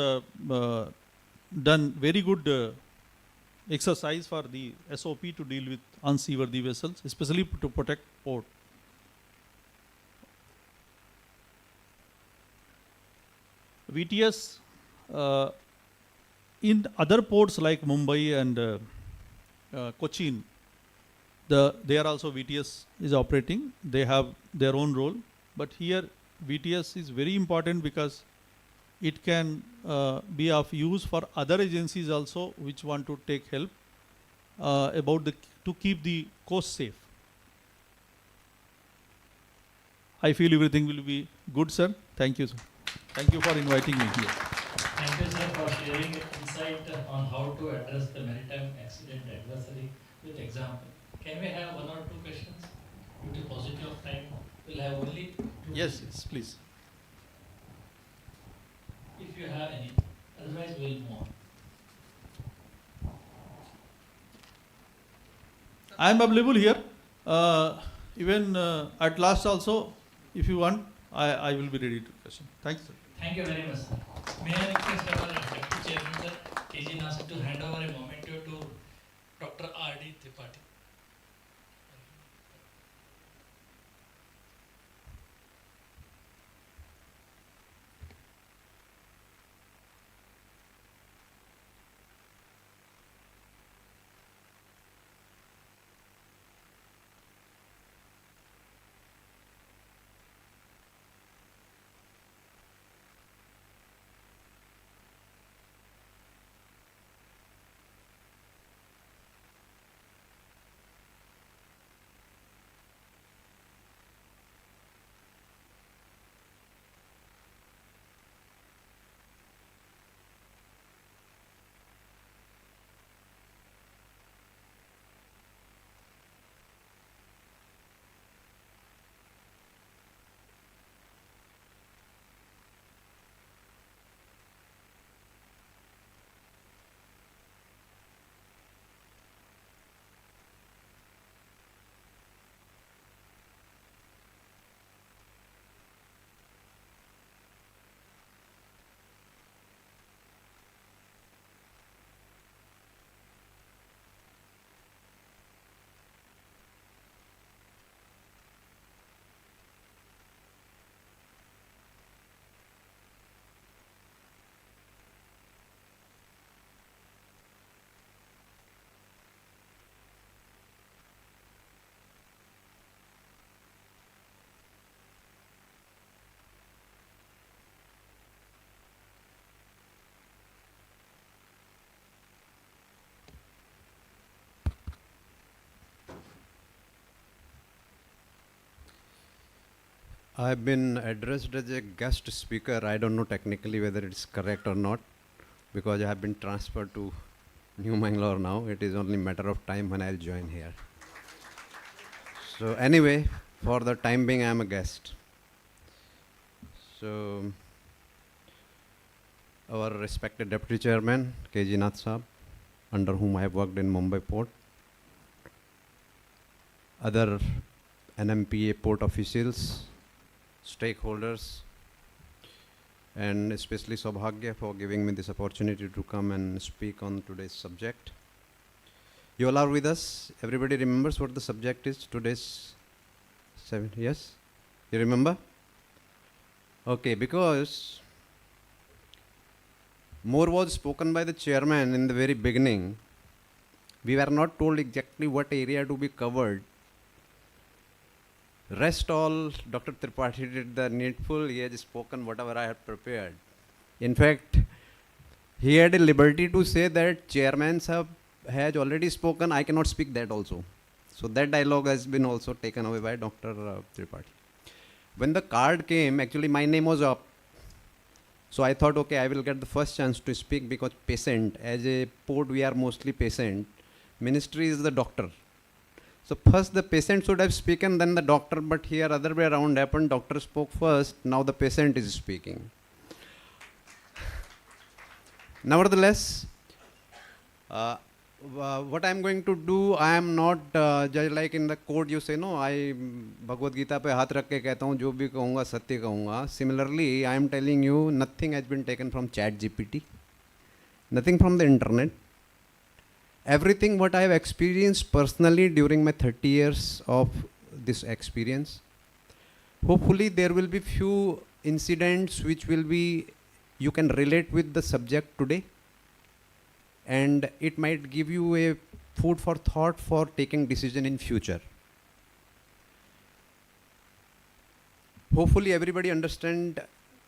done very good exercise for the SOP to deal with unseaworthy vessels, especially to protect port. VTS in other ports like Mumbai and Cochin, there also VTS is operating. They have their own role. But here VTS is very important because it can be of use for other agencies also which want to take help to keep the coast safe. I feel everything will be good, sir. Thank you, sir. Thank you for inviting me here.
Thank you, sir, for sharing insight on how to address the maritime accident adversary with example. Can we have one or two questions? Due to paucity of time, we'll have only two.
Yes,
questions.
yes, please.
If you have any, otherwise we'll move on.
I am available here. Even at last also, if you want, I will be ready to question. Thanks, sir.
Thank you very much, sir. May I request our Deputy Chairman, sir, KG Nasir, to hand over a memento to Dr. R.D. Tripathi.
I've been addressed as a guest speaker. I don't know technically whether it's correct or not, because I have been transferred to New Mangalore now. It is only a matter of time when I'll join here. So anyway, for the time being, I'm a guest. So our respected Deputy Chairman, KG Nath Saab, under whom I have worked in Mumbai Port, other NMPA port officials, stakeholders, and especially Saubhagya for giving me this opportunity to come and speak on today's subject. You all are with us. Everybody remembers what the subject is today's 7? Yes? You remember? Okay, because more was spoken by the chairman in the very beginning. We were not told exactly what area to be covered. Rest all, Dr. Tripathi did the needful. He has spoken whatever I had prepared. In fact, he had a liberty to say that chairman sahab has already spoken. I cannot speak that also. So that dialogue has been also taken away by Dr. Tripathi. When the card came, actually my name was up. So I thought, okay, I will get the first chance to speak because patient, as a port we are mostly patient. Ministry is the doctor. So first the patient should have spoken, then the doctor, but here other way around happened. Doctor spoke first, now the patient is speaking. Nevertheless, what I am going to do, I am not just like in the court you say, no, I Bhagavad Gita पे हाथ रख के कहता हूँ जो भी कहूँगा सत्य कहूँगा. Similarly, I am telling you, nothing has been taken from ChatGPT, nothing from the internet. Everything what I have experienced personally during my 30 years of this experience. Hopefully there will be few incidents which will be, you can relate with the subject today, and it might give you a food for thought for taking decision in future. Hopefully everybody understand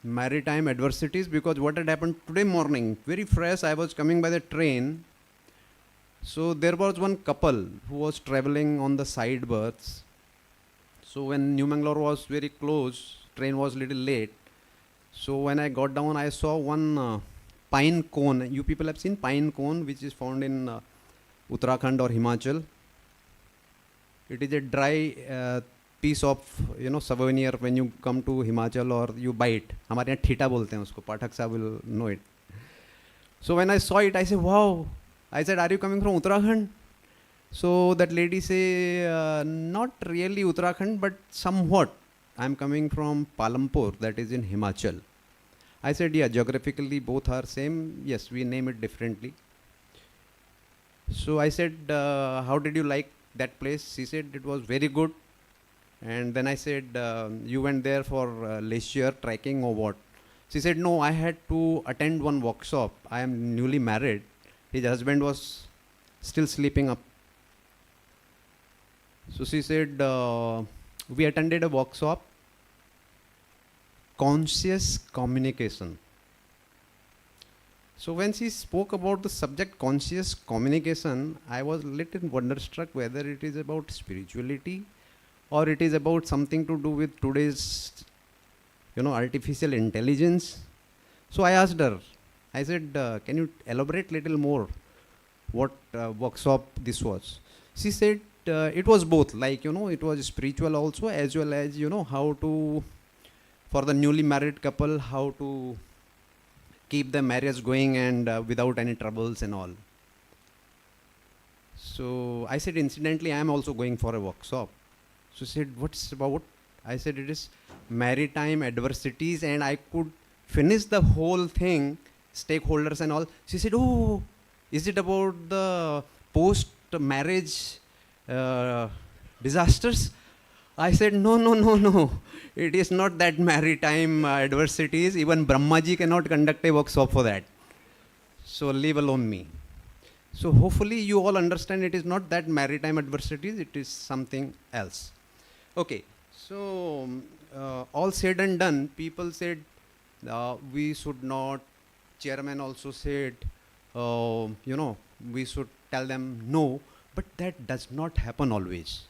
maritime adversities, because what had happened today morning, very fresh, I was coming by the train. So there was one couple who was traveling on the side berths. So when New Mangalore was very close, train was little late. So when I got down, I saw one pine cone. You people have seen pine cone, which is found in Uttarakhand or Himachal. It is a dry piece of souvenir when you come to Himachal or you buy it. हमारे यहाँ theta बोलते हैं उसको. पाठक साहब will know it. So when I saw it, I said, wow. I said, are you coming from Uttarakhand? So that lady say, not really Uttarakhand, but somewhat. I'm coming from Palampur, that is in Himachal. I said, yeah, geographically both are same. Yes, we name it differently. So I said, how did you like that place? She said, it was very good. And then I said, you went there for leisure, trekking or what? She said, no, I had to attend one workshop. I am newly married. His husband was still sleeping up. So she said, we attended a workshop, conscious communication. So when she spoke about the subject conscious communication, I was little wonderstruck whether it is about spirituality or it is about something to do with today's, artificial intelligence. So I asked her, I said, can you elaborate little more what workshop this was? She said, it was both, like, it was spiritual also, as well as, how to, for the newly married couple, how to keep the marriage going and without any troubles and all. So I said, incidentally, I am also going for a workshop. So she said, what's about? I said, it is Maritime, Adversities, and I could finish the whole thing, stakeholders and all. She said, oh, is it about the post-marriage disasters? I said, no. It is not that Maritime Adversities. Even Brahmaji cannot conduct a workshop for that. So leave alone me. So hopefully you all understand it is not that Maritime Adversities, it is something else. Okay, so all said and done, people said we should not, chairman also said, we should tell them no, but that does not happen always.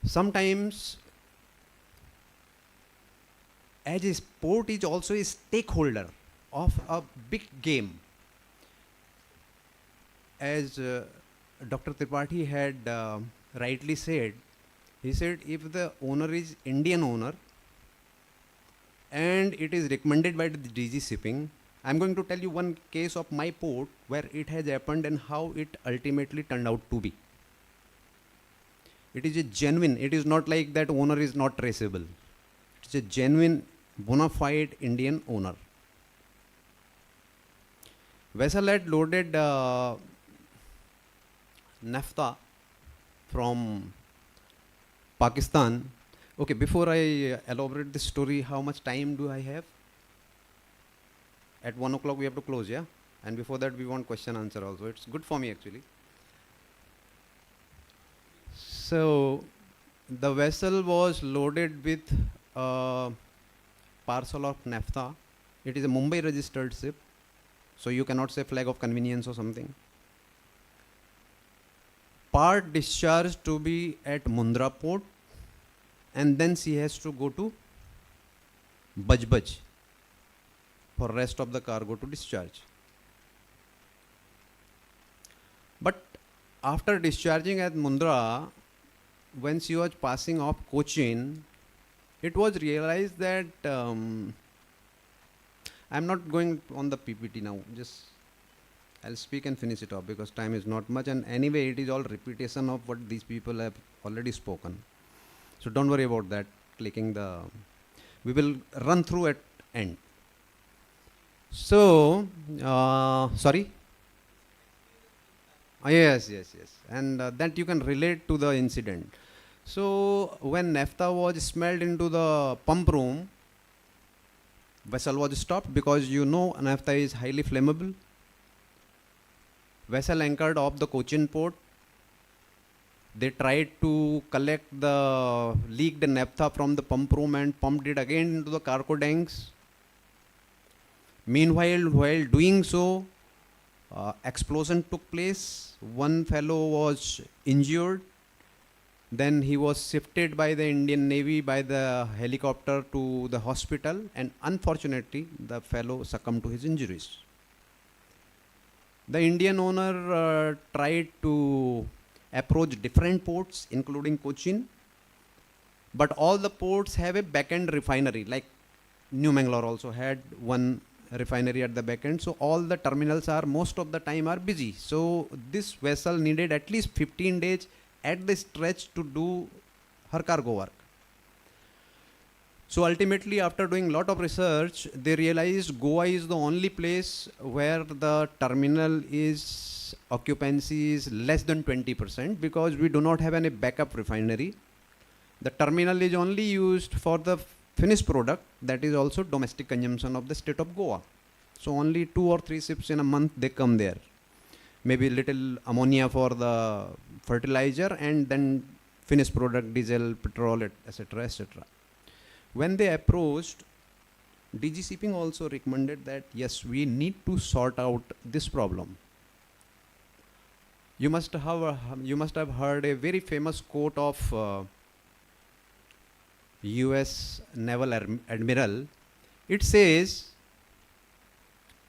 Sometimes, as a sport is also a stakeholder of a big game. As Dr. Tripathi had rightly said, he said if the owner is Indian owner and it is recommended by the DG Shipping, I'm going to tell you one case of my port where it has happened and how it ultimately turned out to be. It is a genuine, it is not like that owner is not traceable. It's a genuine, bona fide Indian owner. Vessel had loaded naphtha from Pakistan. Okay, before I elaborate this story, how much time do I have? At 1 o'clock we have to close, yeah? And before that we want question answer also. It's good for me actually. So the vessel was loaded with a parcel of naphtha. It is a Mumbai registered ship, so you cannot say flag of convenience or something. Part discharged to be at Mundra port, and then she has to go to Bajbaj for rest of the cargo to discharge. But after discharging at Mundra, when she was passing off Cochin, it was realized that I'm not going on the PPT now, just I'll speak and finish it off because time is not much, and anyway it is all repetition of what these people have already spoken. So don't worry about that, we will run through at end. So, sorry? Yes, and that you can relate to the incident. So when naphtha was smelled into the pump room, vessel was stopped because naphtha is highly flammable. Vessel anchored off the Cochin port. They tried to collect the leaked naphtha from the pump room and pumped it again into the cargo tanks. Meanwhile, while doing so, explosion took place. One fellow was injured. Then he was shifted by the Indian Navy by the helicopter to the hospital, and unfortunately the fellow succumbed to his injuries. The Indian owner tried to approach different ports, including Cochin. But all the ports have a back-end refinery, like New Mangalore also had one refinery at the back end. So all the terminals are, most of the time, are busy. So this vessel needed at least 15 days at the stretch to do her cargo work. So ultimately, after doing lot of research, they realized Goa is the only place where the terminal is occupancy is less than 20%, because we do not have any backup refinery. The terminal is only used for the finished product, that is also domestic consumption of the state of Goa. So only 2 or 3 ships in a month they come there. Maybe little ammonia for the fertilizer, and then finished product, diesel, petrol, etc., etc. When they approached, DG Shipping also recommended that yes, we need to sort out this problem. You must have heard a very famous quote of US Naval Admiral. It says,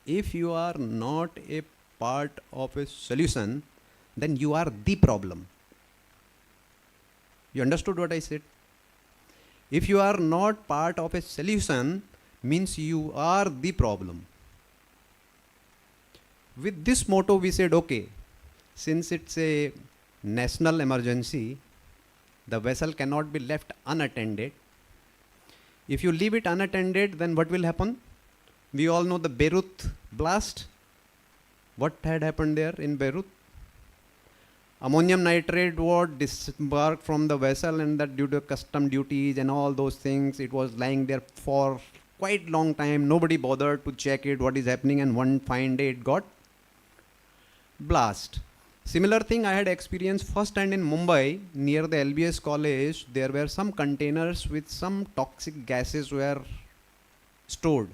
if you are not a part of a solution, then you are the problem. You understood what I said? If you are not part of a solution, means you are the problem. With this motto, we said, okay, since it's a national emergency, the vessel cannot be left unattended. If you leave it unattended, then what will happen? We all know the Beirut blast. What had happened there in Beirut? Ammonium nitrate was disembarked from the vessel, and that due to custom duties and all those things, it was lying there for quite long time. Nobody bothered to check it, what is happening, and one fine day it got blast. Similar thing I had experienced first hand in Mumbai, near the LBS college. There were some containers with some toxic gases were stored.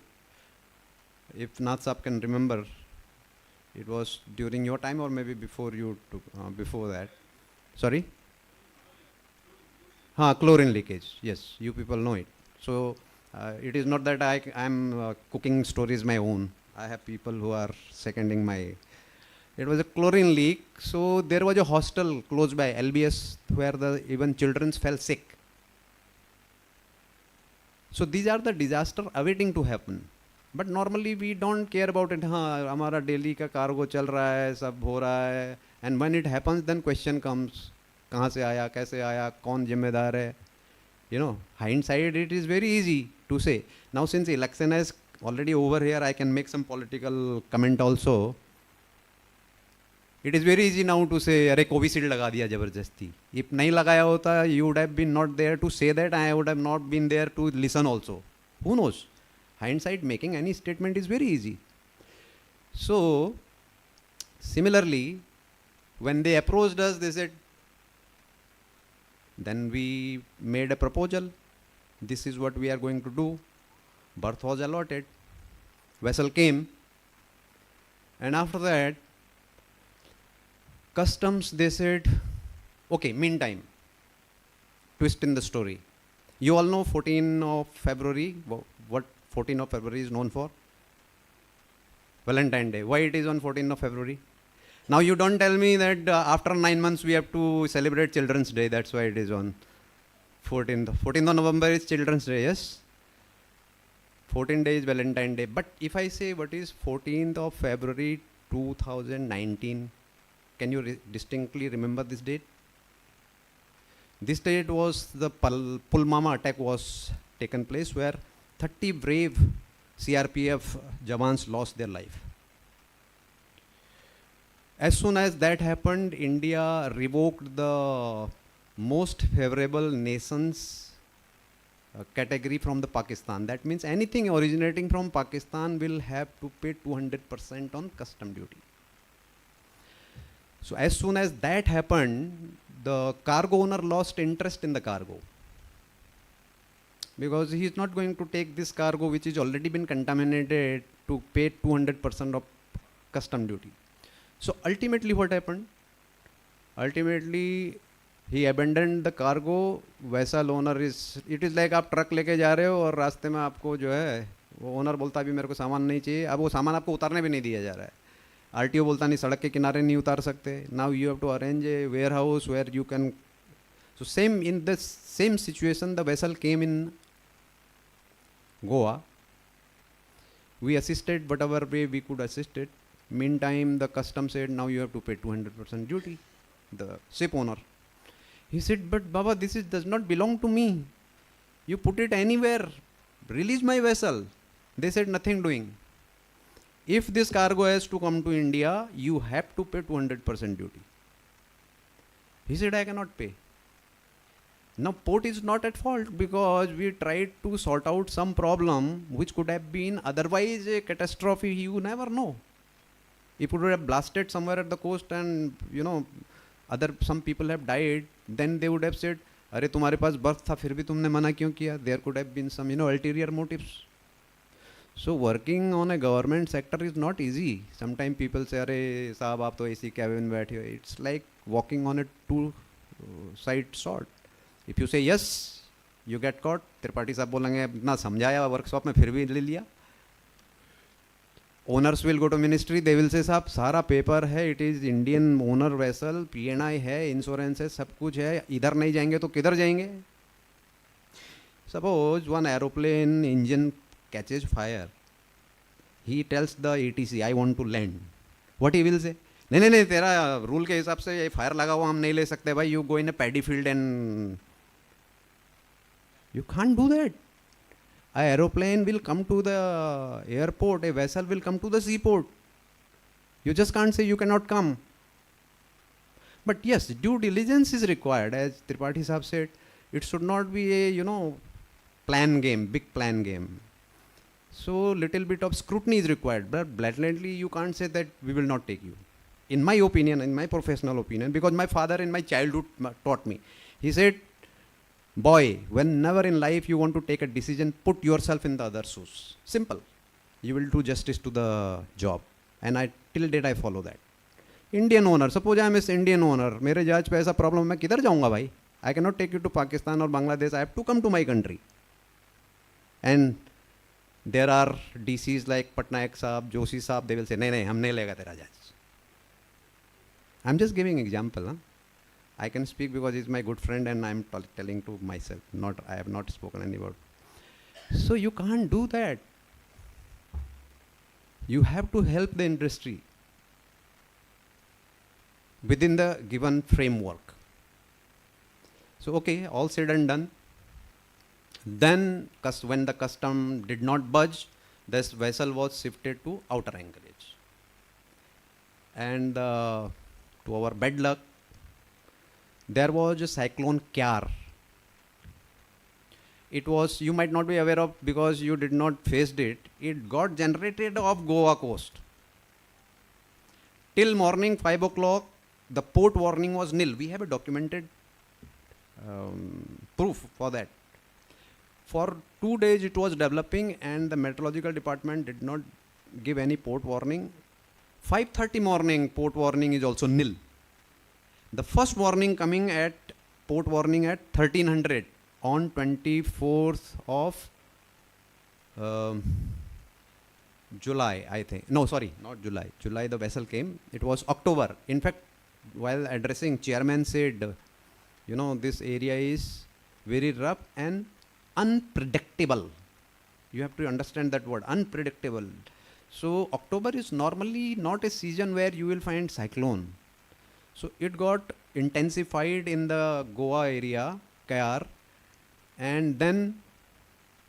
If Nath can remember, it was during your time or maybe before you took, before that. Sorry? Chlorine leakage. Yes, you people know it. So it is not that I am cooking stories my own. I have people who are seconding my. It was a chlorine leak. So there was a hostel close by LBS where even children fell sick. So these are the disaster awaiting to happen. But normally we don't care about it. हमारा daily का cargo चल रहा है, सब हो रहा है. And when it happens, then question comes, कहाँ से आया, कैसे आया, कौन जिम्मेदार है? You know, hindsight, it is very easy to say. Now since election is already over here, I can make some political comment also. It is very easy now to say, अरे Covishield लगा दिया जबरदस्ती. If नहीं लगाया होता, you would have been not there to say that. I would have not been there to listen also. Who knows? Hindsight, making any statement is very easy. So, similarly, when they approached us, they said, then we made a proposal. This is what we are going to do. Berth was allotted. Vessel came. And after that, customs, they said, okay, meantime, twist in the story. You all know 14 of February, what 14th of February is known for? Valentine's Day. Why it is on 14th of February? Now you don't tell me that after 9 months we have to celebrate Children's Day. That's why it is on 14th. 14th of November is Children's Day, yes? 14th day is Valentine's Day. But if I say what is 14th of February 2019, can you distinctly remember this date? This date was the Pulwama attack was taken place, where 30 brave CRPF Jawans lost their life. As soon as that happened, India revoked the most favorable nations category from the Pakistan. That means anything originating from Pakistan will have to pay 200% on custom duty. So as soon as that happened, the cargo owner lost interest in the cargo, because he is not going to take this cargo which is already been contaminated to pay 200% of custom duty. So ultimately what happened? Ultimately he abandoned the cargo. Vessel owner is, it is like आप truck लेके जा रहे हो और रास्ते में आपको जो है वो ओनर बोलता है अभी मेरे को सामान नहीं चाहिए, अब वो सामान आपको उतारने भी नहीं दिया जा रहा है. आरटीओ बोलता नहीं सड़क के किनारे नहीं उतार सकते. Now you have to arrange a warehouse where you can. So same in the same situation the vessel came in Goa. We assisted whatever way we could assist it. Meantime the custom said now you have to pay 200% duty. The ship owner, he said, but Baba, this is does not belong to me. You put it anywhere. Release my vessel. They said nothing doing. If this cargo has to come to India, you have to pay 200% duty. He said, I cannot pay. Now port is not at fault because we tried to sort out some problem which could have been otherwise a catastrophe. You never know. If it would have blasted somewhere at the coast and some people have died, then they would have said, अरे तुम्हारे पास बर्फ था फिर भी तुमने मना क्यों किया? There could have been some ulterior motives. So working on a government sector is not easy. Sometimes people say, अरे साहब आप तो AC cabin में बैठे हो. It's like walking on a two-sided sword. If you say yes, you get caught. Tripathi साहब बोलेंगे इतना समझाया वर्कशॉप में फिर भी ले लिया. Owners will go to ministry. They will say साहब सारा पेपर है, it is Indian owner vessel, P&I है, insurance है, सब कुछ है. इधर नहीं जाएंगे तो किधर जाएंगे? Suppose one aeroplane engine catches fire. He tells the ATC, I want to land. What he will say? नहीं नहीं नहीं तेरा रूल के हिसाब से ये फायर लगा हुआ हम नहीं ले सकते भाई. You go in a paddy field and you can't do that. An aeroplane will come to the airport, a vessel will come to the seaport. You just can't say you cannot come. But yes, due diligence is required. As Tripathi Sahab said, it should not be a plan game, big plan game. So little bit of scrutiny is required. But blatantly you can't say that we will not take you. In my opinion, in my professional opinion, because my father in my childhood taught me. He said, boy, whenever in life you want to take a decision, put yourself in the other shoes. Simple. You will do justice to the job. And till date I follow that. Indian owner, suppose I am an Indian owner, मेरे जहाज पे ऐसा problem मैं किधर जाऊँगा भाई? I cannot take you to Pakistan or Bangladesh. I have to come to my country. And there are DCs like Patnaik Saab, Joshi Saab, they will say, नहीं नहीं हम नहीं लेगा तेरा जहाज. I'm just giving example. Huh? I can speak because he's my good friend and I'm telling to myself. I have not spoken any word. So you can't do that. You have to help the industry within the given framework. So okay, all said and done. Then when the custom did not budge, this vessel was shifted to outer anchorage. And to our bad luck, there was a cyclone Kyar. It was, you might not be aware of because you did not face it. It got generated off Goa coast. Till morning 5 o'clock, the port warning was nil. We have a documented proof for that. For 2 days it was developing and the meteorological department did not give any port warning. 5:30 morning, port warning is also nil. The first warning coming at port warning at 1300 on 24th of July, I think. No, sorry, not July. July the vessel came. It was October. In fact, while addressing, chairman said, this area is very rough and unpredictable. You have to understand that word, unpredictable. So October is normally not a season where you will find cyclone. So it got intensified in the Goa area, Kyar, and then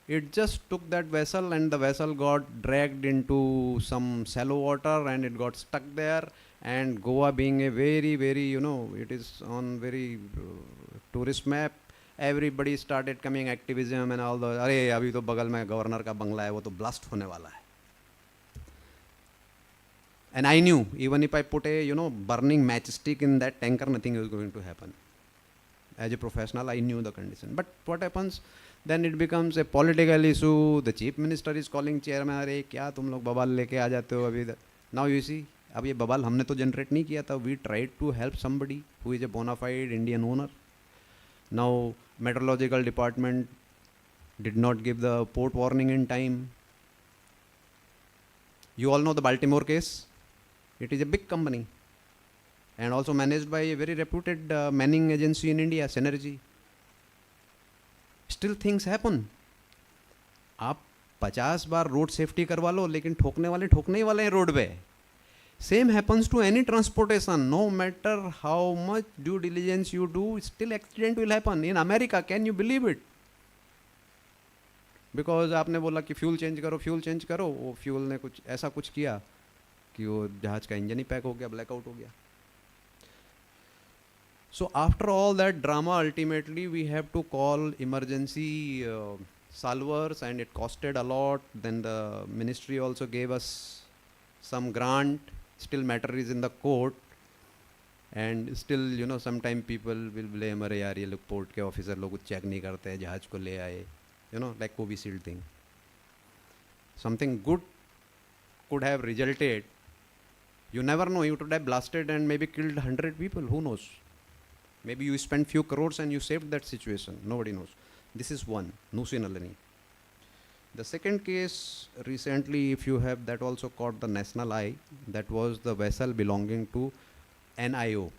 it just took that vessel and the vessel got dragged into some shallow water and it got stuck there. And Goa being a very, very, it is on very tourist map. Everybody started coming activism and all the, अरे अभी तो बगल में governor का बंगला है वो तो blast होने वाला है. And I knew, even if I put a, burning matchstick in that tanker, nothing is going to happen. As a professional, I knew the condition. But what happens, then it becomes a political issue. The chief minister is calling chairman, अरे क्या तुम लोग बवाल लेके आ जाते हो अभी. Now you see, अब ये बवाल हमने तो generate नहीं किया था. We tried to help somebody who is a bona fide Indian owner. Now, meteorological department did not give the port warning in time. You all know the Baltimore case. It is a big company and also managed by a very reputed manning agency in India, Synergy. Still things happen. आप 50 बार road safety करवा लो लेकिन ठोकने वाले ही वाले हैं road पे. Same happens to any transportation. No matter how much due diligence you do, still accident will happen. In America, can you believe it? Because आपने बोला कि फ्यूल चेंज करो, वो फ्यूल ने कुछ ऐसा कुछ किया कि वो जहाज का इंजन ही पैक हो गया, ब्लैकआउट हो गया. So after all that drama, ultimately we have to call emergency salvers, and it costed a lot. Then the ministry also gave us some grant. Still matter is in the court, and still sometimes people will blame, अरे यार ये लोग port के officer लोग कुछ check नहीं करते हैं, जहाज को ले आए, like Covishield thing. Something good could have resulted. You never know, you would have blasted and maybe killed 100 people, who knows. Maybe you spent few crores and you saved that situation. Nobody knows. This is one, Nusi Nalini. The second case recently, if you have, that also caught the national eye. That was the vessel belonging to NIO,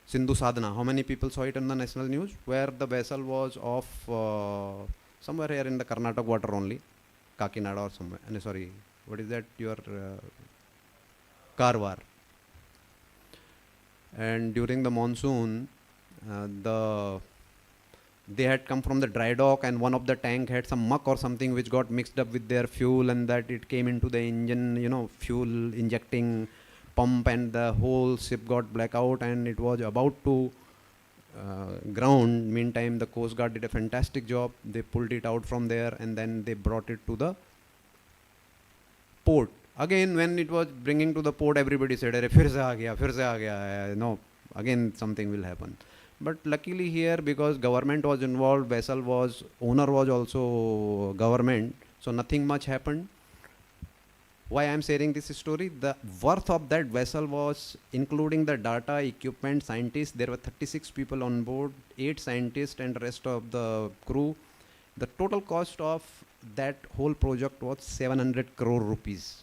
Sindhu Sadhana. How many people saw it on the national news? Where the vessel was of somewhere here in the Karnataka water only, Kakinada or somewhere. Sorry, what is that? Your Karwar. And during the monsoon, they had come from the dry dock, and one of the tank had some muck or something which got mixed up with their fuel, and that it came into the engine, fuel injecting pump, and the whole ship got blackout, and it was about to ground. Meantime, the Coast Guard did a fantastic job. They pulled it out from there, and then they brought it to the port. Again, when it was bringing to the port, everybody said, "Arey, फिर से आ गया." No, again something will happen. But luckily here, because government was involved, owner was also government, so nothing much happened. Why I am sharing this story? The worth of that vessel was, including the data, equipment, scientists. There were 36 people on board, 8 scientists and rest of the crew. The total cost of that whole project was 700 crore rupees,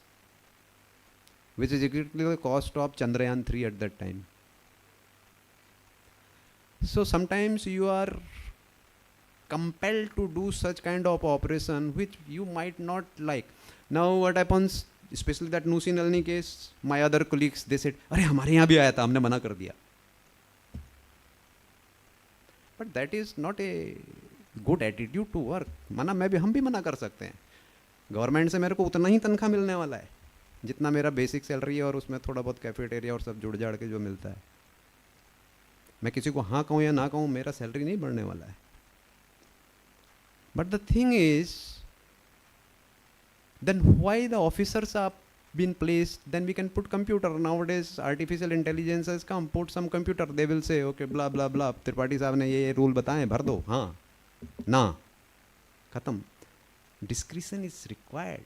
which is exactly the cost of Chandrayaan 3 at that time. So sometimes you are compelled to do such kind of operation which you might not like. Now what happens, especially that Nusi Nalini case, my other colleagues, they said, "अरे हमारे यहाँ भी आया था, हमने मना कर दिया." But that is not a good attitude to work. हम भी मना कर सकते हैं. गवर्नमेंट से मेरे को उतना ही तनख्वाह मिलने वाला है जितना मेरा बेसिक सैलरी है, और उसमें थोड़ा बहुत कैफेटेरिया और सब जुड़ जाड़ के जो मिलता है. मैं किसी को हाँ कहूँ या ना कहूँ, मेरा सैलरी नहीं बढ़ने वाला है. But the thing is, then why the officers are been placed? Then we can put computer. Nowadays artificial intelligence has come. Put some computer, they will say, okay, blah blah blah, Tripathi साहब ने ये rule बताए, भर दो, हाँ ना, खत्म. Discretion is required.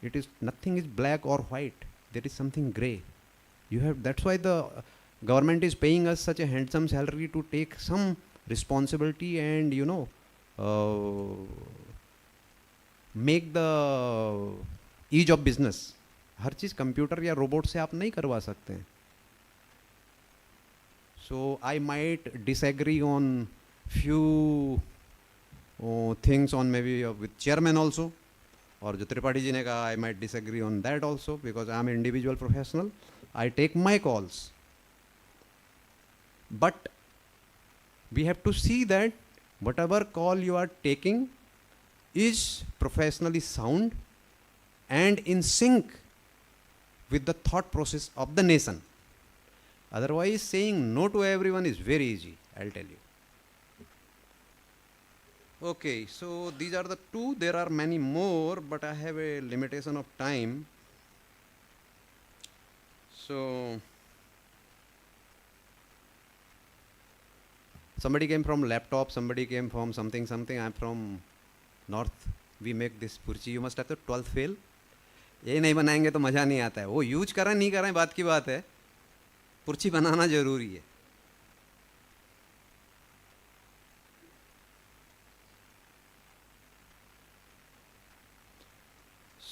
It is, nothing is black or white. There is something gray. You have, that's why the government is paying us such a handsome salary to take some responsibility and make the ease of business. Her cheese computer या robot से आप नहीं करवा सकते हैं. So I might disagree on few things on maybe with chairman also, और जो त्रिपाठी जी ने कहा, I might disagree on that also, because I am an individual professional. I take my calls. But we have to see that whatever call you are taking is professionally sound and in sync with the thought process of the nation. Otherwise, saying no to everyone is very easy, I'll tell you. Okay, so these are the two. There are many more, but I have a limitation of time. So somebody came from laptop, somebody came from something. I'm from north. We make this purchi. You must have the 12th fail. ये नहीं बनाएंगे तो मज़ा नहीं आता है. वो use करें नहीं करें बात की बात है, पुर्ची बनाना जरूरी है.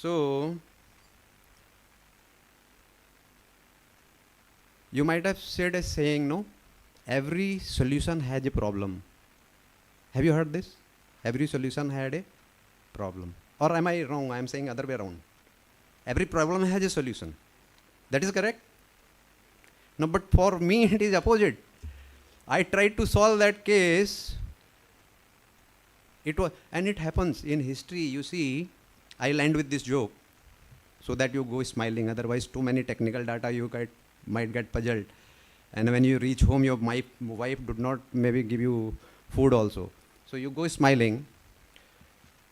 So You might have said a saying, no? Every solution has a problem. Have you heard this? Every solution had a problem. Or am I wrong? I am saying other way around. Every problem has a solution. That is correct? No, but for me it is opposite. I tried to solve that case. And it happens in history. You see, I'll end with this joke so that you go smiling. Otherwise, too many technical data you might get puzzled. And when you reach home, your wife did not maybe give you food also. So you go smiling.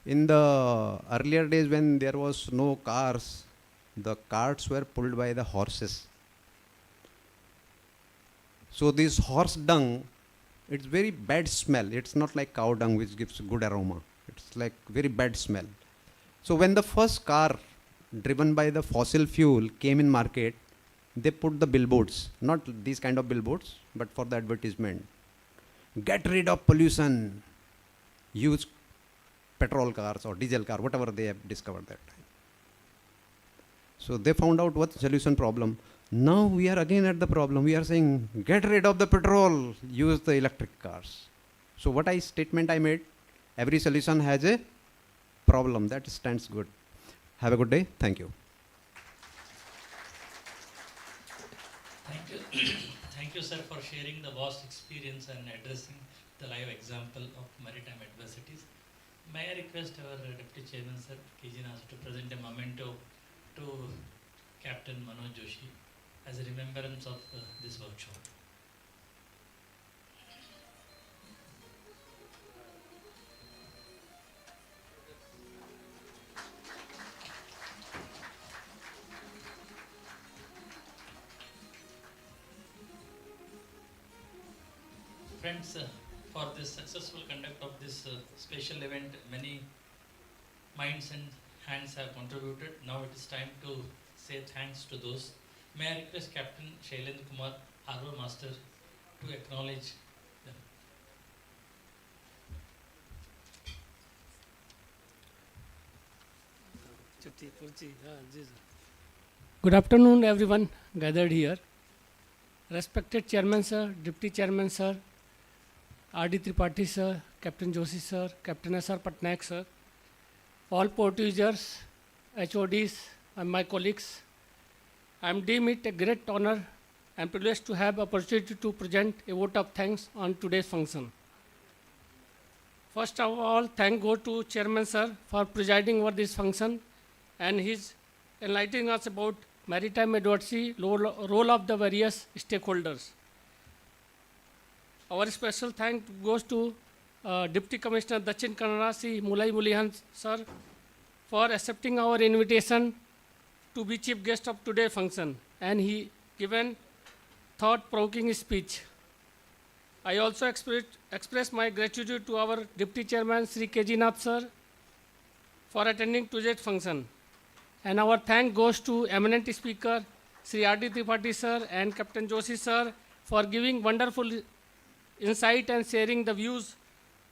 In the earlier days when there was no cars, the carts were pulled by the horses. So this horse dung, it's very bad smell. It's not like cow dung which gives good aroma. It's like very bad smell. So when the first car driven by the fossil fuel came in market, they put the billboards, not these kind of billboards, but for the advertisement. Get rid of pollution. Use petrol cars or diesel car, whatever they have discovered that time. So they found out what solution problem. Now we are again at the problem. We are saying, get rid of the petrol, use the electric cars. So what statement I made, every solution has a problem. That stands good. Have a good day. Thank you.
Thank you. Thank you, sir, for sharing the vast experience and addressing the live example of maritime adversities. May I request our Deputy Chairman, sir, Kijinas, to present a memento to Captain Manoj Joshi as a remembrance of this workshop. Friends, for the successful conduct of this special event, many minds and hands have contributed. Now it is time to say thanks to those. May I request Captain Shailendra Kumar, Harbour Master, to acknowledge them.
Good afternoon, everyone gathered here. Respected Chairman Sir, Deputy Chairman Sir, R.D. Tripathi Sir, Captain Joshi Sir, Captain S.R. Patnaik Sir, all port users, HODs, and my colleagues, I am deem it a great honor and privilege to have opportunity to present a vote of thanks on today's function. First of all, thank God to Chairman Sir for presiding over this function and his enlightening us about maritime advocacy, role of the various stakeholders. Our special thanks goes to Deputy Commissioner Dakshin Kannada, Sri Mulai Mulihan Sir, for accepting our invitation to be chief guest of today's function, and he given thought-provoking speech. I also express my gratitude to our Deputy Chairman Sri K.G. Nath Sir for attending today's function. And our thank goes to eminent speaker Sri R.D. Tripathi Sir and Captain Joshi Sir for giving wonderful insight and sharing the views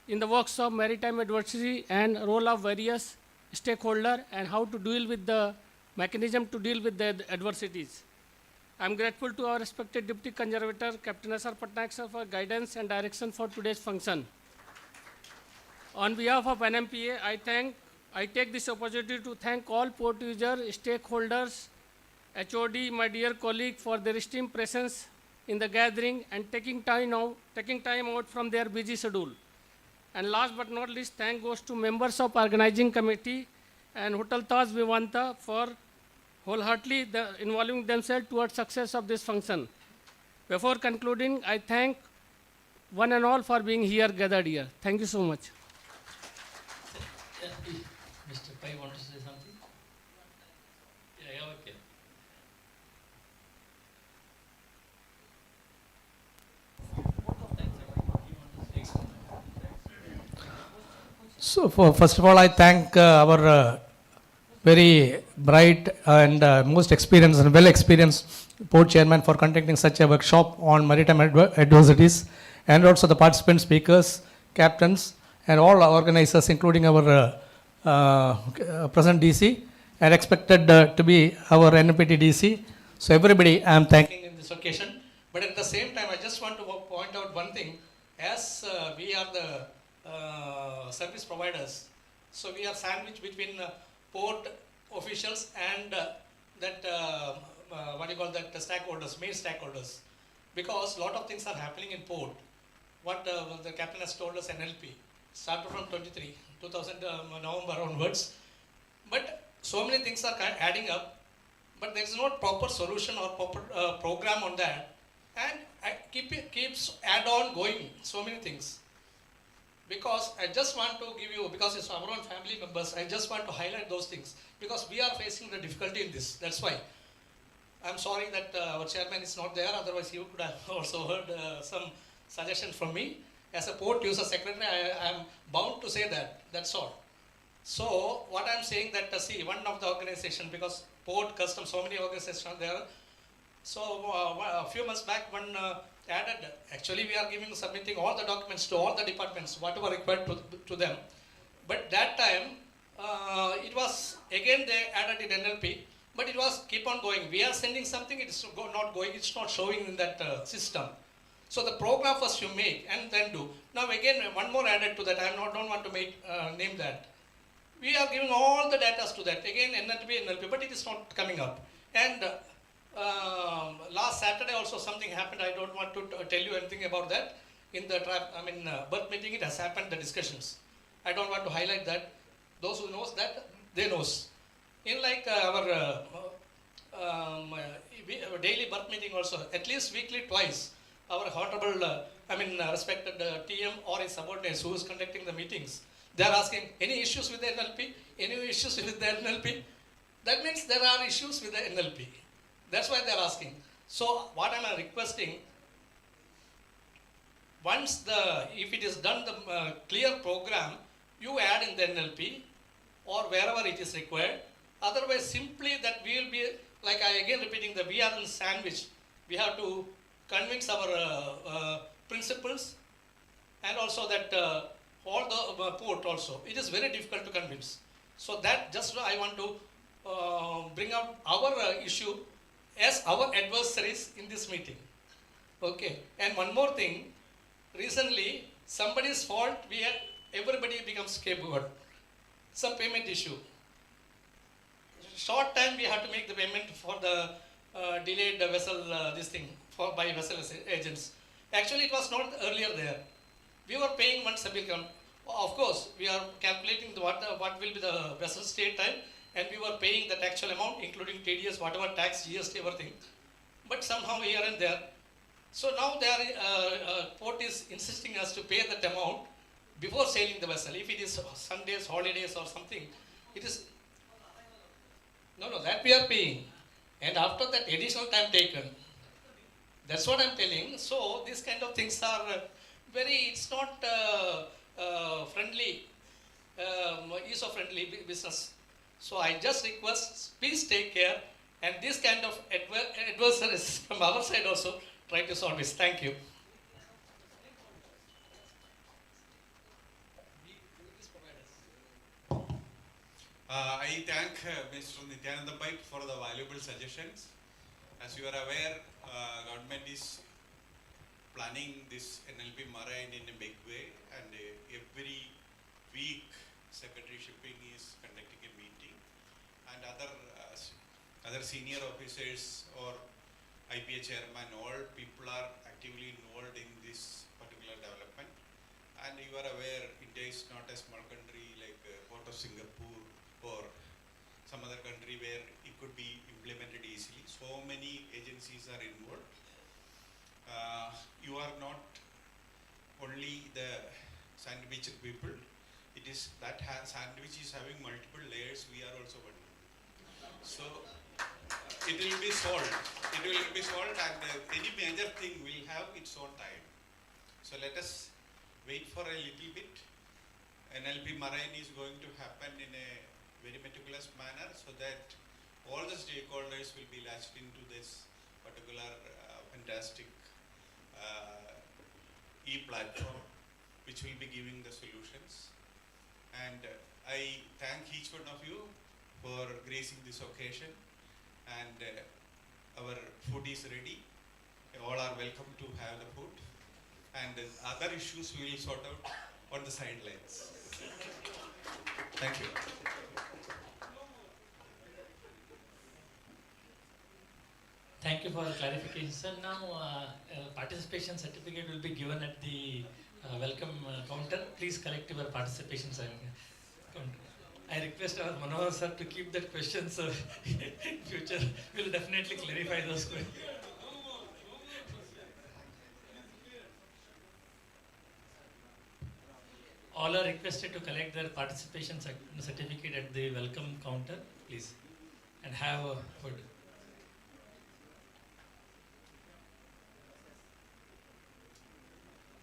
in the works of maritime advocacy and role of various stakeholders and how to deal with the mechanism to deal with the adversities. I am grateful to our respected Deputy Conservator, Captain S.R. Patnaik Sir, for guidance and direction for today's function. On behalf of NMPA, I take this opportunity to thank all port users, stakeholders, HOD, my dear colleague, for their esteemed presence in the gathering and taking time out from their busy schedule. And last but not least, thank goes to members of organizing committee and Hotel Taj Vivanta for wholeheartedly involving themselves towards success of this function. Before concluding, I thank one and all for being here, gathered here. Thank you so much.
Mr. Pai, want to say something? Yeah, okay.
So, first of all, I thank our very bright and most experienced and well-experienced port chairman for conducting such a workshop on maritime adversities, and also the participant speakers, captains, and all our organizers, including our present DC and expected to be our NPT DC. So everybody I am thanking in this this occasion. But at the same time, I just want to point out one thing. As we are the service providers, so we are sandwiched between port officials and what do you call that, the stakeholders, main stakeholders. Because a lot of things are happening in port. What the captain has told us, NLP, started from 2000 November onwards. But so many things are adding up, but there is no proper solution or proper program on that. And keeps add-on going, so many things. Because I just want to give you, because it's our own family members, I just want to highlight those things. Because we are facing the difficulty in this, that's why. I'm sorry that our chairman is not there, otherwise you could have also heard some suggestions from me. As a port user secretary, I am bound to say that, that's all. So, what I'm saying that, see, one of the organization, because port, customs, so many organizations are there. So, a few months back, one added, actually we are submitting all the documents to all the departments, whatever required to them. But that time, it was, again they added in NLP, but it was keep on going. We are sending something, it's not going, it's not showing in that system. So the program first you make and then do. Now again, one more added to that, I don't want to name that. We are giving all the data to that, again NLP, but it is not coming up. And last Saturday also something happened, I don't want to tell you anything about that. In the birth meeting it has happened, the discussions. I don't want to highlight that. Those who knows that, they knows. In like our daily birth meeting also, at least weekly twice, our honorable, respected TM or his subordinates who is conducting the meetings, they are asking, any issues with the NLP? Any issues with the NLP? That means there are issues with the NLP. That's why they are asking. So what am I requesting? Once if it is done the clear program, you add in the NLP or wherever it is required. Otherwise, simply that we will be, like I again repeating, that we are in sandwich. We have to convince our principals and also that all the port also. It is very difficult to convince. So that just I want to bring out our issue as our adversaries in this meeting. Okay. And one more thing, recently somebody's fault, everybody becomes scapegoat. Some payment issue. Short time we have to make the payment for the delayed vessel, by vessel agents. Actually it was not earlier there. We were paying once a bill. Of course, we are calculating what will be the vessel stay time, and we were paying that actual amount, including TDS, whatever tax, GST, everything. But somehow here and there. So now port is insisting us to pay that amount before sailing the vessel. If it is Sundays, holidays or something, it is, no, that we are paying. And after that additional time taken, that's what I'm telling. So these kind of things are it's not friendly, user-friendly business. So I just request, please take care, and this kind of adversaries from our side also try to solve this. Thank you.
I thank Mr. Nityananda Pai for the valuable suggestions. As you are aware, government is planning this NLP Marine in a big way, and every week Secretary Shipping is conducting a meeting, and other senior officers or IPA chairman, all people are actively involved in this particular development. And you are aware, India is not a small country like Port of Singapore or some other country where it could be implemented easily. So many agencies are involved. You are not only the sandwich people. It is that sandwich is having multiple layers. We are also one. So it will be solved. It will be solved, and any major thing will have its own time. So let us wait for a little bit. NLP Marine is going to happen in a very meticulous manner so that all the stakeholders will be latched into this particular fantastic e-platform which will be giving the solutions. And I thank each one of you for gracing this occasion, and our food is ready. all are welcome to have the food. And other issues we will sort out on the sidelines. Thank you.
Thank you for the clarification, sir. Now, participation certificate will be given at the welcome counter. Please collect your participation counter. I request our Manohar sir to keep that questions in future. We will definitely clarify those questions. All are requested to collect their participation certificate at the welcome counter, please, and have food.